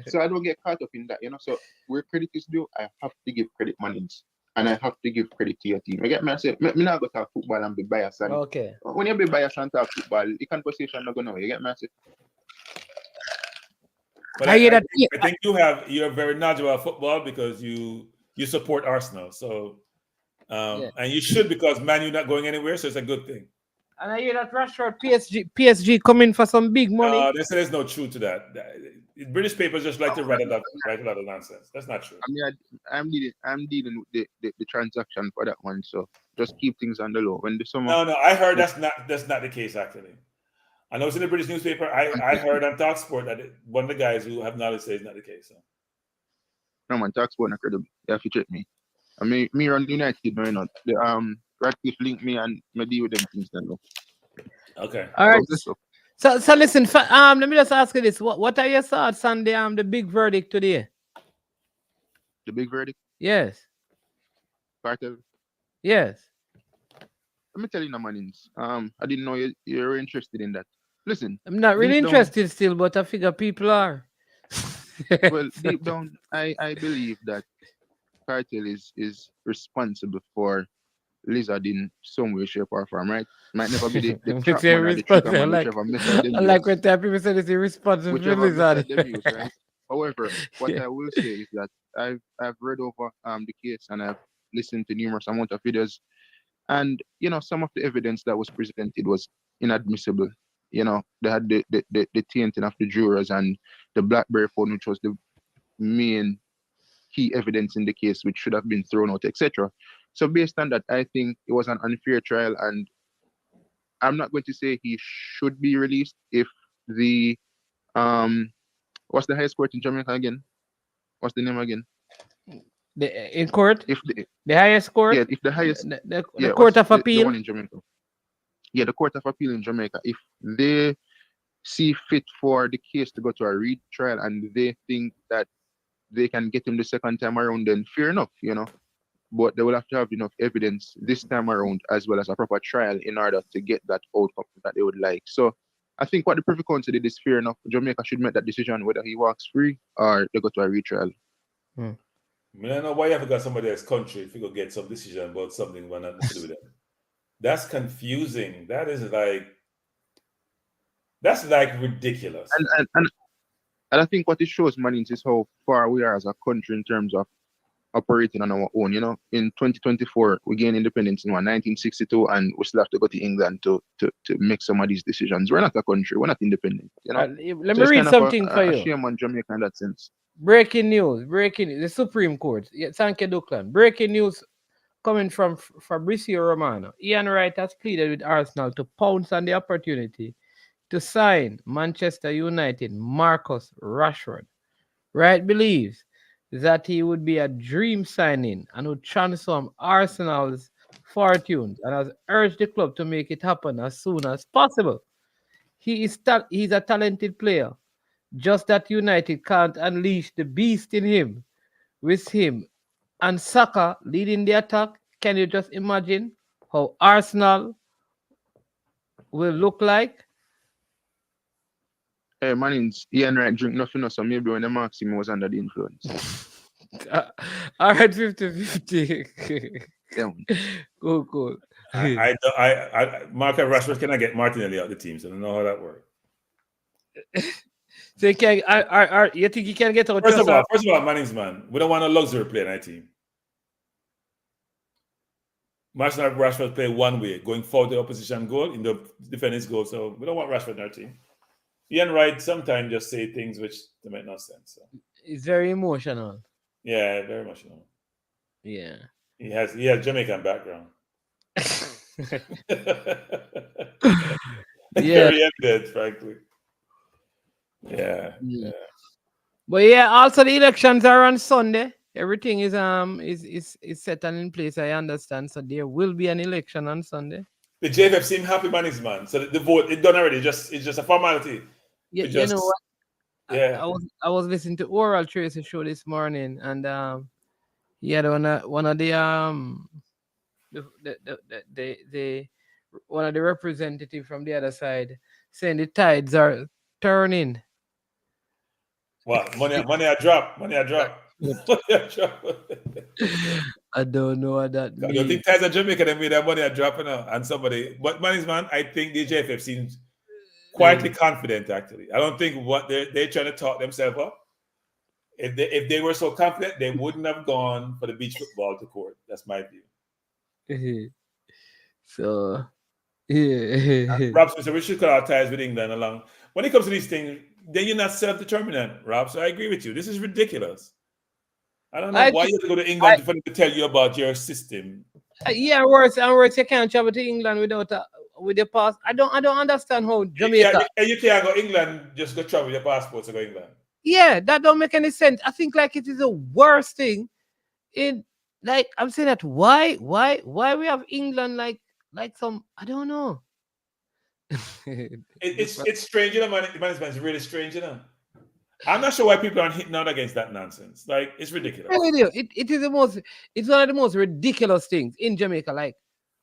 So I don't get caught up in that, you know. So where credit is due, I have to give credit monies, and I have to give credit to your team. You get me? I say, me not go talk football and be biased. And okay. When you be biased and talk football, the conversation not gonna. You get me? I say. But I think you're very knowledgeable about football because you support Arsenal. So and you should, because Man U not going anywhere, so it's a good thing. And I hear that Rashford PSG coming for some big money. They say there's no truth to that. British papers just like to write a lot of nonsense. That's not true. I mean, I'm dealing with the transaction for that one, so just keep things on the low. When the summer. No, I heard that's not the case actually. I know it's in the British newspaper. I heard on TalkSport that one of the guys who have knowledge says it's not the case. So. No man, TalkSport not credible. You have to check me. I mean, me run United, no, you know. The Radcliffe link me and me deal with them things then. Okay. All right. So listen. Let me just ask you this: What are your thoughts on the big verdict today? The big verdict? Yes. Cartel? Yes. Let me tell you, Manins. I didn't know you're interested in that. Listen. I'm not really interested still, but I figure people are. Well, deep down, I believe that Cartel is responsible for Lizard in some way, shape, or form, right? Might never be the trap man or the trigger man, whichever method. I like when people say it's irresponsible for Lizard. Right? However, what I will say is that I've read over the case and I've listened to numerous amount of videos, and you know, some of the evidence that was presented was inadmissible. You know, they had the tainting of the jurors and the BlackBerry phone, which was the main key evidence in the case, which should have been thrown out, etc. So based on that, I think it was an unfair trial, and I'm not going to say he should be released if the what's the highest court in Jamaica again? What's the name again? In court? If the highest court? Yeah, if the highest the Court of Appeal. The one in Jamaica. Yeah, the Court of Appeal in Jamaica. If they see fit for the case to go to a retrial and they think that they can get him the second time around, then fair enough, you know. But they will have to have enough evidence this time around, as well as a proper trial, in order to get that outcome that they would like. So I think what the Privy Council did is fair enough. Jamaica should make that decision whether he walks free or they go to a retrial. I don't know why you have to go somebody else's country if you go get some decision about something we're not to do with them. That's confusing. That's like ridiculous. And I think what it shows, Manins, is how far we are as a country in terms of operating on our own. You know, in 2024, we gained independence in 1962, and we still have to go to England to make some of these decisions. We're not a country. We're not independent. You know. Let me read something for you. Shame on Jamaica in that sense. Breaking news. The Supreme Court. Thank you, Duclan. Breaking news coming from Fabrizio Romano. Ian Wright has pleaded with Arsenal to pounce on the opportunity to sign Manchester United Marcus Rashford. Wright believes that he would be a dream signing and would transform Arsenal's fortunes and has urged the club to make it happen as soon as possible. He's a talented player, just that United can't unleash the beast in him. With him and Saka leading the attack, can you just imagine how Arsenal will look like? Hey, Mannings, Ian Wright drink nothing else, so maybe when the Maxim was under the influence. All right, 50-50. Yeah. Cool. Mark and Rashford cannot get Martinelli out the team, so I don't know how that works. So you can, you think you can get out? First of all, Mannings, man, we don't want a luxury player in our team. Martial and Rashford play one way, going forward the opposition goal in the defenders' goal. So we don't want Rashford in our team. Ian Wright sometimes just say things which don't make no sense. So. It's very emotional. Yeah, very emotional. Yeah. He has Jamaican background. Yeah. Very evident, frankly. Yeah. But yeah, also the elections are on Sunday. Everything is set and in place. I understand. So there will be an election on Sunday. The JFF seem happy, man. So the vote it's done already. It's just a formality. Yeah, you know what? Yeah. I was listening to Oral Tracy show this morning, and he had one of the one of the representative from the other side saying the tides are turning. What? Money a drop. Money a drop. I don't know what that means. You think tides are Jamaica they made their money a drop and somebody. But man, I think the JFF seems quietly confident actually. I don't think what they're trying to talk themselves up. If they were so confident, they wouldn't have gone for the beach football to court. That's my view. So yeah. Rob says we should cut our ties with England along. When it comes to these things, then you're not self-determinant, Rob. So I agree with you. This is ridiculous. I don't know why you have to go to England for them to tell you about your system. Yeah, worse. You can't travel to England without with your pass. I don't understand how Jamaica. You can't go England, just go travel with your passport to go England. Yeah, that don't make any sense. I think like it is the worst thing. In like I'm saying that why we have England like some I don't know. It's strange, you know, man. It's really strange, you know. I'm not sure why people aren't hitting out against that nonsense. Like it's ridiculous. It is it's one of the most ridiculous things in Jamaica. Like,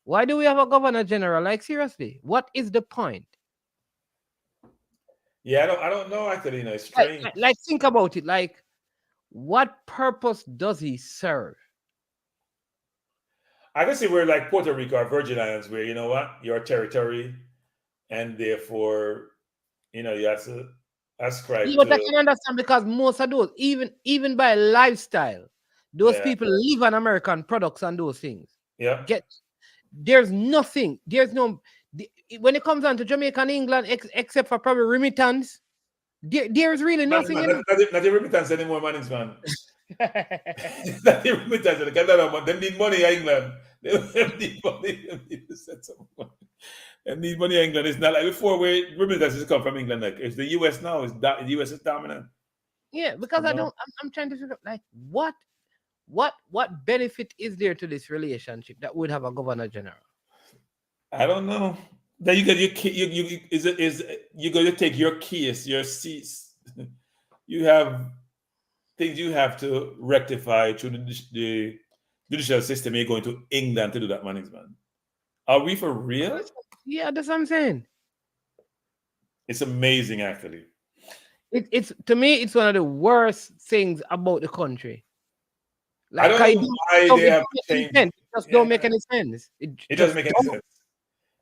why do we have a governor general? Like seriously, what is the point? Yeah, I don't know actually, you know, it's strange. Like think about it. Like, what purpose does he serve? I can see we're like Puerto Rico or Virgin Islands, where you know what, your territory, and therefore, you know, you have to ascribe. Yeah, but I can understand because most of those, even by lifestyle, those people live on American products and those things. Yeah. There's nothing. There's no. When it comes down to Jamaica and England, except for probably remittance, there's really nothing. Not the remittance anymore, man. Not the remittance. They need money in England. They need money. They need to send some money. They need money in England. It's not like before where remittances come from England. Like it's the US now. The US is dominant. Yeah, because I'm trying to figure out like what benefit is there to this relationship that would have a governor general? I don't know. Then you're going to take your keys, your seats. You have things you have to rectify through the judicial system. You're going to England to do that, management. Are we for real? Yeah, that's what I'm saying. It's amazing, actually. It's to me, it's one of the worst things about the country. Like, I don't know why they have changed. It just don't make any sense. It doesn't make any sense.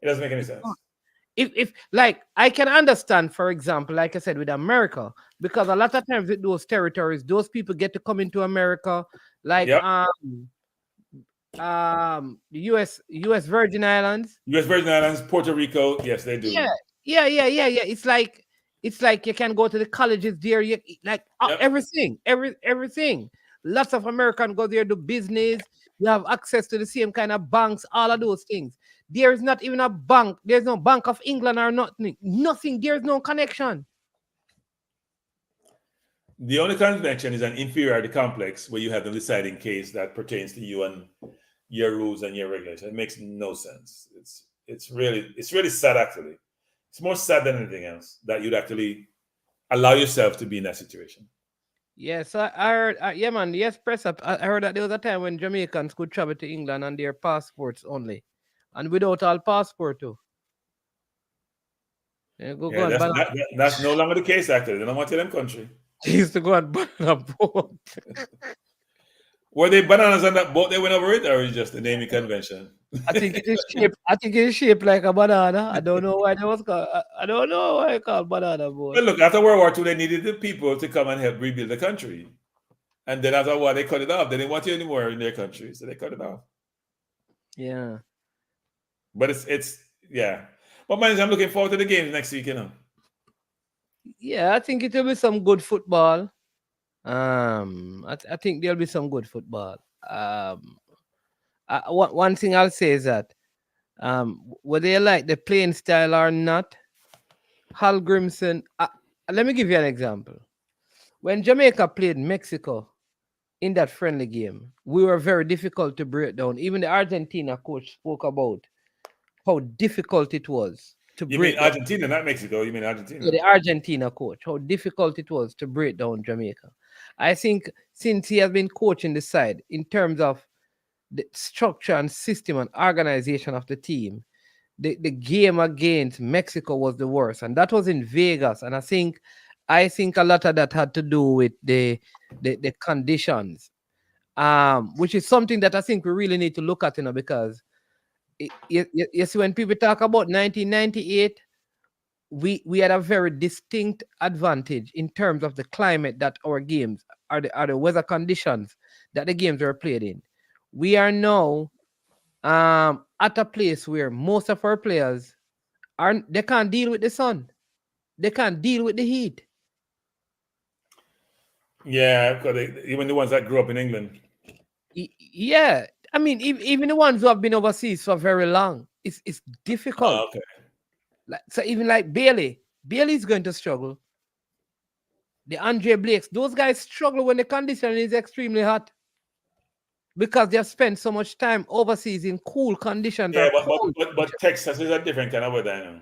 It doesn't make any sense. If like I can understand, for example, like I said with America, because a lot of times with those territories, those people get to come into America, like the US Virgin Islands. US Virgin Islands, Puerto Rico, yes, they do. Yeah. It's like you can go to the colleges there, everything. Lots of Americans go there, do business. You have access to the same kind of banks, all of those things. There is not even a bank. There's no Bank of England or nothing. Nothing. There's no connection. The only convention is an inferiority complex where you have the deciding case that pertains to you and your rules and your regulations. It makes no sense. It's really sad actually. It's more sad than anything else that you'd actually allow yourself to be in that situation. Yes, I heard. Yeah, man. Yes, press up. I heard that there was a time when Jamaicans could travel to England on their passports only, and without all passport too. Yeah, go Yeah, on, that's no longer the case actually. They don't want to them country. They used to go on banana boat. Were they bananas on that boat they went over it, or is it just a naming convention? I think it is shaped. I think it is shaped like a banana. I don't know why it was called. I don't know why it's called banana boat. Well, look, after World War II, they needed the people to come and help rebuild the country. And then after a while, they cut it off. They didn't want you anymore in their country, so they cut it off. Yeah. But it's yeah. But man, I'm looking forward to the games next week, Yeah, I think it will be some good football. I think there'll be some good football. One thing I'll say is that whether you like the playing style or not, Hal Grimson. Let me give you an example. When Jamaica played Mexico in that friendly game, we were very difficult to break down. Even the Argentina coach spoke about how difficult it was to You break mean Argentina, not Mexico. You mean Argentina. Yeah, the Argentina coach, how difficult it was to break down Jamaica. I think since he has been coaching the side in terms of the structure and system and organization of the team, the game against Mexico was the worst. And that was in Vegas. And I think a lot of that had to do with the conditions. Which is something that I think we really need to look at, because you see, when people talk about 1998, we had a very distinct advantage in terms of the climate that our games are the weather conditions that the games were played in. We are now at a place where most of our players they can't deal with the sun. They can't deal with the heat. Yeah, because even the ones that grew up in England. Yeah. I mean, even the ones who have been overseas for very long, it's difficult. Oh, okay. So even like Bailey's going to struggle. The Andre Blakes, those guys struggle when the condition is extremely hot because they have spent so much time overseas in cool conditions. Yeah, but Texas is a different kind of weather, you know.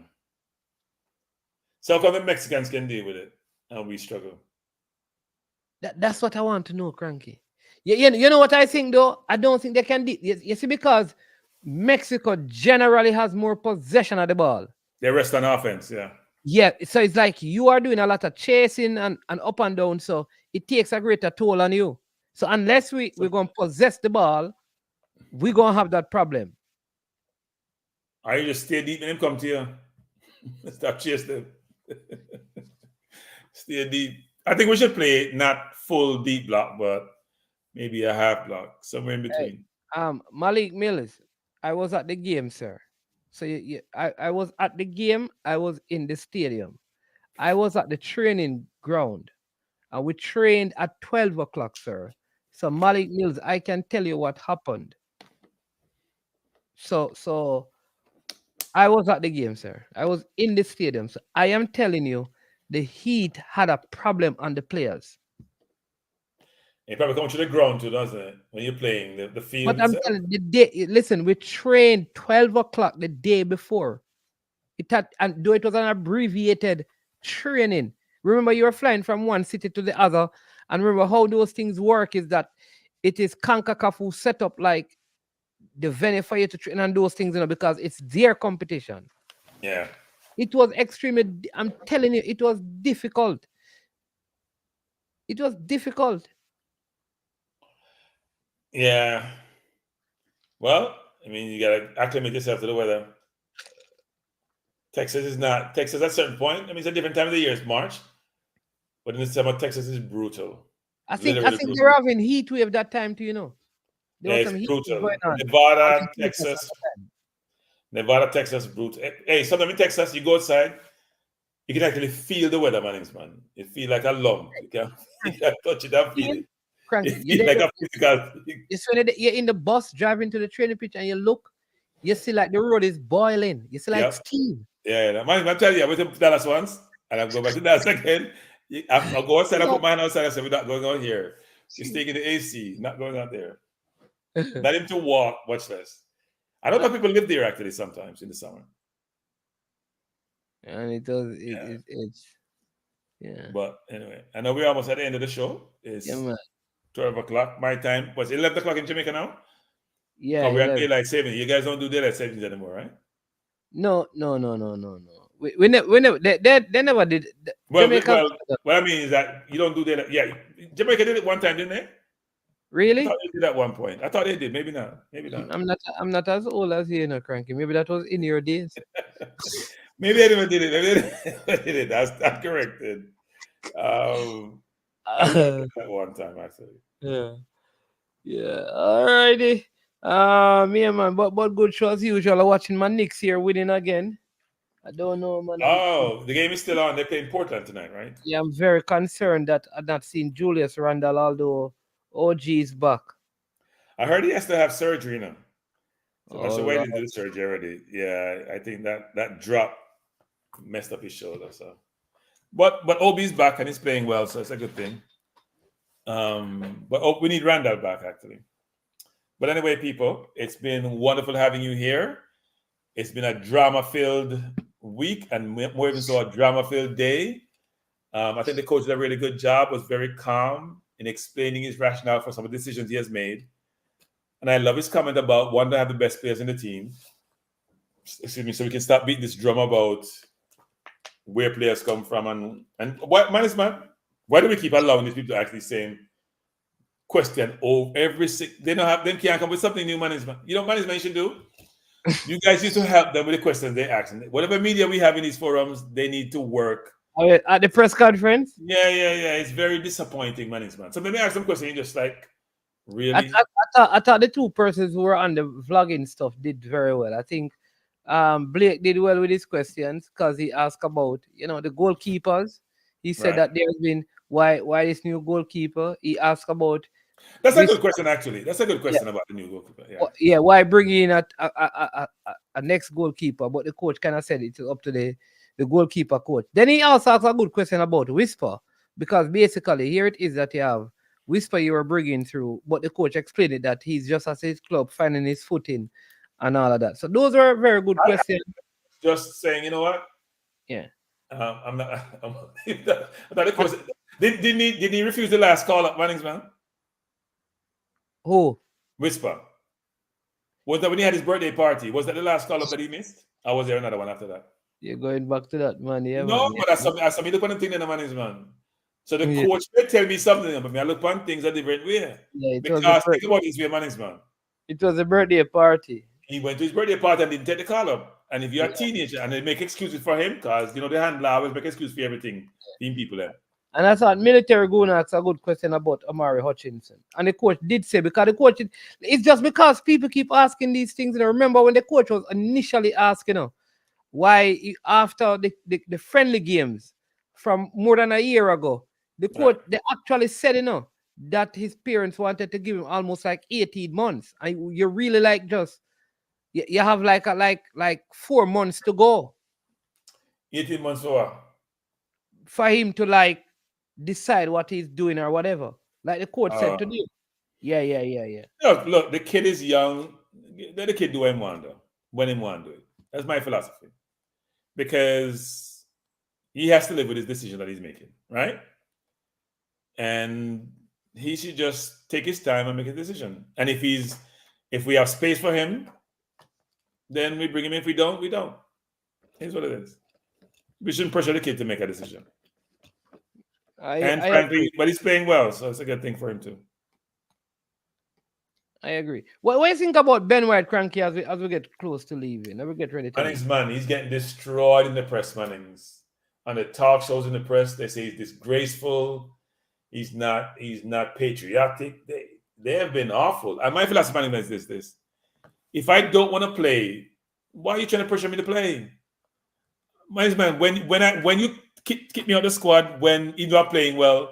So how come the Mexicans can deal with it and we struggle? That's what I want to know, Kranky. You know what I think though? I don't think they can deal. You see, because Mexico generally has more possession of the ball. They rest on offense, yeah. Yeah, so it's like you are doing a lot of chasing and up and down, so it takes a greater toll on you. So unless we're going to possess the ball, we're going to have that problem. Or you just stay deep and him come to you. Stop chasing them. Stay deep. I think we should play not full deep block, but maybe a half block, somewhere in between. Malik Mills, I was at the game, sir. So I was at the game. I was in the stadium. I was at the training ground. And we trained at 12 o'clock, sir. So Malik Mills, I can tell you what happened. So I was at the game, sir. I was in the stadium. So I am telling you, the heat had a problem on the players. It probably comes to the ground too, doesn't it? When you're playing the field. But I'm telling you, listen, we trained 12 o'clock the day before. And though it was an abbreviated training. Remember, you were flying from one city to the other. And remember how those things work is that it is CONCACAF who set up like the venue for you to train and those things, because it's their competition. Yeah. It was extremely, I'm telling you, it was difficult. It was difficult. Yeah. Well, I mean, you got to acclimate yourself to the weather. Texas at a certain point. I mean, it's a different time of the year. It's March. But in the summer, Texas is brutal. I think they were having heat wave that time too, There was some heat going on. Nevada, Texas, brutal. Hey, sometimes in Texas, you go outside, you can actually feel the weather, man. It feels like a lump. You can touch it and feel it. It feels like a physical thing. It's when you're in the bus driving to the training pitch and you look, you see like the road is boiling. You see like steam. Yeah. Man, I'm telling you, I went to Dallas once and I'm going back to Dallas again. I'll go outside. I put mine outside. I said, we're not going out here. We're staying in the AC, not going out there. Not him to walk, much less. I don't know if people live there actually sometimes in the summer. And it's yeah. But anyway, I know we're almost at the end of the show. It's Yeah, man. 12 o'clock my time. Was it 11 o'clock in Jamaica now? Yeah, We're at 11. daylight savings. You guys don't do daylight savings anymore, right? No. We never they never did. Well, Jamaica, what I mean is that you don't do daylight. Yeah, Jamaica did it one time, didn't they? I really? thought they did at one point. I thought they did. Maybe not. Maybe not. I'm not as old as you know, Cranky. Maybe that was in your days. Maybe they never did it. Maybe they did it. That's corrected. At one time, actually. Yeah. Alrighty. Me and man, but good show as usual. I'm watching my Knicks here winning again. I don't know, man. Oh, the game is still on. They're playing Portland tonight, right? Yeah, I'm very concerned that I've not seen Julius Randle, although OG is back. I heard he has to have surgery now. So I should wait Alright. to do the surgery already. Yeah, I think that drop messed up his shoulder. So, but OB's back and he's playing well, so it's a good thing. But we need Randall back actually. But anyway, people, it's been wonderful having you here. It's been a drama-filled week and more even so a drama-filled day. I think the coach did a really good job, was very calm in explaining his rationale for some of the decisions he has made. And I love his comment about wanting to have the best players in the team. Excuse me, so we can stop beating this drum about where players come from and what management. Why do we keep allowing these people to actually saying question they don't have them can't come with something new management. You know what management should do? You guys used to help them with the questions they ask. Whatever media we have in these forums, they need to work. At the press conference? Yeah. It's very disappointing management. So maybe ask some questions, you just like, really? I thought the two persons who were on the vlogging stuff did very well. I think Blake did well with his questions because he asked about, the goalkeepers. He said that there's been why this new goalkeeper. He asked about. That's a good question, actually. That's a good question about the new goalkeeper. Yeah, why bring in a next goalkeeper? But the coach kind of said it's up to the goalkeeper coach. Then he also asked a good question about Whisper, because basically here it is that you have Whisper you were bringing through, but the coach explained it that he's just at his club finding his footing and all of that. So those are very good questions. Just saying, you know what? Yeah. I'm not. I thought the coach did he refuse the last call at Manning's man? Who? Whisper. Was that when he had his birthday party? Was that the last call up that he missed? Or was there another one after that? You're going back to that, man. Yeah, no, man. But I saw me look on the thing in the Manning's man. So the coach may tell me something, but me I look on things a different way. Yeah, because think about his way, Manning's man. It was a birthday party. He went to his birthday party and didn't take the call up. And if you're a teenager and they make excuses for him, because the handler always make excuses for everything, team people there. And I thought military going to ask a good question about Amari Hutchinson. And the coach did say, because the coach, it's just because people keep asking these things. Remember when the coach was initially asking, why after the friendly games from more than a year ago, the coach, they actually said, that his parents wanted to give him almost like 18 months. And you're really like just, you have like 4 months to go. 18 months for him to decide what he's doing or whatever. Like the coach said to do. Yeah. Look, the kid is young. Let the kid do what he want to do. When he want to do it. That's my philosophy. Because he has to live with his decision that he's making, right? And he should just take his time and make a decision. And if we have space for him, then we bring him in. If we don't, we don't. Here's what it is. We shouldn't pressure the kid to make a decision. Frankly, but he's playing well, so it's a good thing for him too. I agree. What do you think about Ben White, Kranky, as we get close to leaving? As we get ready to Manning's man, he's getting destroyed in the press, Manning's. On the talk shows in the press, they say he's disgraceful. He's not patriotic. They have been awful. And my philosophy, Manning, is this. If I don't want to play, why are you trying to pressure me to play? Manning's man, when you keep me out the squad when you're not playing well,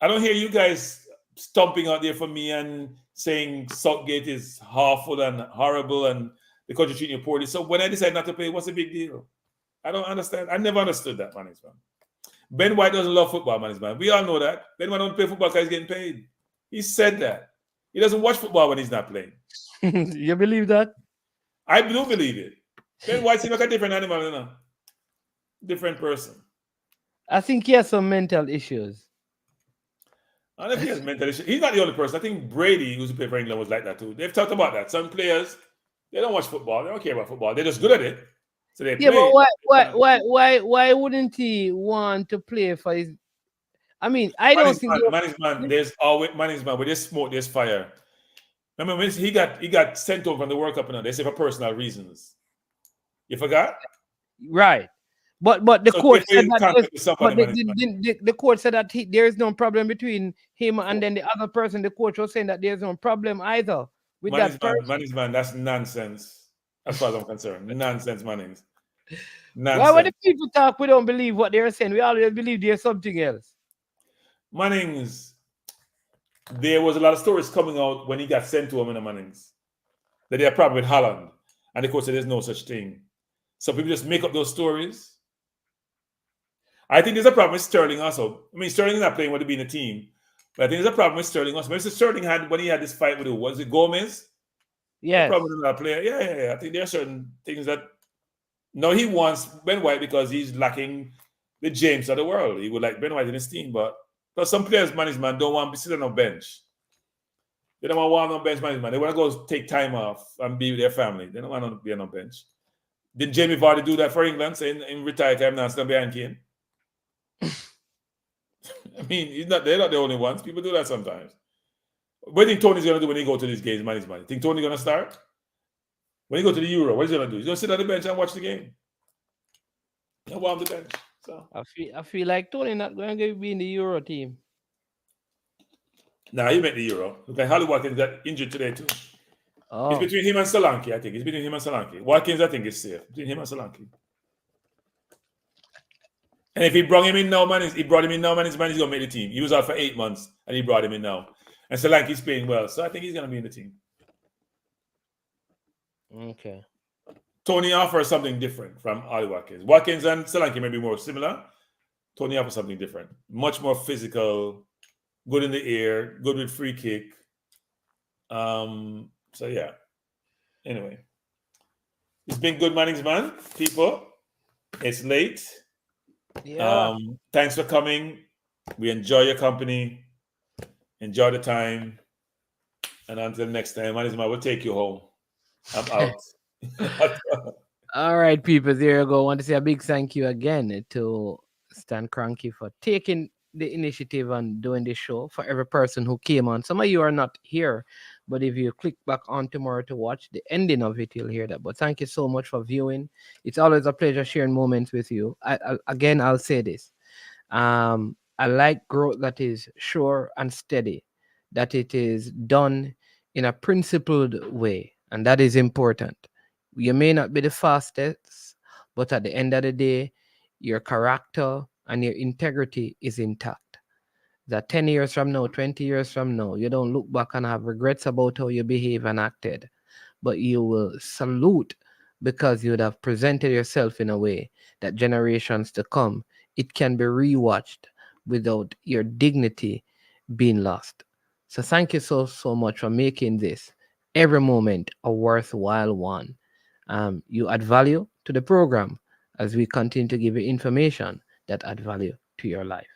I don't hear you guys stomping out there for me and saying Southgate is awful and horrible and the coach is treating you poorly. So when I decide not to play, what's the big deal? I don't understand. I never understood that, man. Ben White doesn't love football, man. We all know that. Ben White don't play football because he's getting paid. He said that. He doesn't watch football when he's not playing. You believe that? I do believe it. Ben White seems like a different animal, you know? Different person. I think he has some mental issues. I don't know if he has mental issues. He's not the only person. I think Brady, who's played for England, was like that too. They've talked about that. Some players, they don't watch football. They don't care about football. They're just good at it. So they Yeah, play. but why wouldn't he want to play for his? I mean, I don't think man. There's always man. Where there's smoke, there's fire. Remember when he got sent over from the World Cup, and they say for personal reasons. You forgot? Right. But the So court if said you that contact with somebody, the court said that there is no problem between him and then the other person. The court was saying that there's no problem either with that person. Man, that's nonsense. As far as I'm concerned, nonsense, Mannings. Why Nonsense. when the people talk, we don't believe what they're saying. We always believe there's something else. Mannings, there was a lot of stories coming out when he got sent to him in the Mannings that they had a problem with Holland, and the court said there's no such thing. So people just make up those stories. I think there's a problem with Sterling also. I mean, Sterling is not playing when to be in the team, but I think there's a problem with Sterling also. Mr. Sterling had when he had this fight with who? Was it Gomez? Yeah. Problem with that player. Yeah. I think there are certain things that no, he wants Ben White because he's lacking the James of the world. He would like Ben White in his team, but some players, management, don't want to sit on a bench. They don't want on bench management. They want to go take time off and be with their family. They don't want to be on a bench. Did Jamie Vardy do that for England? Saying in retired time now, stand behind Kane. I mean, they're not the only ones. People do that sometimes. What do you think Tony's going to do when he go to these games, management? Think Tony's going to start? When he go to the Euro, what is he going to do? He's going to sit on the bench and watch the game. He'll warm the bench. So I feel like Tony not going to be in the Euro team. Nah, he made the Euro. Look like Holly Watkins got injured today too. Oh. It's between him and Solanke, I think. It's between him and Solanke. Watkins, I think, is safe. Between him and Solanke. And if he brought him in now, man, he's going to make the team. He was out for 8 months, and he brought him in now. And Solanke's playing well, so I think he's going to be in the team. Okay. Tony offers something different from Holly Watkins. Watkins and Solanke may be more similar. Tony offers something different. Much more physical, good in the air, good with free kick. So, yeah. Anyway. It's been good mornings, man. People, it's late. Yeah. Thanks for coming. We enjoy your company. Enjoy the time. And until next time, man, we'll take you home. I'm out. All right, people. There you go. I want to say a big thank you again to Stan Kranky for taking the initiative and doing this show, for every person who came on. Some of you are not here, but if you click back on tomorrow to watch the ending of it, you'll hear that. But thank you so much for viewing. It's always a pleasure sharing moments with you. I'll say this. I like growth that is sure and steady, that it is done in a principled way, and that is important. You may not be the fastest, but at the end of the day, your character and your integrity is intact. That 10 years from now, 20 years from now, you don't look back and have regrets about how you behave and acted, but you will salute because you would have presented yourself in a way that generations to come, it can be rewatched without your dignity being lost. So thank you so much for making this every moment a worthwhile one. You add value to the program as we continue to give you information that add value to your life.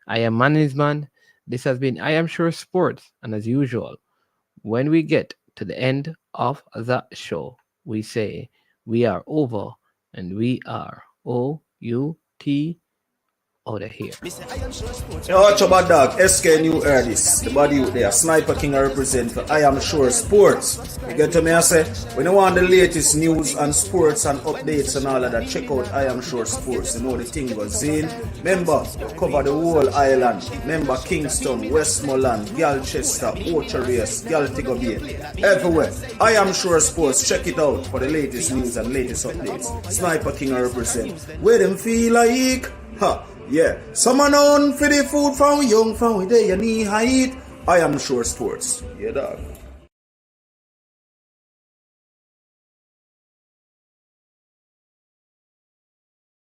I am Management. This has been I Am Sure Sports. And as usual, when we get to the end of the show, we say we are over and we are O-U-T out of here. Yo, watch about dog, SK New Erdis, the body out there, Sniper King I represent for I Am Sure Sports. You get to me, I say, when you want the latest news and sports and updates and all of that, check out I Am Sure Sports. You know the thing goes in. Remember, cover the whole island. Remember Kingston, Westmoreland, Galchester, Ocho-Rios, Galtigo Bay, everywhere. I Am Sure Sports, check it out for the latest news and latest updates. Sniper King I represent. Where them feel like, yeah, someone on for the food from young, from where they knee height. I Am Sure Sports. Yeah, dog.